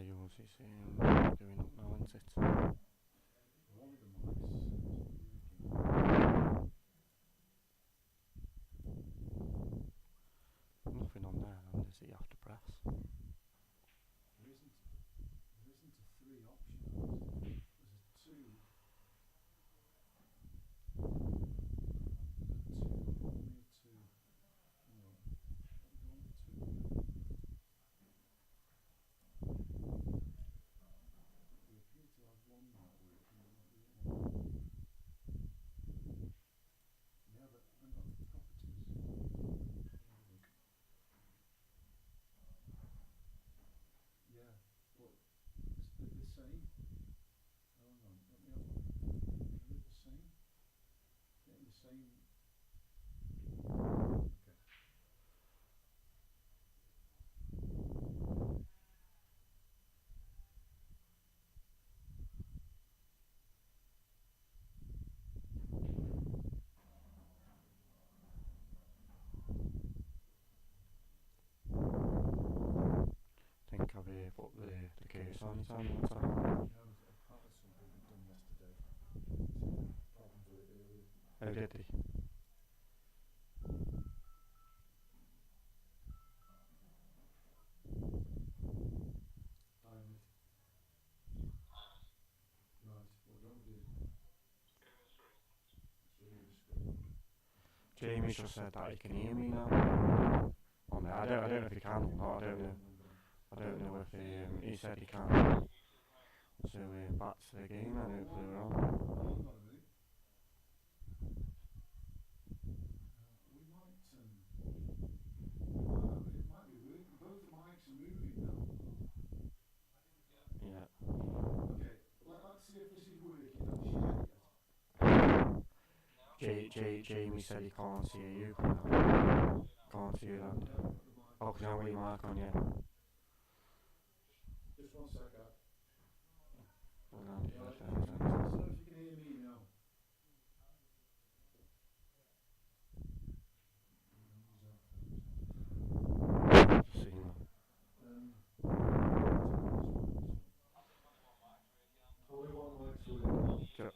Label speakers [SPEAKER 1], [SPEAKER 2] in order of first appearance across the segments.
[SPEAKER 1] yours is doing up now, isn't it?
[SPEAKER 2] One of the mics working.
[SPEAKER 1] Nothing on there, then, is it? You have to press.
[SPEAKER 2] There isn't a 3 option. There's a 2. Only a 2. Hang on. Let me go on the 2 again. We appear to have one not working, but not the other one. Yeah, but hang on. Properties. Have a look. Yeah, but they're the same. Oh, hang on. Let me have a look. Are they the same? Getting the same. Okay.
[SPEAKER 1] I think I've put the case on it on the top.
[SPEAKER 2] No, that was something we'd done yesterday. Problems with it earlier.
[SPEAKER 1] Oh, did he?
[SPEAKER 2] Diamond. Right, well don't do. Show you the screen.
[SPEAKER 1] Jamie's just said that he can hear me now. On there. I don't know if he can or not. I don't know if he said he can. So back to the game and hopefully we're on.
[SPEAKER 2] Hang on a minute. We might it might be working. Both mics are moving now.
[SPEAKER 1] Yeah.
[SPEAKER 2] Okay, let's see if this is working. Have you shared it yet?
[SPEAKER 1] Jamie said he can't see you. Can't see you then.
[SPEAKER 2] No, the mic.
[SPEAKER 1] Oh, because I haven't got your mic on yet.
[SPEAKER 2] Just one second.
[SPEAKER 1] Hold on,
[SPEAKER 2] Right,
[SPEAKER 1] just
[SPEAKER 2] let us know if you can hear me now.
[SPEAKER 1] just seeing that.
[SPEAKER 2] Only one mic's working.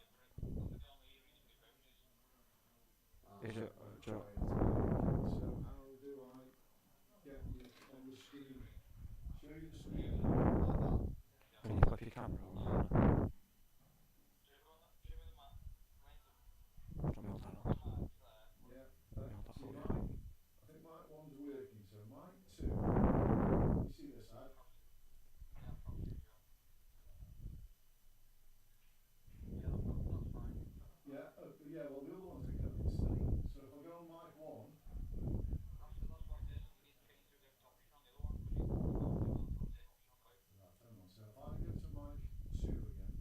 [SPEAKER 1] Is it?
[SPEAKER 2] So how do I get you on the screen? Show you the screen like that.
[SPEAKER 1] Can you flip your camera on? Drop me all that on.
[SPEAKER 2] Yeah.
[SPEAKER 1] Yeah, that's
[SPEAKER 2] See
[SPEAKER 1] all
[SPEAKER 2] mic?
[SPEAKER 1] good.
[SPEAKER 2] I think mic 1's working. So mic 2. You see this ad? Yeah. Yeah. Well, the other ones are kept the same. So if I go on mic 1. Right, hang on. So if I go to mic 2 again.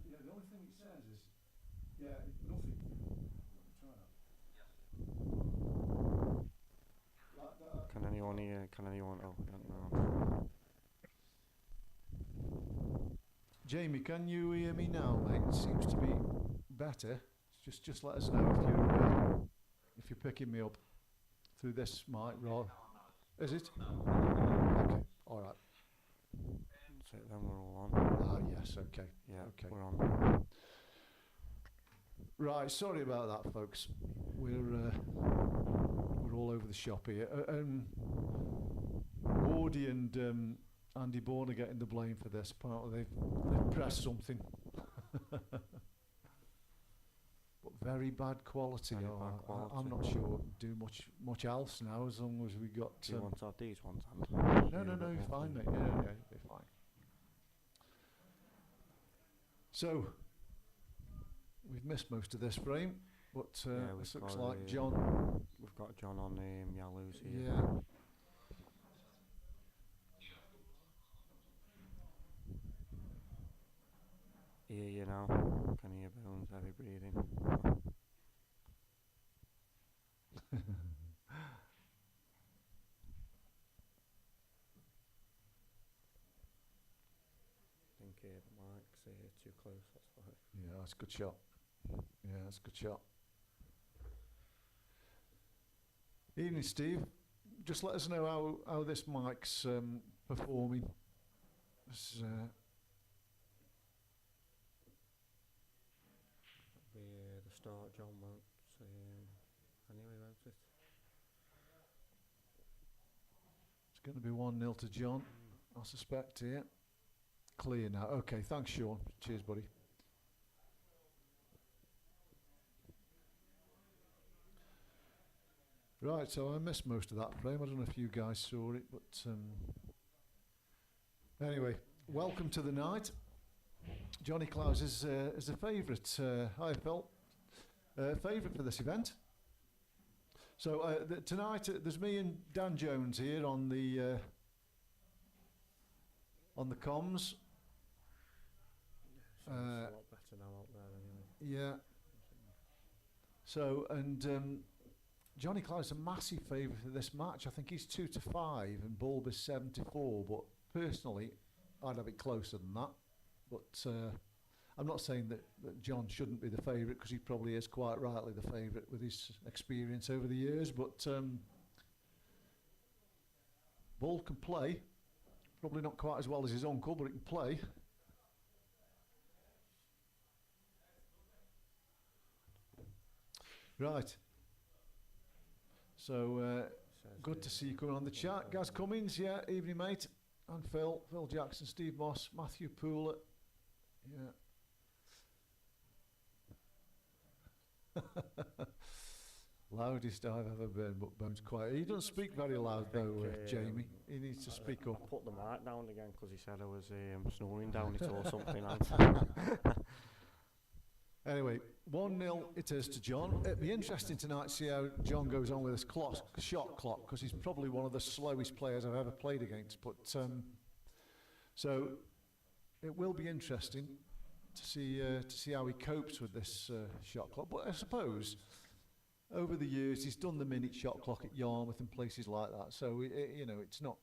[SPEAKER 2] Yeah, the only thing it says is, nothing. Let me try that.
[SPEAKER 1] Can anyone hear? Can anyone? Oh, I don't know.
[SPEAKER 2] Jamie, can you hear me now, mate? It seems to be better. Just let us know if you're picking me up through this mic, right? Is it? Okay, all right.
[SPEAKER 1] So then we're all on.
[SPEAKER 2] Ah, yes, okay.
[SPEAKER 1] Yeah,
[SPEAKER 2] Okay.
[SPEAKER 1] we're on.
[SPEAKER 2] Right, sorry about that, folks. We're all over the shop here. Wardy and Andy Bourne are getting the blame for this. Apparently they've pressed something. But very bad quality.
[SPEAKER 1] Very bad quality.
[SPEAKER 2] I'm not sure do much else now as long as we got.
[SPEAKER 1] Do you want to have these ones and?
[SPEAKER 2] No, you're fine, mate. Yeah, you're fine. So we've missed most of this frame, but this looks like John.
[SPEAKER 1] We've got John on Yalloos here.
[SPEAKER 2] Yeah.
[SPEAKER 1] Hear you now. Can hear Bones heavy breathing. I think the mic's too close, that's why.
[SPEAKER 2] Yeah, that's a good shot. Yeah, that's a good shot. Evening, Steve. Just let us know how this mic's performing. This,
[SPEAKER 1] The start, John won't anyway, won't it?
[SPEAKER 2] it's going to be 1-0 to John, I suspect here. Clear now. Okay, thanks, Sean. Cheers, buddy. Right, so I missed most of that frame. I don't know if you guys saw it, but anyway, welcome to the night. Johnny Clowes is a favourite, IFL favourite for this event. So tonight there's me and Dan Jones here on the comms.
[SPEAKER 1] It's a lot better now out there anyway.
[SPEAKER 2] Yeah. So and Johnny Clowes is a massive favourite for this match. I think he's 2-5 and Bulb is 7-4. But personally, I'd have it closer than that. But I'm not saying that John shouldn't be the favourite, because he probably is quite rightly the favourite with his experience over the years. But Bulb can play. Probably not quite as well as his uncle, but he can play. Right. So good to see you coming on the chat. Gaz Cummins, yeah, evening mate. And Phil Jackson, Steve Moss, Matthew Pooler. Yeah. Loudest I've ever been, but Bones quiet. He doesn't speak very loud though, Jamie. He needs to speak up.
[SPEAKER 1] I put the mic down again because he said I was snoring down it or something.
[SPEAKER 2] Anyway, 1-0 it is to John. It'd be interesting tonight to see how John goes on with his shot clock, because he's probably one of the slowest players I've ever played against. But so it will be interesting to see how he copes with this shot clock. But I suppose over the years he's done the minute shot clock at Yarmouth and places like that. So you know, it's not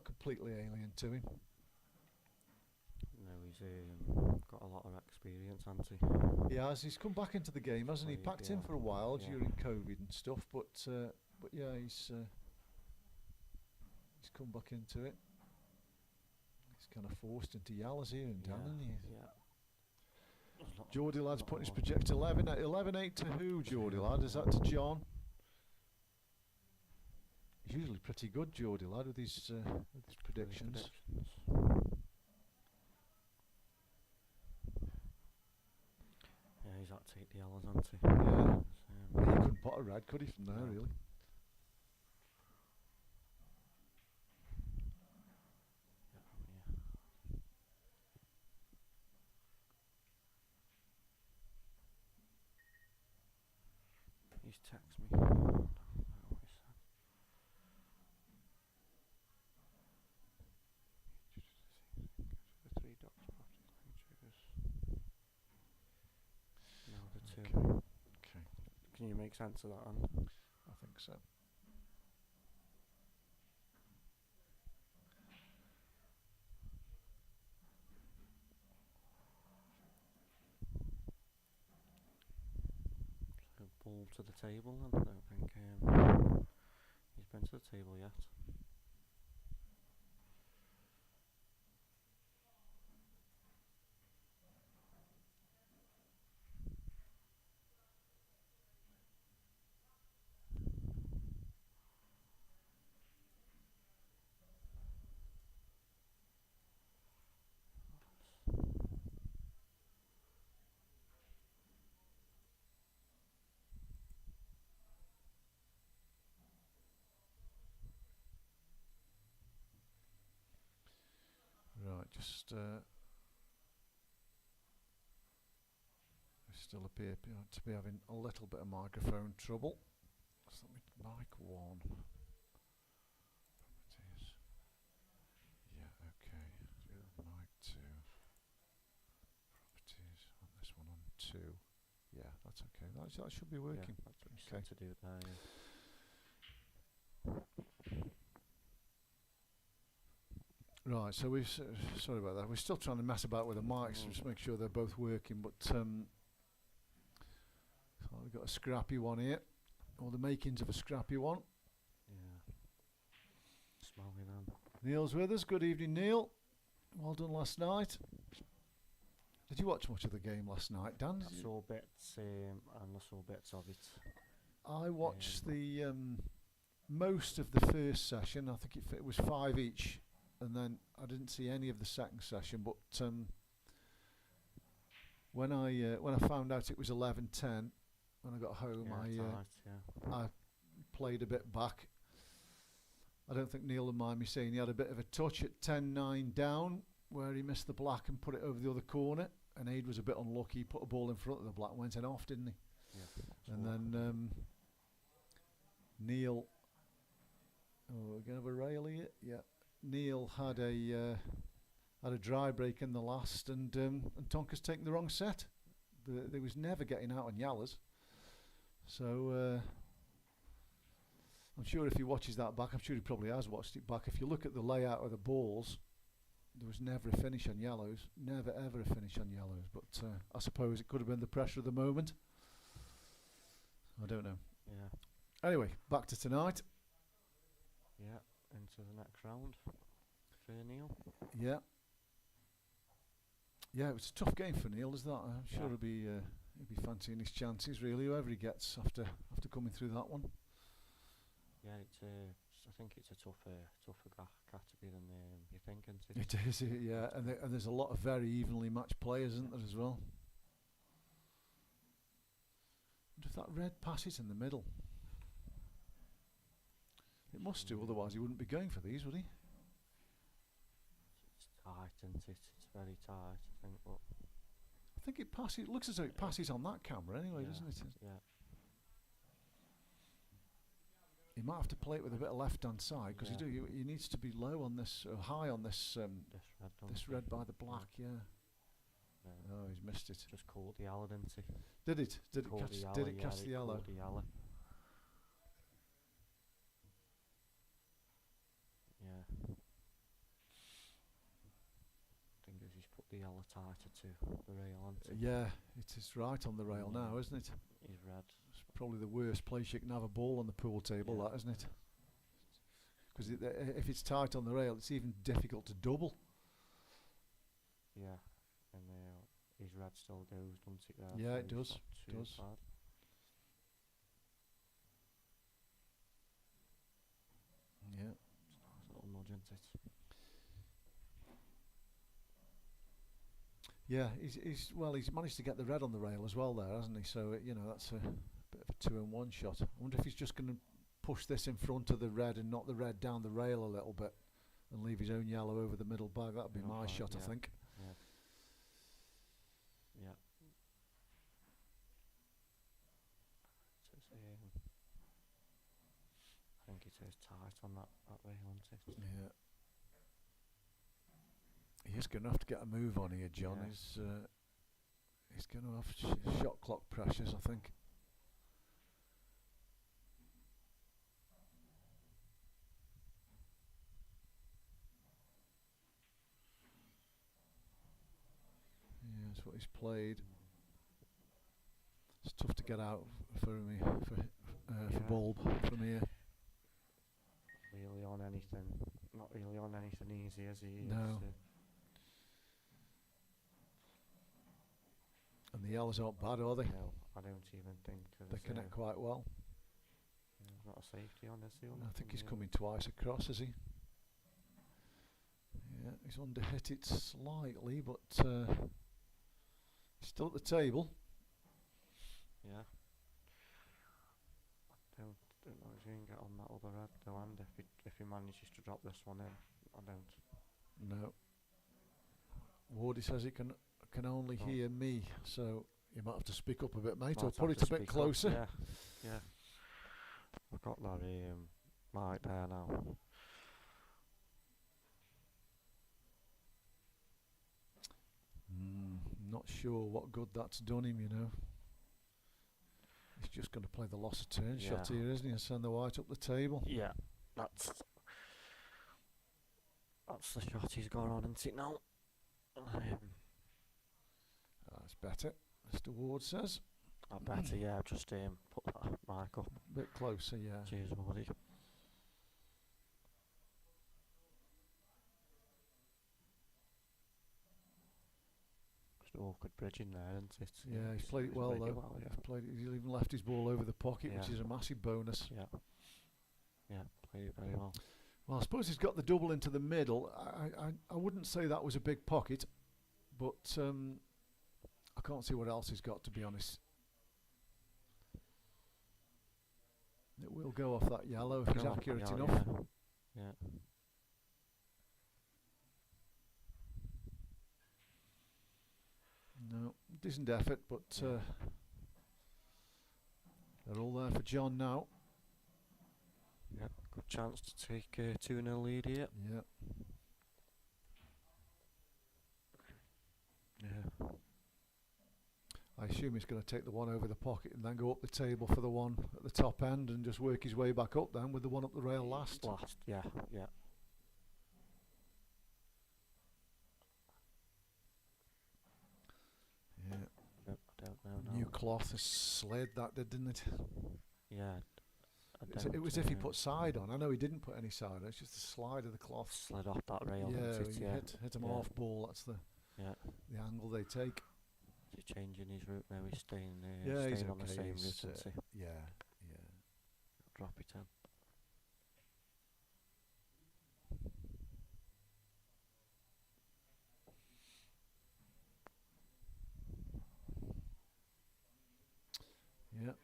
[SPEAKER 2] completely alien to him.
[SPEAKER 1] No, he's got a lot of experience, hasn't he?
[SPEAKER 2] He has. He's come back into the game, hasn't he? Packed in for a while during COVID and stuff, but yeah, he's come back into it. He's kind of forced into Yallas here and down, isn't he?
[SPEAKER 1] Yeah.
[SPEAKER 2] Geordie lad's putting his projector 11-8 to who? Geordie lad, is that to John? He's usually pretty good, Geordie lad, with his predictions.
[SPEAKER 1] Yeah, he's had to take the yellows, hasn't he?
[SPEAKER 2] Yeah. He couldn't pot a red, could he, from there, really?
[SPEAKER 1] He's texted me. I don't know what he said. The 3 dots property triggers. Now the 2.
[SPEAKER 2] Okay.
[SPEAKER 1] Can you make sense of that, Anne?
[SPEAKER 2] I think so.
[SPEAKER 1] Ball to the table, and I don't think he's been to the table yet.
[SPEAKER 2] Right, just we still appear to be having a little bit of microphone trouble. So let me mic 1. Properties. Yeah, okay. Mic 2. Properties. On this one on 2. Yeah, that's okay. That should be working.
[SPEAKER 1] Yeah, that's what you said to do it there. Yeah.
[SPEAKER 2] Right, so sorry about that. We're still trying to mess about with the mics just to make sure they're both working. But so we've got a scrappy one here, or the makings of a scrappy one.
[SPEAKER 1] Yeah. Smelly then.
[SPEAKER 2] Neil's with us. Good evening, Neil. Well done last night. Did you watch much of the game last night, Dan?
[SPEAKER 1] I saw bits, and I saw bits of it.
[SPEAKER 2] I watched the most of the first session. I think it was 5 each, and then I didn't see any of the second session. But when I found out it was 11:10, when I got home, I played a bit back. I don't think Neil will mind me saying he had a bit of a touch at 10-9 down, where he missed the black and put it over the other corner. And Aid was a bit unlucky. He put a ball in front of the black, went in off, didn't he?
[SPEAKER 1] Yeah.
[SPEAKER 2] And then Neil. Oh, we're gonna have a rail here. Yeah. Neil had a dry break in the last, and Tonka's taken the wrong set. They was never getting out on Yallers. So I'm sure if he watches that back, I'm sure he probably has watched it back. If you look at the layout of the balls, there was never a finish on yellows. Never ever a finish on yellows. But I suppose it could have been the pressure of the moment. I don't know.
[SPEAKER 1] Yeah.
[SPEAKER 2] Anyway, back to tonight.
[SPEAKER 1] Yeah, into the next round for Neil.
[SPEAKER 2] Yeah. Yeah, it was a tough game for Neil, is that? I'm sure he'll be fancying his chances, really, whoever he gets after coming through that one.
[SPEAKER 1] Yeah, I think it's a tougher category than you think, isn't
[SPEAKER 2] it? It is, yeah, and there's a lot of very evenly matched players, isn't there, as well? And if that red passes in the middle, it must do, otherwise he wouldn't be going for these, would he?
[SPEAKER 1] It's tight, isn't it? It's very tight, I think. But
[SPEAKER 2] I think it passes. It looks as though it passes on that camera anyway, doesn't it?
[SPEAKER 1] Yeah.
[SPEAKER 2] He might have to play it with a bit of left-hand side because he needs to be low on this, high on this red by the black. Yeah. Oh, he's missed it.
[SPEAKER 1] Just caught the yellow, didn't he?
[SPEAKER 2] Did it? Did it catch the yellow?
[SPEAKER 1] Yeah. I think he's put the yellow tighter to the rail, hasn't he?
[SPEAKER 2] Yeah, it is right on the rail now, isn't it?
[SPEAKER 1] He's red.
[SPEAKER 2] It's probably the worst place you can have a ball on the pool table, that, isn't it? Because if it's tight on the rail, it's even difficult to double.
[SPEAKER 1] Yeah, and his red still goes, doesn't it? There,
[SPEAKER 2] yeah,
[SPEAKER 1] so
[SPEAKER 2] it does. It does.
[SPEAKER 1] Bad.
[SPEAKER 2] Yeah.
[SPEAKER 1] It's a little nudge, isn't it?
[SPEAKER 2] Yeah, he's managed to get the red on the rail as well there, hasn't he? So that's a bit of a 2-in-1 shot. I wonder if he's just going to push this in front of the red and knock the red down the rail a little bit and leave his own yellow over the middle bag. That'd be my shot, I think.
[SPEAKER 1] Yeah. Yeah. I think it is tight on that rail, isn't it?
[SPEAKER 2] Yeah. He's going to have to get a move on here, John.
[SPEAKER 1] Yeah.
[SPEAKER 2] He's going to have shot clock pressures, I think. Yeah, that's what he's played. It's tough to get out for bulb from here.
[SPEAKER 1] Really on anything? Not really on anything easy, is he?
[SPEAKER 2] No. And the yellows aren't bad, are they?
[SPEAKER 1] No, I don't even think.
[SPEAKER 2] They connect quite well.
[SPEAKER 1] There's not a safety on this.
[SPEAKER 2] I think he's coming twice across, is he? Yeah, he's underhit it slightly, but he's still at the table.
[SPEAKER 1] Yeah. I don't know if he can get on that other red though, and if he manages to drop this one in, I don't.
[SPEAKER 2] No. Wardy says he can only hear me, so you might have to speak up a bit, mate, or put it a bit closer.
[SPEAKER 1] Yeah. I've got that mic there now.
[SPEAKER 2] Not sure what good that's done him, He's just going to play the loss of turn shot here, isn't he, and send the white up the table.
[SPEAKER 1] Yeah, that's.
[SPEAKER 3] That's the shot he's got on, isn't it now?
[SPEAKER 2] That's better, Mr. Ward says.
[SPEAKER 3] I better, yeah, just put that mark up.
[SPEAKER 2] Bit closer, yeah.
[SPEAKER 3] Cheers, buddy. Just awkward bridging there, isn't it?
[SPEAKER 2] Yeah, he's played it well though.
[SPEAKER 3] Yeah.
[SPEAKER 2] He's even left his ball over the pocket, which
[SPEAKER 3] Yeah.
[SPEAKER 2] is a massive bonus.
[SPEAKER 3] Yeah. Yeah, played it very well.
[SPEAKER 2] Well, I suppose he's got the double into the middle. I wouldn't say that was a big pocket, but I can't see what else he's got, to be honest. It will go off that yellow if he's accurate enough.
[SPEAKER 3] Yeah.
[SPEAKER 2] No, decent effort, but they're all there for John now.
[SPEAKER 3] Yeah, good chance to take a 2-0 lead here.
[SPEAKER 2] Yeah.
[SPEAKER 3] Yeah.
[SPEAKER 2] I assume he's going to take the one over the pocket and then go up the table for the one at the top end and just work his way back up then with the one up the rail last.
[SPEAKER 3] Yeah.
[SPEAKER 2] Yeah.
[SPEAKER 3] Yep, I don't know.
[SPEAKER 2] New cloth has slid that, didn't it?
[SPEAKER 3] Yeah.
[SPEAKER 2] It was if he put side on. I know he didn't put any side on. It's just the slide of the cloth.
[SPEAKER 3] Slid off that rail.
[SPEAKER 2] Yeah,
[SPEAKER 3] It,
[SPEAKER 2] you hit him off ball. That's the angle they take.
[SPEAKER 3] Is he changing his route now? He's staying,
[SPEAKER 2] he's
[SPEAKER 3] staying on the
[SPEAKER 2] okay.
[SPEAKER 3] same
[SPEAKER 2] He's,
[SPEAKER 3] route, isn't he?
[SPEAKER 2] Yeah.
[SPEAKER 3] Drop it in.
[SPEAKER 2] Yeah,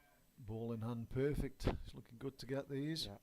[SPEAKER 2] ball in hand, perfect. It's looking good to get these.
[SPEAKER 3] Yeah.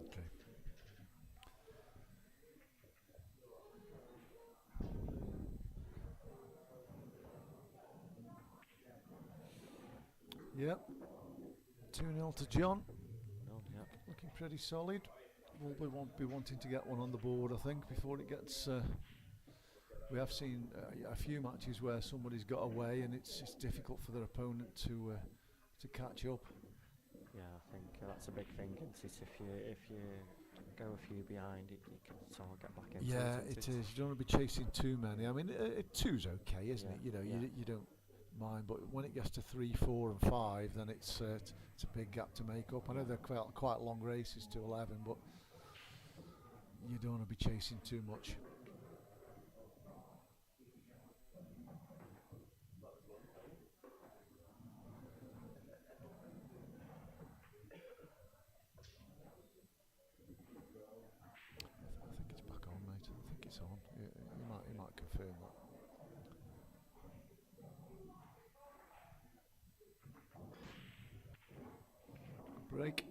[SPEAKER 2] Okay. Yep. 2-0 to John.
[SPEAKER 3] No, yeah.
[SPEAKER 2] Looking pretty solid. We won't be wanting to get one on the board, I think, before it gets. We have seen a few matches where somebody's got away, and it's difficult for their opponent to catch up.
[SPEAKER 3] Yeah, I think that's a big thing, isn't it? If you go a few behind, you can sort of get back into it.
[SPEAKER 2] Yeah, it is. You don't want to be chasing too many. I mean, two's okay, isn't it? You know, you don't mind, but when it gets to 3, 4, and 5, then it's a big gap to make up. I know they're quite long races to 11, but you don't want to be chasing too much. I think it's back on, mate. I think it's on. You might confirm that. Break.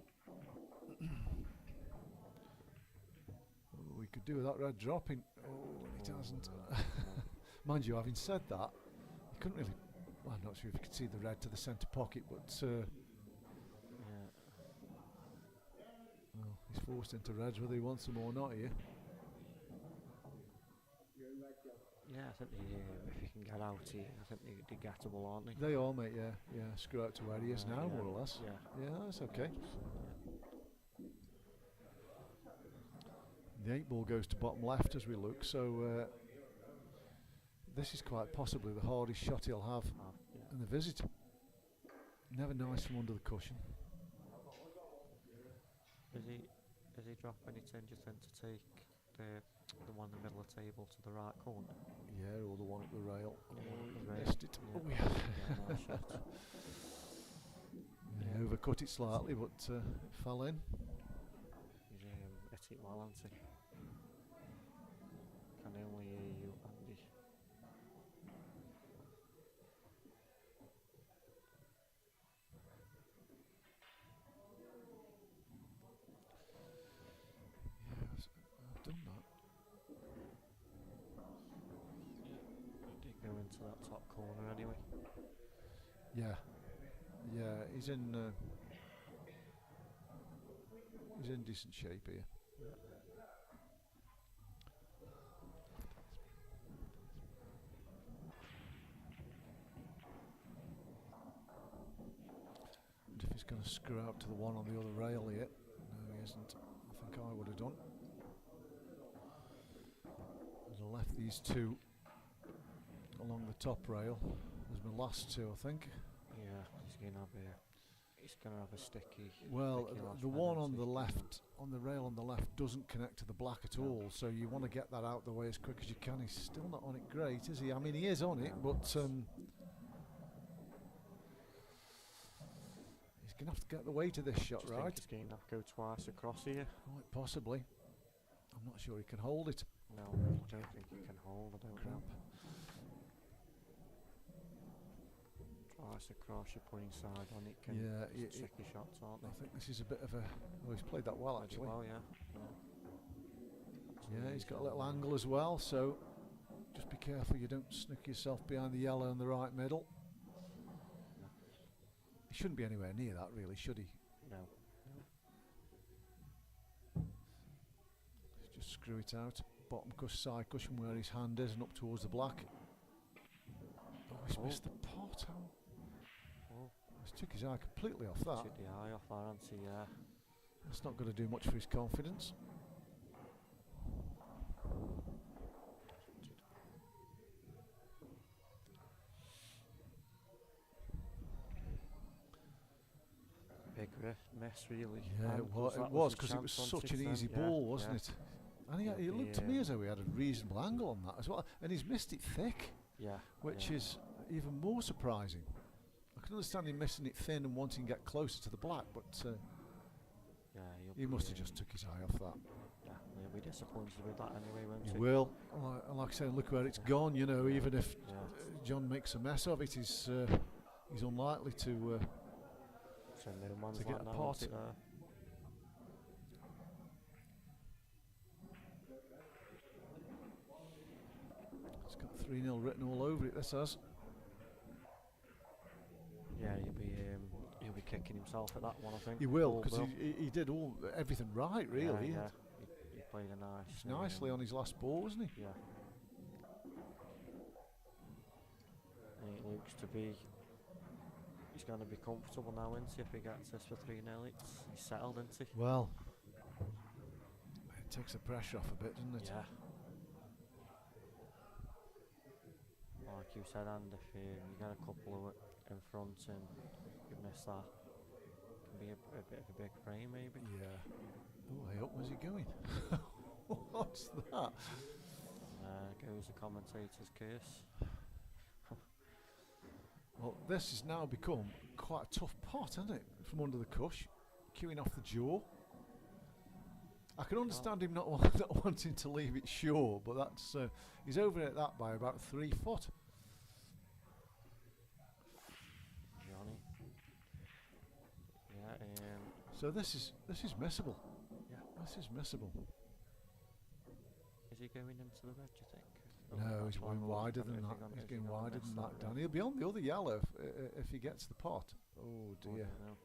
[SPEAKER 2] We could do with that red dropping. Oh, and it hasn't. Mind you, having said that, you couldn't really. Well, I'm not sure if you could see the red to the centre pocket, but well, he's forced into reds whether he wants them or not here.
[SPEAKER 3] Yeah, I think if you can get out here, I think they're gettable, aren't they?
[SPEAKER 2] They are, mate. Yeah. Screw out to where he is now, more or less.
[SPEAKER 3] Yeah.
[SPEAKER 2] Yeah, that's okay. The 8 ball goes to bottom left as we look, so this is quite possibly the hardest shot he'll have in the visit. Never nice from under the cushion.
[SPEAKER 3] Is he dropping it in, do you think, to take the one in the middle of the table to the right corner?
[SPEAKER 2] Yeah, or the one up the rail.
[SPEAKER 3] Yeah,
[SPEAKER 2] Missed it.
[SPEAKER 3] Yeah.
[SPEAKER 2] Oh, yeah.
[SPEAKER 3] Yeah, nice shot.
[SPEAKER 2] Yeah, overcut it slightly, but it fell in.
[SPEAKER 3] He's hit it well, hasn't he? Can only hear you, Andy. corner anyway.
[SPEAKER 2] Yeah, yeah, he's in decent shape here. And if he's going to screw out to the one on the other rail here, no, he isn't. I think I would have done. I'd have left these two along the top rail as my last two, I think.
[SPEAKER 3] Yeah, he's gonna have a sticky.
[SPEAKER 2] Well,
[SPEAKER 3] sticky last
[SPEAKER 2] the one on
[SPEAKER 3] penalty,
[SPEAKER 2] the
[SPEAKER 3] isn't
[SPEAKER 2] left, on the rail on the left, doesn't connect to the black at
[SPEAKER 3] No.
[SPEAKER 2] all. So you want to get that out the way as quick as you can. He's still not on it great, is he? I mean, he is on it,
[SPEAKER 3] No,
[SPEAKER 2] but
[SPEAKER 3] that's-
[SPEAKER 2] he's going to have to get the weight of this shot
[SPEAKER 3] Just
[SPEAKER 2] right.
[SPEAKER 3] think he's going to have to go twice across here.
[SPEAKER 2] Quite possibly. I'm not sure he can hold it.
[SPEAKER 3] No, I don't think he can hold. I don't
[SPEAKER 2] Crap.
[SPEAKER 3] know. Twice across, you're putting side on it. Can
[SPEAKER 2] Yeah,
[SPEAKER 3] it's tricky shots, aren't
[SPEAKER 2] I
[SPEAKER 3] they?
[SPEAKER 2] think this is a bit of a. Oh, he's played that well
[SPEAKER 3] Played it
[SPEAKER 2] actually.
[SPEAKER 3] well, yeah.
[SPEAKER 2] Yeah, he's got a little angle as well. So just be careful you don't snook yourself behind the yellow in the right middle. He shouldn't be anywhere near that, really, should he?
[SPEAKER 3] No.
[SPEAKER 2] Let's just screw it out. Bottom side cushion where his hand is and up towards the black. Oh, he's
[SPEAKER 3] Oh.
[SPEAKER 2] missed the pot.
[SPEAKER 3] Oh,
[SPEAKER 2] He's took his eye completely off that.
[SPEAKER 3] took the eye off that, hasn't he? Yeah.
[SPEAKER 2] That's not going to do much for his confidence.
[SPEAKER 3] Big mess, really.
[SPEAKER 2] Yeah,
[SPEAKER 3] And
[SPEAKER 2] it was
[SPEAKER 3] his
[SPEAKER 2] because it was
[SPEAKER 3] chance on
[SPEAKER 2] such an
[SPEAKER 3] 6
[SPEAKER 2] easy
[SPEAKER 3] then, yeah,
[SPEAKER 2] ball, wasn't
[SPEAKER 3] yeah.
[SPEAKER 2] it? And
[SPEAKER 3] Yeah,
[SPEAKER 2] it looked to me as though he had a reasonable angle on that as well. And he's missed it thick,
[SPEAKER 3] Yeah.
[SPEAKER 2] which
[SPEAKER 3] yeah.
[SPEAKER 2] is even more surprising. I can understand him missing it thin and wanting to get closer to the black, but
[SPEAKER 3] Yeah,
[SPEAKER 2] he must have just took his eye off that.
[SPEAKER 3] Yeah, he'll be disappointed with that anyway, won't
[SPEAKER 2] He
[SPEAKER 3] he?
[SPEAKER 2] will. Like I say, look where it's gone. You know, even if
[SPEAKER 3] Yeah.
[SPEAKER 2] John makes a mess of it, he's unlikely to.
[SPEAKER 3] So no man's
[SPEAKER 2] to get
[SPEAKER 3] like
[SPEAKER 2] a
[SPEAKER 3] that,
[SPEAKER 2] pot.
[SPEAKER 3] won't it, there?
[SPEAKER 2] It's got 3-0 written all over it. This has.
[SPEAKER 3] Yeah, he'll be kicking himself at that one, I think.
[SPEAKER 2] He will
[SPEAKER 3] Paul
[SPEAKER 2] because he did everything right, really.
[SPEAKER 3] Yeah, he played a nice.
[SPEAKER 2] It's nicely on his last ball, wasn't he?
[SPEAKER 3] Yeah. And it looks to be. He's going to be comfortable now, isn't he? If he gets this for 3-0, he's settled, isn't he?
[SPEAKER 2] Well, it takes the pressure off a bit, doesn't it?
[SPEAKER 3] Yeah. Like you said, and if you get a couple of in front and you miss that, it can be a bit of a big frame, maybe.
[SPEAKER 2] Yeah. Oh, hey up, where's he going? What's that?
[SPEAKER 3] Goes the commentator's curse.
[SPEAKER 2] Well, this has now become quite a tough pot, hasn't it? From under the cush, queuing off the jaw. I can understand him not wanting to leave it short, but that's he's over at that by about 3 foot.
[SPEAKER 3] Johnny. Yeah.
[SPEAKER 2] So this is missable.
[SPEAKER 3] Yeah.
[SPEAKER 2] This is missable.
[SPEAKER 3] Is he going into the red, do you think?
[SPEAKER 2] No, he's going wider than that. He's going wider than that, Dan. He'll be on the other yellow if he gets the pot. Oh dear.
[SPEAKER 3] No.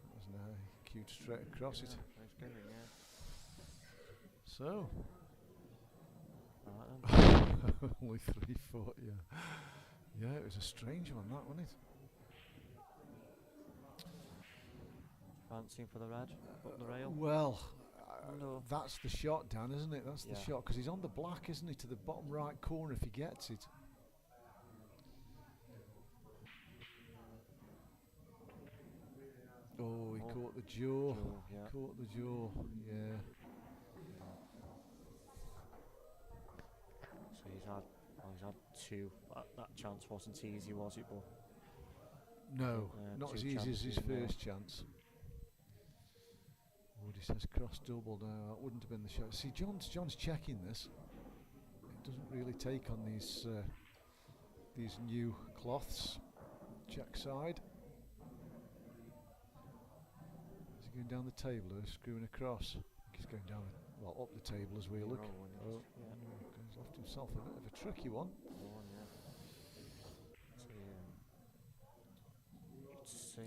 [SPEAKER 2] That was now cued straight across it.
[SPEAKER 3] He's going, yeah.
[SPEAKER 2] So,
[SPEAKER 3] Right then.
[SPEAKER 2] only 3 foot, yeah. Yeah, it was a strange one, that, wasn't it?
[SPEAKER 3] Fancying for the red up the rail.
[SPEAKER 2] Well,
[SPEAKER 3] No.
[SPEAKER 2] that's the shot, Dan, isn't it? That's the
[SPEAKER 3] Yeah.
[SPEAKER 2] shot, because he's on the black, isn't he, to the bottom right corner if he gets it. Oh, he
[SPEAKER 3] Oh.
[SPEAKER 2] caught the jaw.
[SPEAKER 3] Yeah.
[SPEAKER 2] Caught the jaw, yeah.
[SPEAKER 3] So he's had two. That chance wasn't easy, was it? But
[SPEAKER 2] No, not
[SPEAKER 3] 2
[SPEAKER 2] as easy as his
[SPEAKER 3] chances in there.
[SPEAKER 2] first chance. Woody says cross double now. That wouldn't have been the shot. See, John's checking this. It doesn't really take on these new cloths. Check side. Is he going down the table or screwing across? I think he's going down, up the table as we look.
[SPEAKER 3] Oh,
[SPEAKER 2] Oh,
[SPEAKER 3] yeah.
[SPEAKER 2] he's left himself a bit of a tricky one.
[SPEAKER 3] Go on, yeah.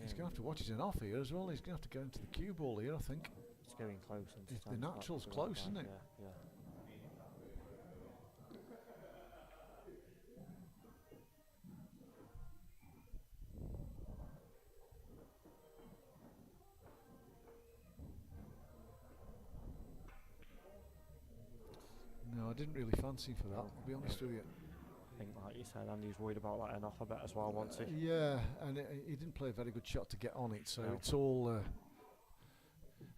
[SPEAKER 2] He's going to have to watch his in off here as well. He's going to have to go into the cue ball here, I think.
[SPEAKER 3] It's getting close. Into
[SPEAKER 2] The natural's close, isn't it?
[SPEAKER 3] Yeah.
[SPEAKER 2] No, I didn't really fancy for that, I'll be honest with you.
[SPEAKER 3] I think, like you said, Andy's worried about letting off a bit as well, wasn't he?
[SPEAKER 2] Yeah, and he didn't play a very good shot to get on it, so
[SPEAKER 3] No.
[SPEAKER 2] it's all...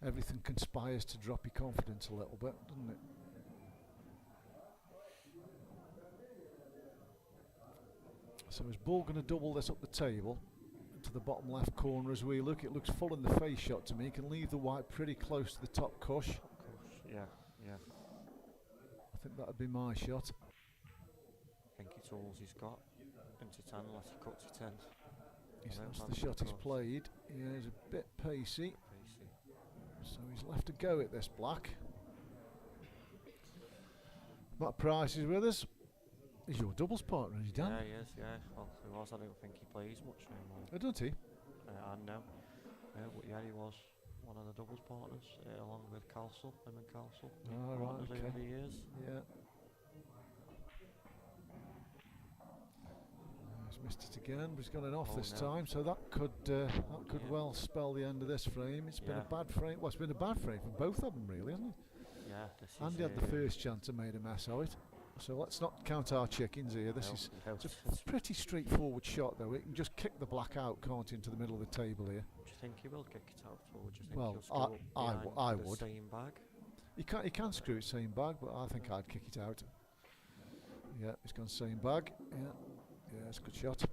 [SPEAKER 2] everything conspires to drop your confidence a little bit, doesn't it? So is Ball going to double this up the table to the bottom left corner as we look? It looks full in the face shot to me. He can leave the white pretty close to the top cush.
[SPEAKER 3] Yeah.
[SPEAKER 2] I think that would be my shot.
[SPEAKER 3] I think it's all he's got into 10 unless he cuts it in.
[SPEAKER 2] That's the shot he's played. Yeah, he's a bit pacey. So he's left to go at this black. Matt Price is with us. He's your doubles partner, is he, Dan?
[SPEAKER 3] Yeah, he is, yeah. Well, he was. I don't think he plays much anymore.
[SPEAKER 2] Oh, don't he?
[SPEAKER 3] I know. But yeah, he was one of the doubles partners, along with Castle, him and Castle.
[SPEAKER 2] Oh, right,
[SPEAKER 3] Partners
[SPEAKER 2] okay.
[SPEAKER 3] over the years.
[SPEAKER 2] Yeah. He's missed it again, but he's got an off this time, so that could well spell the end of this frame. It's been a bad frame. Well, it's been a bad frame for both of them, really, hasn't it?
[SPEAKER 3] Yeah, this is.
[SPEAKER 2] Andy had the first chance and made a mess of it. So let's not count our chickens here. This is it's a pretty straightforward shot, though. It can just kick the black out, can't it, into the middle of the table here.
[SPEAKER 3] Do you think he will kick it out, or do you think
[SPEAKER 2] Well,
[SPEAKER 3] he'll screw
[SPEAKER 2] I
[SPEAKER 3] the
[SPEAKER 2] would.
[SPEAKER 3] same bag?
[SPEAKER 2] He can screw it same bag, but I think I'd kick it out. Yeah, he's gone same bag. Yeah, it's a good shot.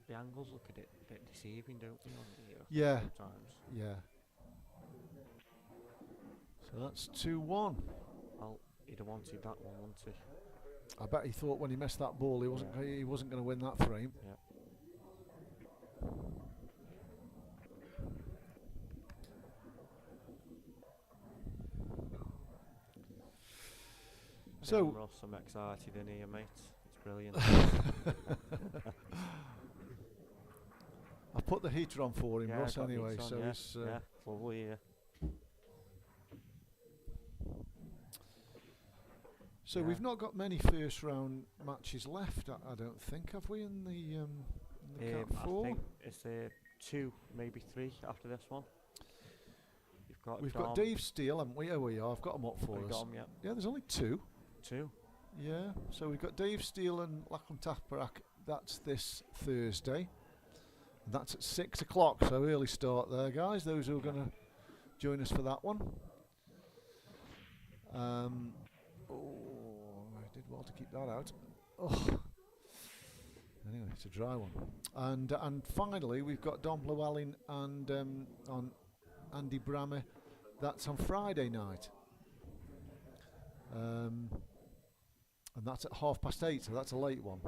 [SPEAKER 3] The angles look a bit deceiving, don't they?
[SPEAKER 2] Yeah.
[SPEAKER 3] Sometimes.
[SPEAKER 2] Yeah. So that's 2-1.
[SPEAKER 3] Well, he'd have wanted that one, wouldn't he?
[SPEAKER 2] I bet he thought when he missed that ball, he wasn't going to win that frame.
[SPEAKER 3] Yeah.
[SPEAKER 2] So
[SPEAKER 3] Ross, I'm excited in here, mate. It's brilliant.
[SPEAKER 2] I put the heater on for him, Ross,
[SPEAKER 3] got
[SPEAKER 2] anyway.
[SPEAKER 3] heats
[SPEAKER 2] So
[SPEAKER 3] on, yeah.
[SPEAKER 2] it's
[SPEAKER 3] Yeah, lovely here.
[SPEAKER 2] so we've not got many first round matches left. I don't think, have we, in the Cat 4?
[SPEAKER 3] I think it's 2, maybe 3 after this one.
[SPEAKER 2] We've got Dave Steele, haven't we? Oh, we are. I've got them up for us.
[SPEAKER 3] Got 'em, yeah.
[SPEAKER 2] Yeah, there's only 2.
[SPEAKER 3] 2.
[SPEAKER 2] Yeah, so we've got Dave Steele and Lachlan Taparak. That's this Thursday. And that's at 6 o'clock, so early start there, guys. Those who are going to join us for that one. I did well to keep that out. Oh. Anyway, it's a dry one. And finally, we've got Don Llewellyn and on Andy Brammer. That's on Friday night. And that's at 8:30, so that's a late one.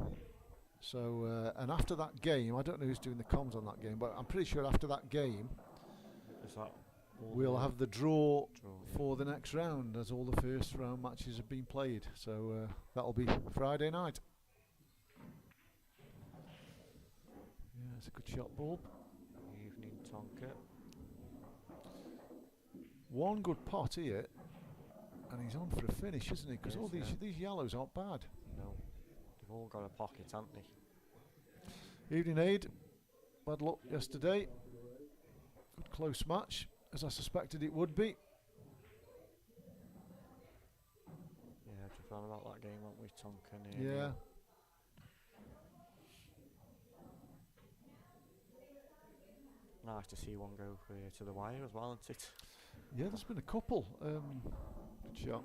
[SPEAKER 2] So, and after that game, I don't know who's doing the comms on that game, but I'm pretty sure after that game, we'll have the draw for the next round, as all the first round matches have been played. So that'll be Friday night. Yeah, it's a good shot, Bulb.
[SPEAKER 3] Evening Tonka.
[SPEAKER 2] One good pot here, and he's on for a finish, isn't he? Because all these yellows aren't bad.
[SPEAKER 3] No, they've all got a pocket, haven't they?
[SPEAKER 2] Evening Aid, bad luck yesterday. Good close match, as I suspected it would be.
[SPEAKER 3] Yeah, just ran about that game, weren't we, Tonka?
[SPEAKER 2] Yeah.
[SPEAKER 3] Nice to see one go to the wire as well, isn't it?
[SPEAKER 2] Yeah, there's been a couple. Good shot.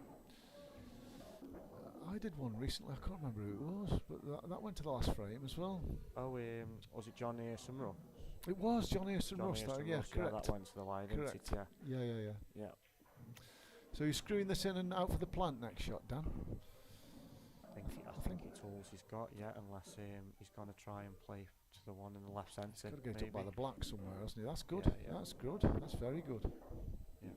[SPEAKER 2] I did one recently, I can't remember who it was, but that went to the last frame as well.
[SPEAKER 3] Oh, was it John Earson Russ?
[SPEAKER 2] It was John Earson Russ, yeah, correct.
[SPEAKER 3] Yeah, that went to the wire, didn't it?
[SPEAKER 2] Yeah.
[SPEAKER 3] Yeah.
[SPEAKER 2] So you're screwing this in and out for the plant next shot, Dan?
[SPEAKER 3] I think it's all he's got, yeah, unless he's going to try and play to the one in the left centre.
[SPEAKER 2] He's got to get it up by the black somewhere, hasn't he? That's good.
[SPEAKER 3] Yeah.
[SPEAKER 2] That's good. That's very good.
[SPEAKER 3] Yeah.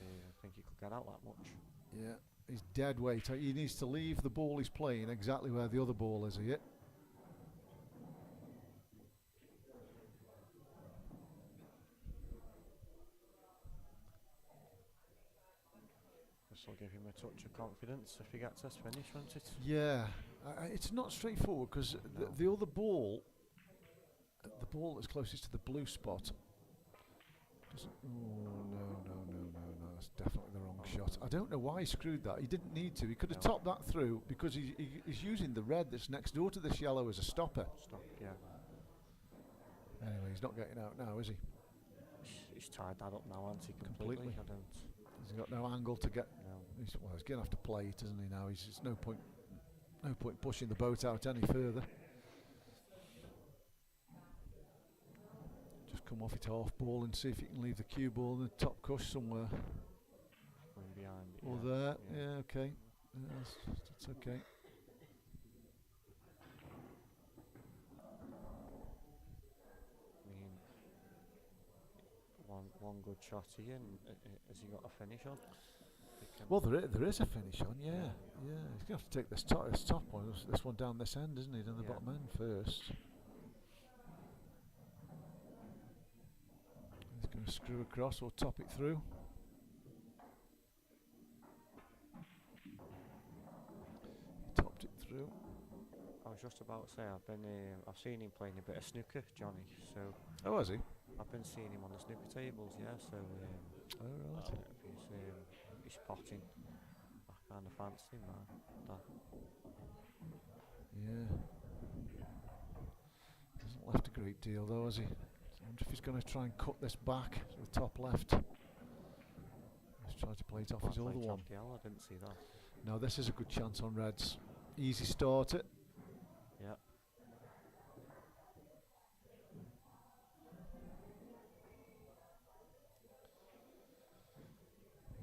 [SPEAKER 3] I think he could get out that much.
[SPEAKER 2] Yeah. He's dead weight. He needs to leave the ball he's playing exactly where the other ball is here.
[SPEAKER 3] This will give him a touch of confidence if he gets this finish, won't it?
[SPEAKER 2] Yeah, it's not straightforward because the other ball, the ball that's closest to the blue spot, doesn't. Oh no! That's definitely the wrong shot. I don't know why he screwed that. He didn't need to. He could have topped that through because he's using the red that's next door to this yellow as a stopper.
[SPEAKER 3] Stop, yeah.
[SPEAKER 2] Anyway, he's not getting out now, is he?
[SPEAKER 3] He's tied that up now, hasn't he? Completely. I don't.
[SPEAKER 2] He's got no angle to get.
[SPEAKER 3] No.
[SPEAKER 2] He's going to have to play it, isn't he? Now it's no point pushing the boat out any further. Just come off it half ball and see if you can leave the cue ball in the top cush somewhere.
[SPEAKER 3] From behind.
[SPEAKER 2] Or there. Yeah, okay. It's okay.
[SPEAKER 3] I mean, one good shot here, and has he got a finish on?
[SPEAKER 2] Well, there is a finish on, yeah. He's going to have to take this top one, this one down this end, isn't he? Down the bottom end first. He's going to screw across or top it through. He topped it through.
[SPEAKER 3] I was just about to say I've seen him playing a bit of snooker, Johnny. So.
[SPEAKER 2] Oh, has he?
[SPEAKER 3] I've been seeing him on the snooker tables, yeah. So.
[SPEAKER 2] Oh right.
[SPEAKER 3] He's potting. I kind of fancy him, that.
[SPEAKER 2] Yeah. Hasn't left a great deal though, has he? I wonder if he's going to try and cut this back to the top left. He's trying to play it off his other one.
[SPEAKER 3] I didn't see that.
[SPEAKER 2] No, this is a good chance on reds. Easy start it.
[SPEAKER 3] Yeah.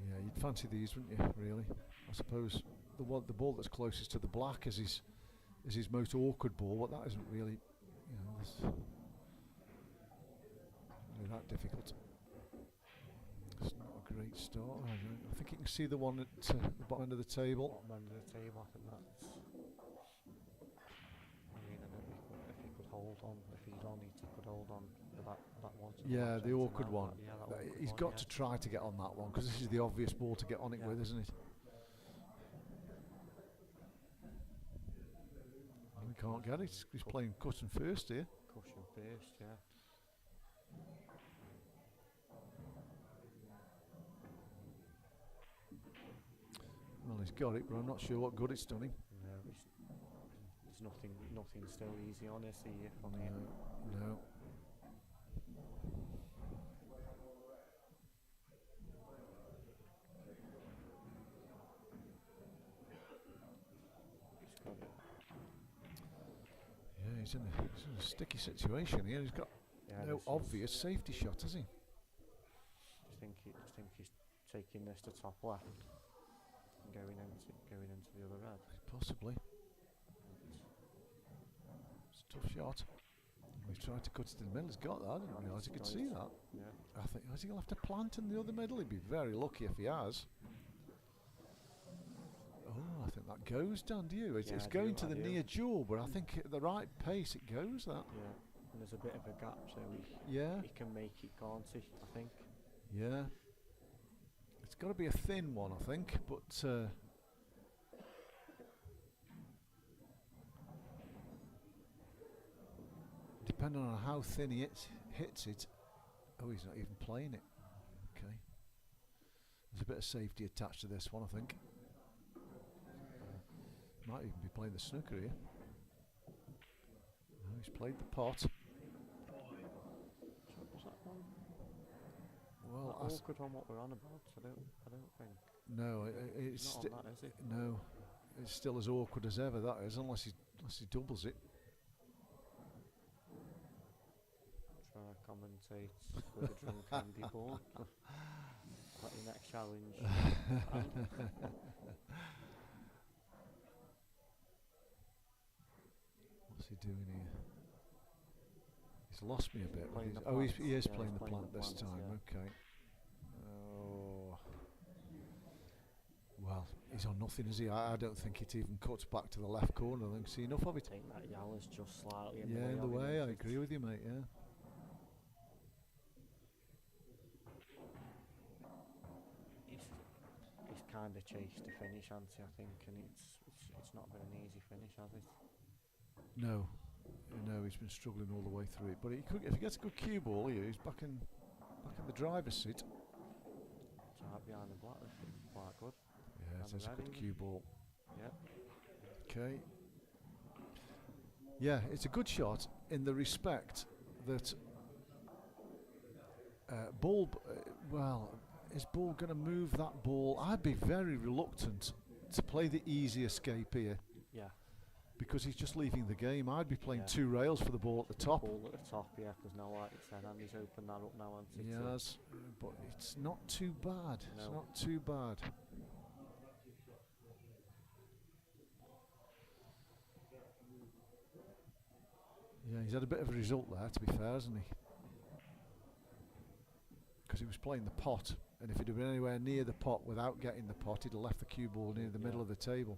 [SPEAKER 2] Yeah, you'd fancy these, wouldn't you? Really, I suppose the ball that's closest to the black is his most awkward ball. But that isn't really, really that difficult. It's not a great start. I think you can see the one at the bottom end of the table.
[SPEAKER 3] Bottom end of the table, I think that's. I mean, I don't know if he could hold on. If he's on it, he could hold on to that one.
[SPEAKER 2] Yeah, the awkward one. He's got
[SPEAKER 3] to
[SPEAKER 2] to try to get on that one because this is the obvious ball to get on it with, isn't it? He can't get it. He's playing cushion first here.
[SPEAKER 3] Cushion first, yeah.
[SPEAKER 2] Well, he's got it, but I'm not sure what good it's done him.
[SPEAKER 3] No, there's nothing still easy on this here for me.
[SPEAKER 2] No. Yeah, he's in a sticky situation here. He's got no obvious safety shot, has he?
[SPEAKER 3] Do you think he's taking this to top left and going into the other red?
[SPEAKER 2] Possibly. It's a tough shot. He's tried to cut it in the middle. He's got that. I didn't realise he could see that.
[SPEAKER 3] Yeah.
[SPEAKER 2] I think has he left a plant in the other middle? He'd be very lucky if he has. Oh, I think that goes down to you. It's going to the near jaw, but I think at the right pace it goes. That.
[SPEAKER 3] Yeah. And there's a bit of a gap, so he can make it, can't he? I think.
[SPEAKER 2] Yeah. It's got to be a thin one, I think, but. Depending on how thin he hits it. Oh, he's not even playing it. Okay. There's a bit of safety attached to this one, I think. Might even be playing the snooker here. No, he's played the pot.
[SPEAKER 3] Was that one?
[SPEAKER 2] Well,
[SPEAKER 3] that awkward one. What we're on about? I don't think.
[SPEAKER 2] No, it's
[SPEAKER 3] not on that, is it?
[SPEAKER 2] No, it's still as awkward as ever. That is, unless he doubles it.
[SPEAKER 3] Try to commentate with a drunk Andy Bourne. What your next challenge?
[SPEAKER 2] What's he doing here? He's lost me a bit. He is playing the plant this time. Yeah. Okay. Oh. Well, he's on nothing, is he? I don't think it even cuts back to the left corner. I think see enough of it.
[SPEAKER 3] I think that yellow's just slightly in
[SPEAKER 2] in the way. I agree with you, mate. Yeah.
[SPEAKER 3] He's kind of chased the finish, hasn't he, I think, and it's not been an easy finish, has it?
[SPEAKER 2] No, no, he's been struggling all the way through it. But he could, if he gets a good cue ball here, he's back in the driver's seat.
[SPEAKER 3] Tight behind the black, that's quite good.
[SPEAKER 2] Yeah,
[SPEAKER 3] And
[SPEAKER 2] it's a good
[SPEAKER 3] ready.
[SPEAKER 2] cue ball.
[SPEAKER 3] Yep.
[SPEAKER 2] Okay. Yeah, it's a good shot in the respect that is Bull going to move that ball? I'd be very reluctant to play the easy escape here.
[SPEAKER 3] Yeah.
[SPEAKER 2] Because he's just leaving the game. I'd be playing
[SPEAKER 3] Yeah.
[SPEAKER 2] 2 rails for the ball at the top.
[SPEAKER 3] Ball at the top, yeah, because now, like you said, Andy's opened that up now, hasn't he?
[SPEAKER 2] Yes, but it's not too bad.
[SPEAKER 3] No.
[SPEAKER 2] It's not too bad. Yeah, he's had a bit of a result there, to be fair, hasn't he? Because he was playing the pot, and if he'd have been anywhere near the pot without getting the pot, he'd have left the cue ball near the middle of the table.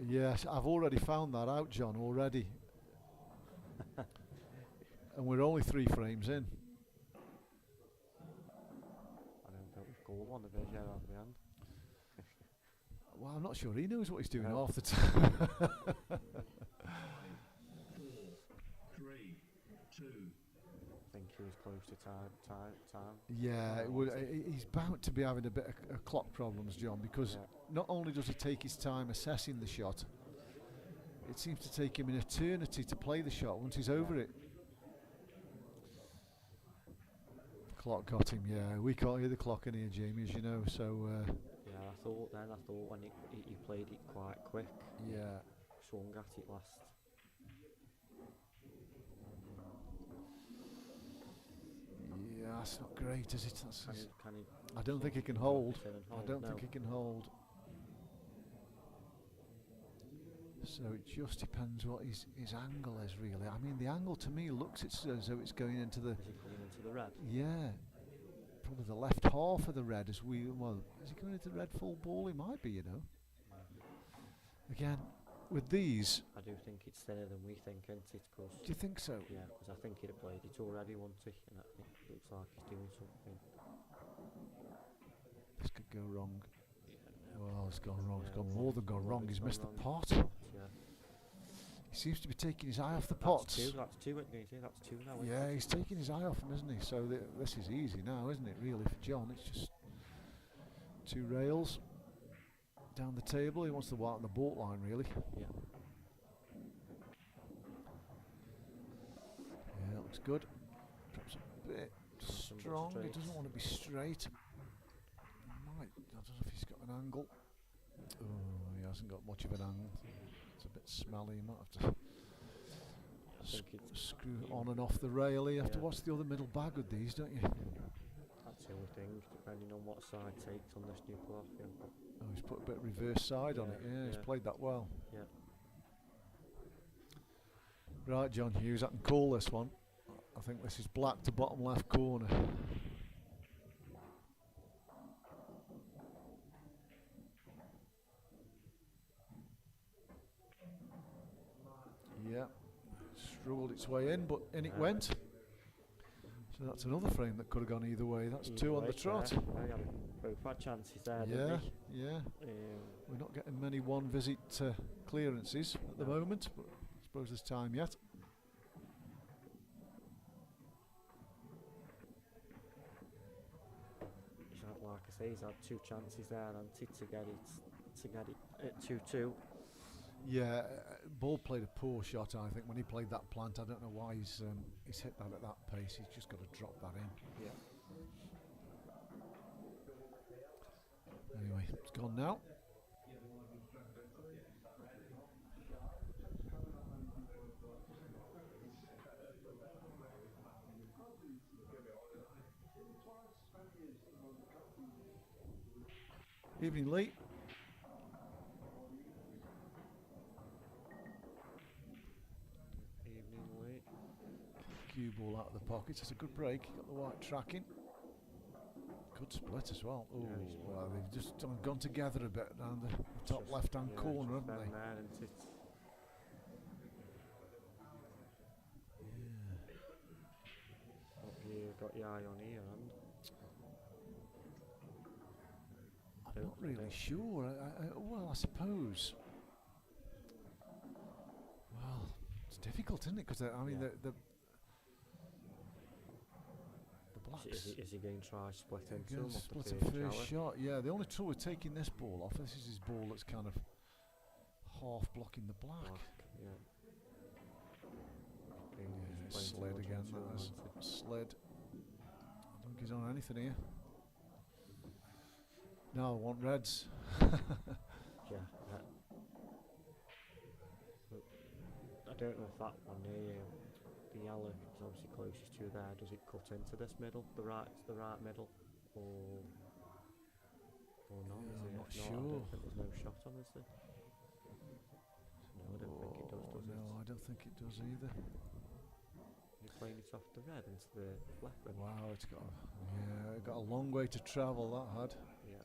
[SPEAKER 2] Yes, I've already found that out, John, already. And we're only 3 frames in.
[SPEAKER 3] I don't think we've scored one of those yet at the end.
[SPEAKER 2] Well, I'm not sure he knows what he's doing
[SPEAKER 3] No.
[SPEAKER 2] half the time.
[SPEAKER 4] 3, 2.
[SPEAKER 3] I think he was close to time.
[SPEAKER 2] Yeah, he's bound to be having a bit of clock problems, John, because
[SPEAKER 3] Yeah.
[SPEAKER 2] not only does he take his time assessing the shot, it seems to take him an eternity to play the shot once he's over it. Clock got him, yeah. We can't hear the clock in here, Jamie, as you know, so...
[SPEAKER 3] Yeah, I thought when he played it quite quick,
[SPEAKER 2] yeah.
[SPEAKER 3] swung at it last.
[SPEAKER 2] Yeah, that's not great, is it?
[SPEAKER 3] Can he
[SPEAKER 2] I don't think he can
[SPEAKER 3] drop
[SPEAKER 2] hold.
[SPEAKER 3] it in and
[SPEAKER 2] I don't
[SPEAKER 3] no.
[SPEAKER 2] think he can hold. So it just depends what his angle is, really. I mean, the angle to me looks as though it's going into the...
[SPEAKER 3] Is he coming into the red?
[SPEAKER 2] Yeah, probably the left half of the red as we... Well, is he going into the red full ball? He might be, you know. Again, with these...
[SPEAKER 3] I do think it's thinner than we think, isn't it? Cause
[SPEAKER 2] Do you think so?
[SPEAKER 3] yeah, because I think he'd have played it already, wouldn't he? And it looks like he's doing something.
[SPEAKER 2] This could go wrong.
[SPEAKER 3] Yeah,
[SPEAKER 2] Well, it's gone wrong. It's
[SPEAKER 3] Yeah,
[SPEAKER 2] gone
[SPEAKER 3] well,
[SPEAKER 2] more than gone wrong.
[SPEAKER 3] it's
[SPEAKER 2] He's
[SPEAKER 3] gone
[SPEAKER 2] missed the
[SPEAKER 3] wrong.
[SPEAKER 2] pot.
[SPEAKER 3] Yeah.
[SPEAKER 2] He seems to be taking his eye off the pots.
[SPEAKER 3] That's two, isn't it? That's 2 now. isn't
[SPEAKER 2] Yeah,
[SPEAKER 3] it?
[SPEAKER 2] he's taking his eye off him, isn't he? So this is easy now, isn't it, really, for John? It's just 2 rails down the table. He wants the white on the baulk line, really.
[SPEAKER 3] Yeah.
[SPEAKER 2] Yeah, that looks good. Perhaps a bit
[SPEAKER 3] Some bit
[SPEAKER 2] strong. He
[SPEAKER 3] straight.
[SPEAKER 2] doesn't want to be straight. I don't know if he's got an angle. Oh, he hasn't got much of an angle. It's a bit smelly. He might have to
[SPEAKER 3] I think it's
[SPEAKER 2] screw on and off the rail. You have to
[SPEAKER 3] Yeah.
[SPEAKER 2] watch the other middle bag with these, don't you?
[SPEAKER 3] that's the only thing, depending on what side takes on this new cloth. Yeah, but
[SPEAKER 2] Oh, he's put a bit of reverse side on it.
[SPEAKER 3] Yeah,
[SPEAKER 2] Yeah, he's
[SPEAKER 3] yeah.
[SPEAKER 2] played that well.
[SPEAKER 3] yeah.
[SPEAKER 2] Right, John Hughes, I can call this one. I think this is black to bottom left corner. Yeah, struggled its way in, but in it
[SPEAKER 3] Yeah.
[SPEAKER 2] went. So that's another frame that could have gone either way. That's
[SPEAKER 3] Either
[SPEAKER 2] 2 on the
[SPEAKER 3] way,
[SPEAKER 2] trot.
[SPEAKER 3] Yeah, yeah, both had chances there,
[SPEAKER 2] Yeah,
[SPEAKER 3] didn't
[SPEAKER 2] yeah.
[SPEAKER 3] they?
[SPEAKER 2] We're not getting many one visit clearances at the
[SPEAKER 3] No.
[SPEAKER 2] moment, but I suppose there's time yet.
[SPEAKER 3] He's had, like I say, he's had 2 chances there, and to get it at 2-2.
[SPEAKER 2] Yeah, Ball played a poor shot, I think, when he played that plant. I don't know why he's hit that at that pace. He's just got to drop that in.
[SPEAKER 3] Yeah.
[SPEAKER 2] Anyway, it's gone now. Evening, Lee.
[SPEAKER 3] Evening, Lee.
[SPEAKER 2] Cue ball out of the pocket. It's a good break. Got the white tracking. Good split as well. Oh,
[SPEAKER 3] Yeah, he's
[SPEAKER 2] well, they've just gone together a bit down the top
[SPEAKER 3] Just-
[SPEAKER 2] left-hand
[SPEAKER 3] yeah,
[SPEAKER 2] corner,
[SPEAKER 3] just
[SPEAKER 2] haven't
[SPEAKER 3] down
[SPEAKER 2] they?
[SPEAKER 3] there, isn't it?
[SPEAKER 2] Yeah.
[SPEAKER 3] Up here got your eye on here, and
[SPEAKER 2] I'm not really sure. Well, I suppose. Well, it's difficult, isn't it? Because I mean,
[SPEAKER 3] Yeah.
[SPEAKER 2] the blacks.
[SPEAKER 3] Is he going to try split into
[SPEAKER 2] Gonna
[SPEAKER 3] him off
[SPEAKER 2] split
[SPEAKER 3] the
[SPEAKER 2] a
[SPEAKER 3] first
[SPEAKER 2] first
[SPEAKER 3] shower?
[SPEAKER 2] shot. Yeah, the only trouble with taking this ball off, this is his ball that's kind of half blocking the black.
[SPEAKER 3] Yeah.
[SPEAKER 2] Yeah,
[SPEAKER 3] He's playing
[SPEAKER 2] slid
[SPEAKER 3] too much
[SPEAKER 2] again.
[SPEAKER 3] into
[SPEAKER 2] That
[SPEAKER 3] him,
[SPEAKER 2] is
[SPEAKER 3] isn't
[SPEAKER 2] slid. I don't think he's on anything here. No, I want reds.
[SPEAKER 3] he? Yeah. Look, I don't know if that one there, the yellow is obviously closest to there. Does it cut into this middle, the right middle, or not?
[SPEAKER 2] Yeah,
[SPEAKER 3] Is
[SPEAKER 2] I'm
[SPEAKER 3] it?
[SPEAKER 2] not
[SPEAKER 3] If I
[SPEAKER 2] sure.
[SPEAKER 3] don't think there's no shot on, is there? No, I don't think it does.
[SPEAKER 2] Oh,
[SPEAKER 3] Does
[SPEAKER 2] no,
[SPEAKER 3] it?
[SPEAKER 2] I don't think it does either.
[SPEAKER 3] You're playing it off the red into the left rim.
[SPEAKER 2] Wow, it's got it got a long way to travel. That had.
[SPEAKER 3] Yeah.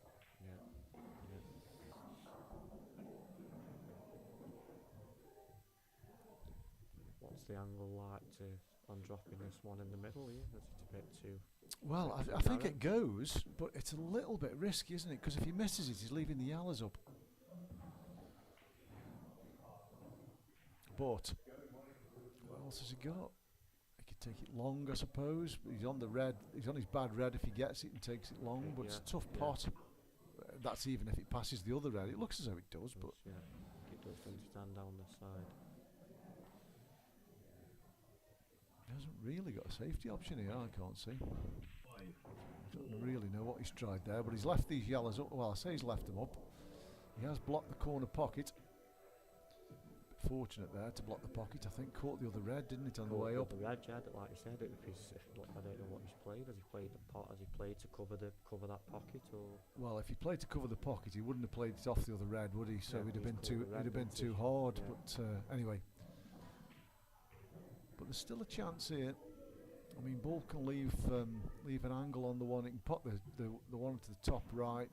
[SPEAKER 3] What's the angle like on dropping this one in the middle here? Is it a bit too?
[SPEAKER 2] Well,
[SPEAKER 3] Bit
[SPEAKER 2] I
[SPEAKER 3] too
[SPEAKER 2] think
[SPEAKER 3] narrow?
[SPEAKER 2] it goes, but it's a little bit risky, isn't it? Because if he misses it, he's leaving the yellows up. But what else has he got? He could take it long, I suppose. He's on the red. He's on his bad red if he gets it and takes it long. But it's a tough pot. That's even if it passes the other red. It looks as though it does, but
[SPEAKER 3] Yeah, it does tend to stand down this side.
[SPEAKER 2] he hasn't really got a safety option here. I can't see. I don't really know what he's tried there, but he's left these yellows up. Well, I say he's left them up. He has blocked the corner pocket. Fortunate there to block the pocket. I think caught the other red, didn't it, on the way up?
[SPEAKER 3] The red, yeah, like you said, I don't know what he's played. Has he played the pot? Has he played to cover that pocket, or?
[SPEAKER 2] Well, if he played to cover the pocket, he wouldn't have played it off the other red, would he? So
[SPEAKER 3] Yeah,
[SPEAKER 2] it'd have
[SPEAKER 3] he's
[SPEAKER 2] been
[SPEAKER 3] pulled
[SPEAKER 2] too.
[SPEAKER 3] the
[SPEAKER 2] It'd
[SPEAKER 3] red
[SPEAKER 2] have been
[SPEAKER 3] into-
[SPEAKER 2] too hard.
[SPEAKER 3] yeah.
[SPEAKER 2] But anyway. But there's still a chance here. I mean, ball can leave an angle on the one. It can put the one to the top right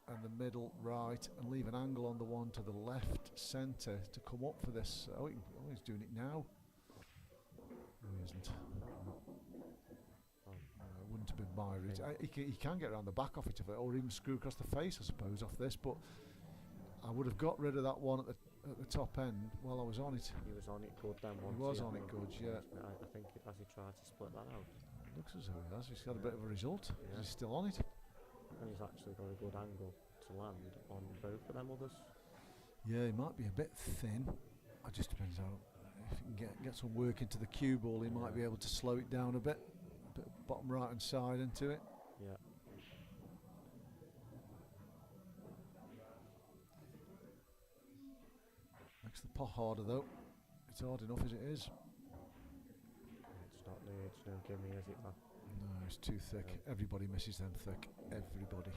[SPEAKER 2] and the middle right, and leave an angle on the one to the left centre to come up for this. He's doing it now. No, he isn't. It wouldn't have been my route. He can get around the back off it, or even screw across the face, I suppose, off this. But I would have got rid of that one at the top end while I was on it.
[SPEAKER 3] He was on it good then.
[SPEAKER 2] He
[SPEAKER 3] Once
[SPEAKER 2] was
[SPEAKER 3] I
[SPEAKER 2] on it
[SPEAKER 3] think.
[SPEAKER 2] good, yeah.
[SPEAKER 3] I think as he tried to split that out,
[SPEAKER 2] Looks as though he has. He's got a bit of a result.
[SPEAKER 3] Yeah.
[SPEAKER 2] He's still on it.
[SPEAKER 3] and he's actually got a good angle to land on both of them others.
[SPEAKER 2] Yeah, he might be a bit thin. It just depends how. If he can get some work into the cue ball, he might be able to slow it down a bit bottom right hand side into it.
[SPEAKER 3] Yeah.
[SPEAKER 2] Makes the pot harder though. It's hard enough as it is.
[SPEAKER 3] It's no gimme, is it, man?
[SPEAKER 2] No, it's too thick. Everybody misses them thick. Everybody.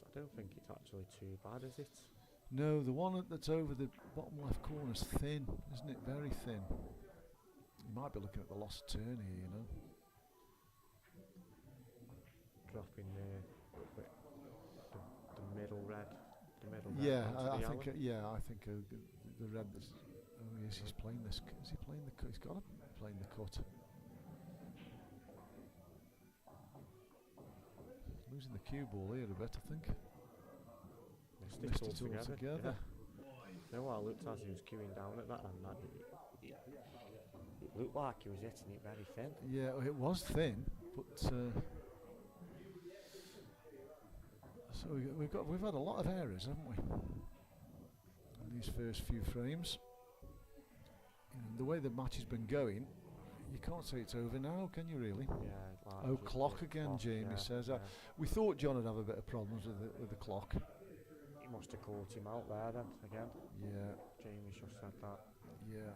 [SPEAKER 3] I don't think it's actually too bad, is it?
[SPEAKER 2] No, the one that's over the bottom left corner is thin, isn't it? Very thin. You might be looking at the lost turn here, you know.
[SPEAKER 3] Dropping the middle red. The middle red
[SPEAKER 2] Yeah,
[SPEAKER 3] onto
[SPEAKER 2] I
[SPEAKER 3] the
[SPEAKER 2] think.
[SPEAKER 3] yellow.
[SPEAKER 2] I think the red. That's, oh yes, he's playing this. Is he playing the? He's got to be playing the cut. Losing the cue ball here a bit, I think. Missed it all together.
[SPEAKER 3] You know what I looked as he was queuing down at that, and it looked like he was hitting it very thin.
[SPEAKER 2] Yeah, it was thin, but so we've had a lot of errors, haven't we? In these first few frames. The way the match has been going, you can't say it's over now, can you really?
[SPEAKER 3] Yeah. Like
[SPEAKER 2] Oh,
[SPEAKER 3] just
[SPEAKER 2] clock
[SPEAKER 3] the
[SPEAKER 2] again,
[SPEAKER 3] clock,
[SPEAKER 2] Jamie
[SPEAKER 3] yeah,
[SPEAKER 2] says.
[SPEAKER 3] yeah.
[SPEAKER 2] We thought John would have a bit of problems with the clock.
[SPEAKER 3] He must have caught him out there then again.
[SPEAKER 2] Yeah,
[SPEAKER 3] Jamie just said that.
[SPEAKER 2] yeah.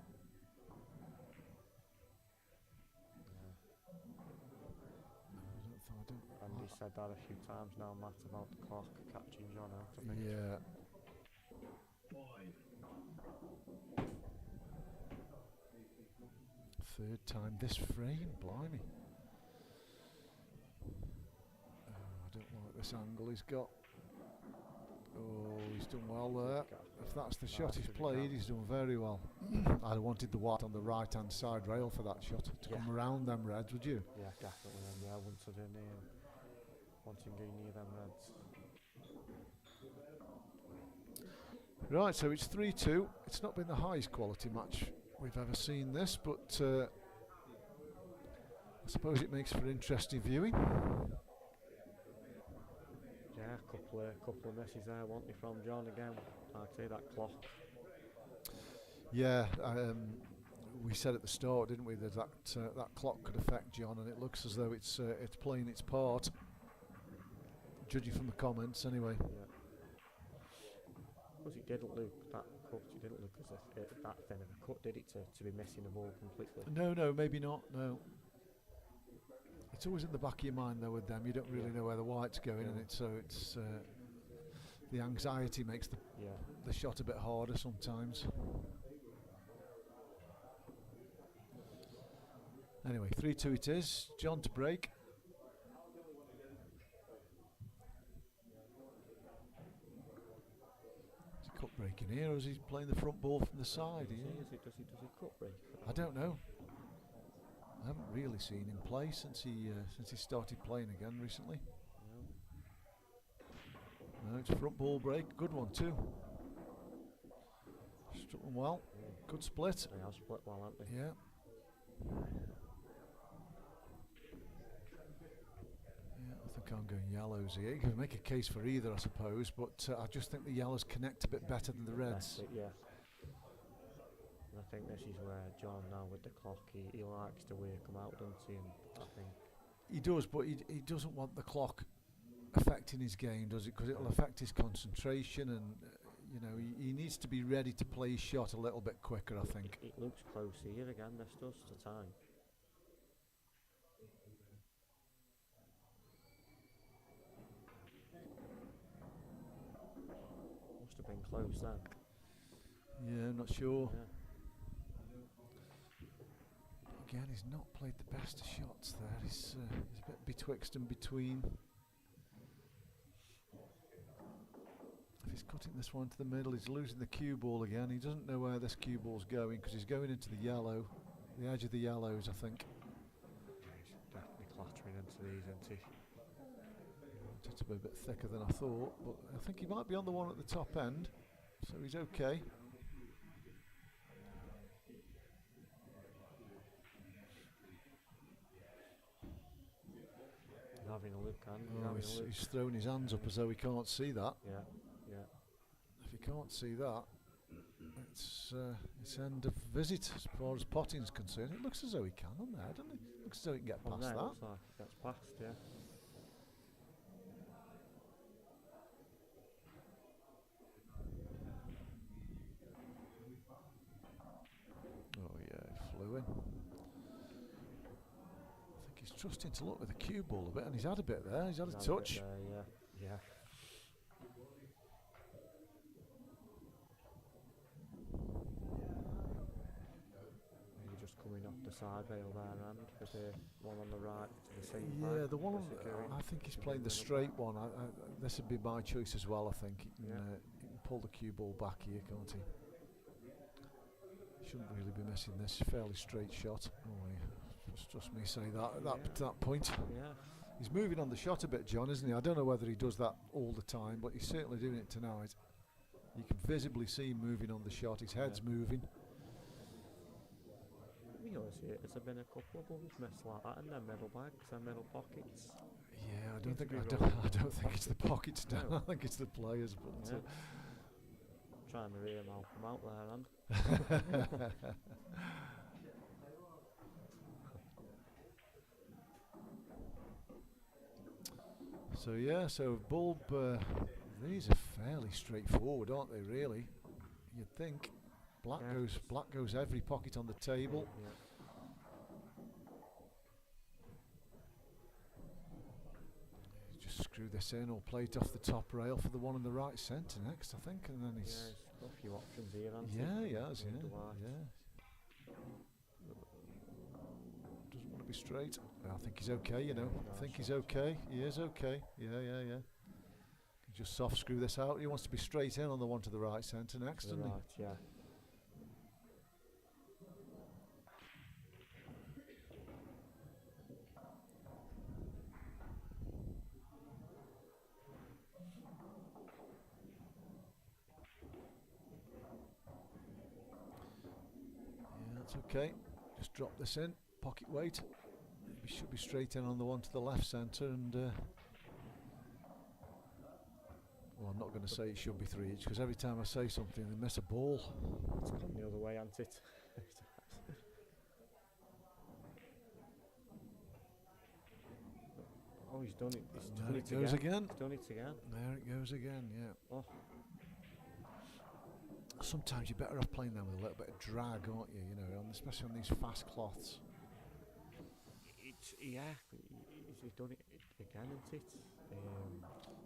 [SPEAKER 2] I don't.
[SPEAKER 3] And he said that a few times now, Matt, about the clock catching John out, I think.
[SPEAKER 2] Yeah. Third time this frame, blimey. Oh, I don't like this angle he's got. Oh, he's done well there. If that's the shot he's
[SPEAKER 3] if he
[SPEAKER 2] played,
[SPEAKER 3] can.
[SPEAKER 2] he's done very well. I'd have wanted the white on the right hand side rail for that shot to come around them reds, would you?
[SPEAKER 3] Yeah, definitely. And yeah, once I didn't wanting to go near them reds.
[SPEAKER 2] Right, so it's 3-2. It's not been the highest quality match we've ever seen this, but I suppose it makes for interesting viewing.
[SPEAKER 3] Yeah, couple of misses there, wasn't they, from John again? I'd say that clock.
[SPEAKER 2] Yeah, we said at the start, didn't we, that that clock could affect John, and it looks as though it's playing its part, judging from the comments anyway.
[SPEAKER 3] Yeah. Because it didn't look that cut. It didn't look as if that thin of a cut, did it, to be missing the ball completely?
[SPEAKER 2] No, maybe not. No. It's always in the back of your mind though with them. You don't really know where the white's going, and it's the anxiety makes the shot a bit harder sometimes. Anyway, 3-2 it is. John to break. Is he cut breaking here, or is he playing the front ball from the side?
[SPEAKER 3] Does he cut break?
[SPEAKER 2] I don't know. I haven't really seen him play since he started playing again recently. No, it's front ball break. Good one too. Struck them well. Good split.
[SPEAKER 3] They have split well, haven't they?
[SPEAKER 2] Yeah. Yeah, I think I'm going yellows here. You can make a case for either, I suppose, but I just think the yellows connect a bit better than the reds.
[SPEAKER 3] That's it, yeah. And I think this is where John now with the clock, he likes to work them out, doesn't he? And I think
[SPEAKER 2] He does, but he doesn't want the clock affecting his game, does it? Because it'll affect his concentration, and you know he needs to be ready to play his shot a little bit quicker, I think.
[SPEAKER 3] it looks close here again. This does to time. Must have been close then.
[SPEAKER 2] Yeah, I'm not sure.
[SPEAKER 3] Yeah.
[SPEAKER 2] Again, he's not played the best of shots there. He's a bit betwixt and between. If he's cutting this one to the middle, he's losing the cue ball again. He doesn't know where this cue ball's going because he's going into the yellow, the edge of the yellows, I think.
[SPEAKER 3] He's definitely clattering into these, isn't he?
[SPEAKER 2] It's a bit thicker than I thought, but I think he might be on the one at the top end, so he's okay.
[SPEAKER 3] He's having a look,
[SPEAKER 2] He's throwing his hands up as though he can't see that.
[SPEAKER 3] Yeah.
[SPEAKER 2] If he can't see that, it's end of visit as far as potting's concerned. It looks as though he can on there, doesn't it? Looks as though he can get
[SPEAKER 3] From
[SPEAKER 2] past
[SPEAKER 3] there,
[SPEAKER 2] that.
[SPEAKER 3] looks like it gets past, yeah.
[SPEAKER 2] Oh yeah, he flew in. I think he's trusting to look with the cue ball a bit, and he's had a bit there. He's had a touch.
[SPEAKER 3] Bit there, yeah. Maybe just coming off the side rail there, and with the one on the right to the same
[SPEAKER 2] Yeah,
[SPEAKER 3] side,
[SPEAKER 2] the one on,
[SPEAKER 3] securing.
[SPEAKER 2] I think he's playing the straight one. This would be my choice as well. I think he can pull the cue ball back here, can't he? Shouldn't really be missing this fairly straight shot. Oh, yeah. It's just me say that at that point.
[SPEAKER 3] Yeah.
[SPEAKER 2] He's moving on the shot a bit, John, isn't he? I don't know whether he does that all the time, but he's certainly doing it tonight. You can visibly see him moving on the shot. His head's moving.
[SPEAKER 3] You know, has there been a couple of balls missed like that in their middle bags and middle pockets?
[SPEAKER 2] Yeah, I
[SPEAKER 3] Seems
[SPEAKER 2] don't
[SPEAKER 3] to
[SPEAKER 2] think
[SPEAKER 3] be
[SPEAKER 2] I don't think it's the pockets down.
[SPEAKER 3] No.
[SPEAKER 2] I think it's the players. But
[SPEAKER 3] Yeah. Trying to rear Malcolm out there, and
[SPEAKER 2] so yeah, so bulb. These are fairly straightforward, aren't they? Really, you'd think. Black goes every pocket on the table.
[SPEAKER 3] yeah.
[SPEAKER 2] Just screw this in or play it off the top rail for the one in the right centre next, I think, and then he's.
[SPEAKER 3] Yeah, he's got a few options here, hasn't he?
[SPEAKER 2] Yeah, he has.
[SPEAKER 3] With
[SPEAKER 2] Yeah,
[SPEAKER 3] the white.
[SPEAKER 2] yeah. Doesn't want to be straight. I think he's okay. You know, I think he's okay. He is okay. Yeah. Can Just soft screw this out. He wants to be straight in on the one to the right centre next,
[SPEAKER 3] To the
[SPEAKER 2] doesn't
[SPEAKER 3] right, yeah.
[SPEAKER 2] Yeah, that's okay. Just drop this in. Pocket weight. He should be straight in on the one to the left centre, and well, I'm not going to say it should be 3 each, because every time I say something they miss a ball.
[SPEAKER 3] It's gone the other way, hasn't it? Oh, he's done it. He's done
[SPEAKER 2] There
[SPEAKER 3] it
[SPEAKER 2] it goes again.
[SPEAKER 3] He's done it again.
[SPEAKER 2] There it goes again, yeah.
[SPEAKER 3] Oh.
[SPEAKER 2] Sometimes you're better off playing them with a little bit of drag, aren't you? You know, especially on these fast cloths.
[SPEAKER 3] Yeah, he's done it again, isn't it?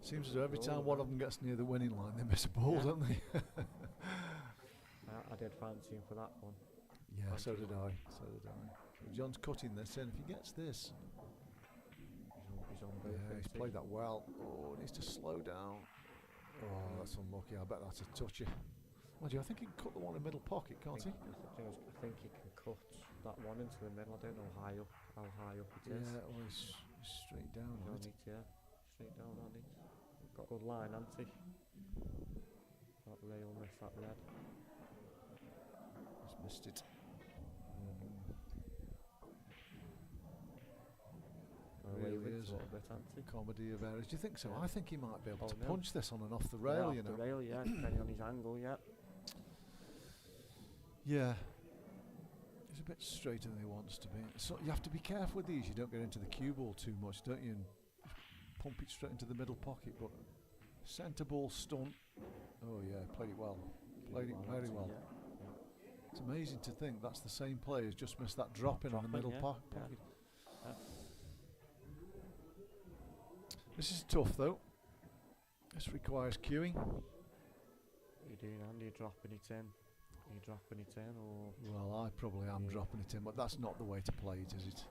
[SPEAKER 2] Seems as though every time one of them gets near the winning line, they miss a ball,
[SPEAKER 3] Yeah.
[SPEAKER 2] don't they?
[SPEAKER 3] I did fancy him for that one.
[SPEAKER 2] Yeah, so did I. So did I. John's cutting this in. If he gets this,
[SPEAKER 3] He's on both.
[SPEAKER 2] yeah, he's
[SPEAKER 3] isn't he?
[SPEAKER 2] played that well. Oh, needs to slow down. Oh, that's unlucky. I bet that's a touchy. Mind you, I think he can cut the one in the middle pocket, can't he?
[SPEAKER 3] I think he can cut that one into the middle. I don't know how high up it is.
[SPEAKER 2] Yeah, well, he's straight down
[SPEAKER 3] He's
[SPEAKER 2] on
[SPEAKER 3] on
[SPEAKER 2] it.
[SPEAKER 3] it, yeah. Straight down on it. Got a good line, hasn't he? That rail missed that red.
[SPEAKER 2] He's missed it.
[SPEAKER 3] Away
[SPEAKER 2] Really
[SPEAKER 3] with
[SPEAKER 2] is
[SPEAKER 3] a little bit, hasn't he?
[SPEAKER 2] Comedy of errors. Do you think so?
[SPEAKER 3] Yeah.
[SPEAKER 2] I think he might be able
[SPEAKER 3] Oh,
[SPEAKER 2] to
[SPEAKER 3] no.
[SPEAKER 2] punch this on and off the rail,
[SPEAKER 3] Yeah,
[SPEAKER 2] you know.
[SPEAKER 3] off the rail, yeah, depending on his angle, yeah.
[SPEAKER 2] Yeah. He's a bit straighter than he wants to be. So you have to be careful with these. You don't get into the cue ball too much, don't you? And pump it straight into the middle pocket. But centre ball stunt. Oh yeah, played it well. Played it very well.
[SPEAKER 3] Yeah.
[SPEAKER 2] It's amazing to think that's the same player who's just missed that drop in on the middle
[SPEAKER 3] yeah,
[SPEAKER 2] pocket.
[SPEAKER 3] yeah.
[SPEAKER 2] This is tough though. This requires cueing.
[SPEAKER 3] What are you doing, Andy? Are you dropping it in? Are you dropping it in, or...?
[SPEAKER 2] Well, I probably am
[SPEAKER 3] Yeah.
[SPEAKER 2] dropping it in, but that's not the way to play it, is it?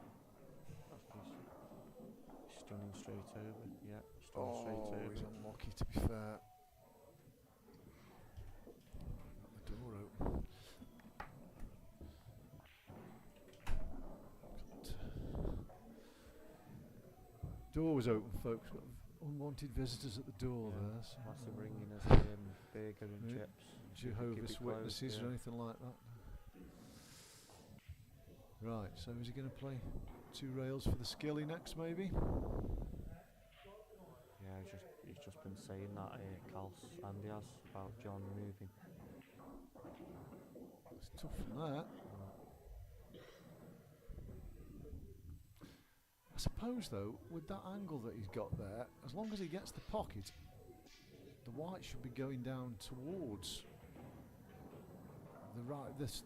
[SPEAKER 3] Stunning straight over, yeah. Stunning straight over.
[SPEAKER 2] He's unlucky, to be fair. Got the door open. Door was open, folks. Got unwanted visitors at the door
[SPEAKER 3] Yeah.
[SPEAKER 2] there. So
[SPEAKER 3] Massive ringing as burger and
[SPEAKER 2] Yeah.
[SPEAKER 3] chips.
[SPEAKER 2] Jehovah's
[SPEAKER 3] Keep it closed,
[SPEAKER 2] Witnesses or
[SPEAKER 3] yeah.
[SPEAKER 2] anything like that. Right, so is he going to play 2 rails for the skilly next, maybe?
[SPEAKER 3] Yeah, he's just been saying that, Clowes, Andy has, about John moving.
[SPEAKER 2] It's tough from that. I suppose, though, with that angle that he's got there, as long as he gets the pocket, the white should be going down towards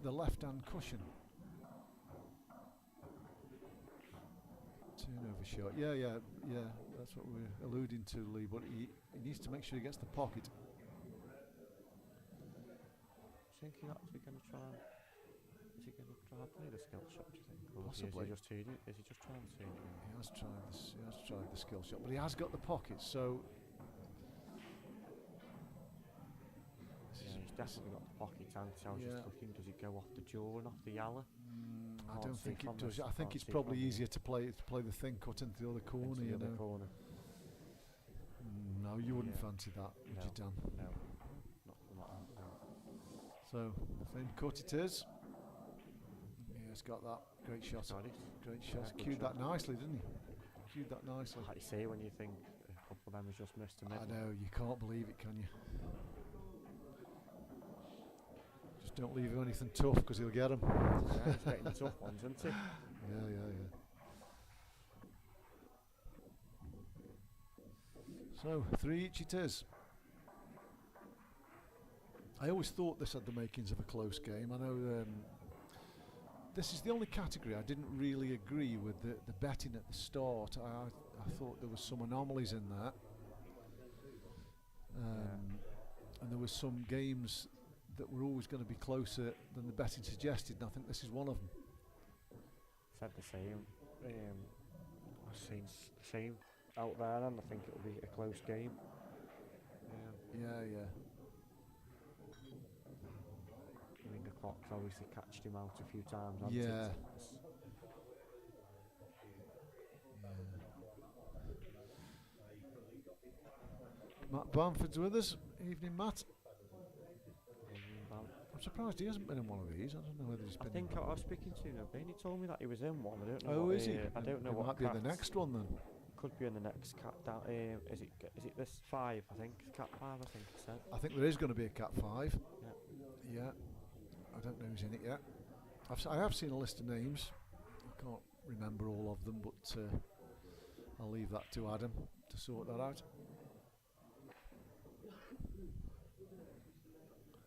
[SPEAKER 2] the left-hand cushion. Turnover shot. Yeah. That's what we're alluding to, Lee. But he needs to make sure he gets the pocket.
[SPEAKER 3] Do you think he's actually going to try? Is he going to try and play the skill shot? Do you think? Or
[SPEAKER 2] Possibly.
[SPEAKER 3] Is he just trying to?
[SPEAKER 2] He has tried this. He has tried the skill shot, but he has got the pocket. So
[SPEAKER 3] Yeah, he's definitely got the pocket. And I was
[SPEAKER 2] Yeah.
[SPEAKER 3] just looking. Does it go off the jaw and off the yalla?
[SPEAKER 2] I
[SPEAKER 3] Can't
[SPEAKER 2] don't
[SPEAKER 3] see
[SPEAKER 2] think
[SPEAKER 3] from
[SPEAKER 2] it does.
[SPEAKER 3] this-
[SPEAKER 2] I think
[SPEAKER 3] can't
[SPEAKER 2] it's
[SPEAKER 3] see
[SPEAKER 2] probably
[SPEAKER 3] from
[SPEAKER 2] easier to play the thin cut into the other corner.
[SPEAKER 3] Into the
[SPEAKER 2] You
[SPEAKER 3] other
[SPEAKER 2] know.
[SPEAKER 3] corner.
[SPEAKER 2] No, you wouldn't
[SPEAKER 3] Yeah.
[SPEAKER 2] fancy that, would
[SPEAKER 3] No.
[SPEAKER 2] you, Dan?
[SPEAKER 3] No, no.
[SPEAKER 2] So thin cut it is. Yeah, he's got that. Great shot.
[SPEAKER 3] Got it.
[SPEAKER 2] Great shot.
[SPEAKER 3] Yeah, good
[SPEAKER 2] Cued
[SPEAKER 3] shot.
[SPEAKER 2] that nicely, didn't he? Cued that nicely.
[SPEAKER 3] Like you say, when you think a couple of them has just missed a
[SPEAKER 2] I
[SPEAKER 3] middle.
[SPEAKER 2] know, you can't believe it, can you? Just don't leave him anything tough, because he'll get them.
[SPEAKER 3] Yeah, he's getting the tough ones, isn't he?
[SPEAKER 2] Yeah. So 3 each it is. I always thought this had the makings of a close game. I know this is the only category I didn't really agree with the betting at the start. I thought there was some anomalies in that. And there was some games that were always going to be closer than the betting suggested, and I think this is one of them.
[SPEAKER 3] Said the same. I've seen the same out there, and I think it'll be a close game.
[SPEAKER 2] Yeah, yeah.
[SPEAKER 3] I mean, the clock's obviously catched him out a few times, hasn't
[SPEAKER 2] Yeah.
[SPEAKER 3] it?
[SPEAKER 2] Yeah. Matt Bamford's with us. Evening, Matt. I'm surprised he hasn't been in one of these. I don't know whether he's
[SPEAKER 3] I
[SPEAKER 2] been.
[SPEAKER 3] think I was speaking to him, and he told me that he was in one. I don't know.
[SPEAKER 2] Oh,
[SPEAKER 3] what,
[SPEAKER 2] is he?
[SPEAKER 3] I don't know
[SPEAKER 2] He
[SPEAKER 3] what.
[SPEAKER 2] might be in the
[SPEAKER 3] cats-
[SPEAKER 2] next one then.
[SPEAKER 3] Could be in the next cat down. Is it this 5? I think cat 5. I think he said.
[SPEAKER 2] I think there is going to be a Cat 5.
[SPEAKER 3] Yeah.
[SPEAKER 2] Yeah. I don't know who's in it yet. I have seen a list of names. I can't remember all of them, but I'll leave that to Adam to sort that out.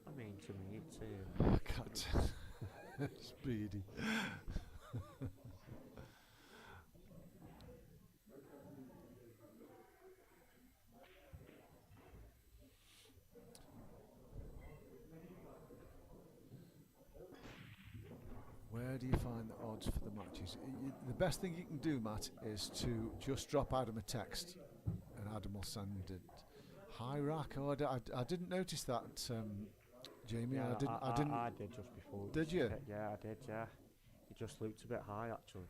[SPEAKER 3] I mean, to me, it's
[SPEAKER 2] Cat Speedy. Where do you find the odds for the matches? The best thing you can do, Matt, is to just drop Adam a text, and Adam will send it. Hi, Rack. Oh, I didn't notice that, Jamie.
[SPEAKER 3] yeah,
[SPEAKER 2] I didn't.
[SPEAKER 3] I did just before.
[SPEAKER 2] Did you?
[SPEAKER 3] Yeah, I did. Yeah, it just looked a bit high actually.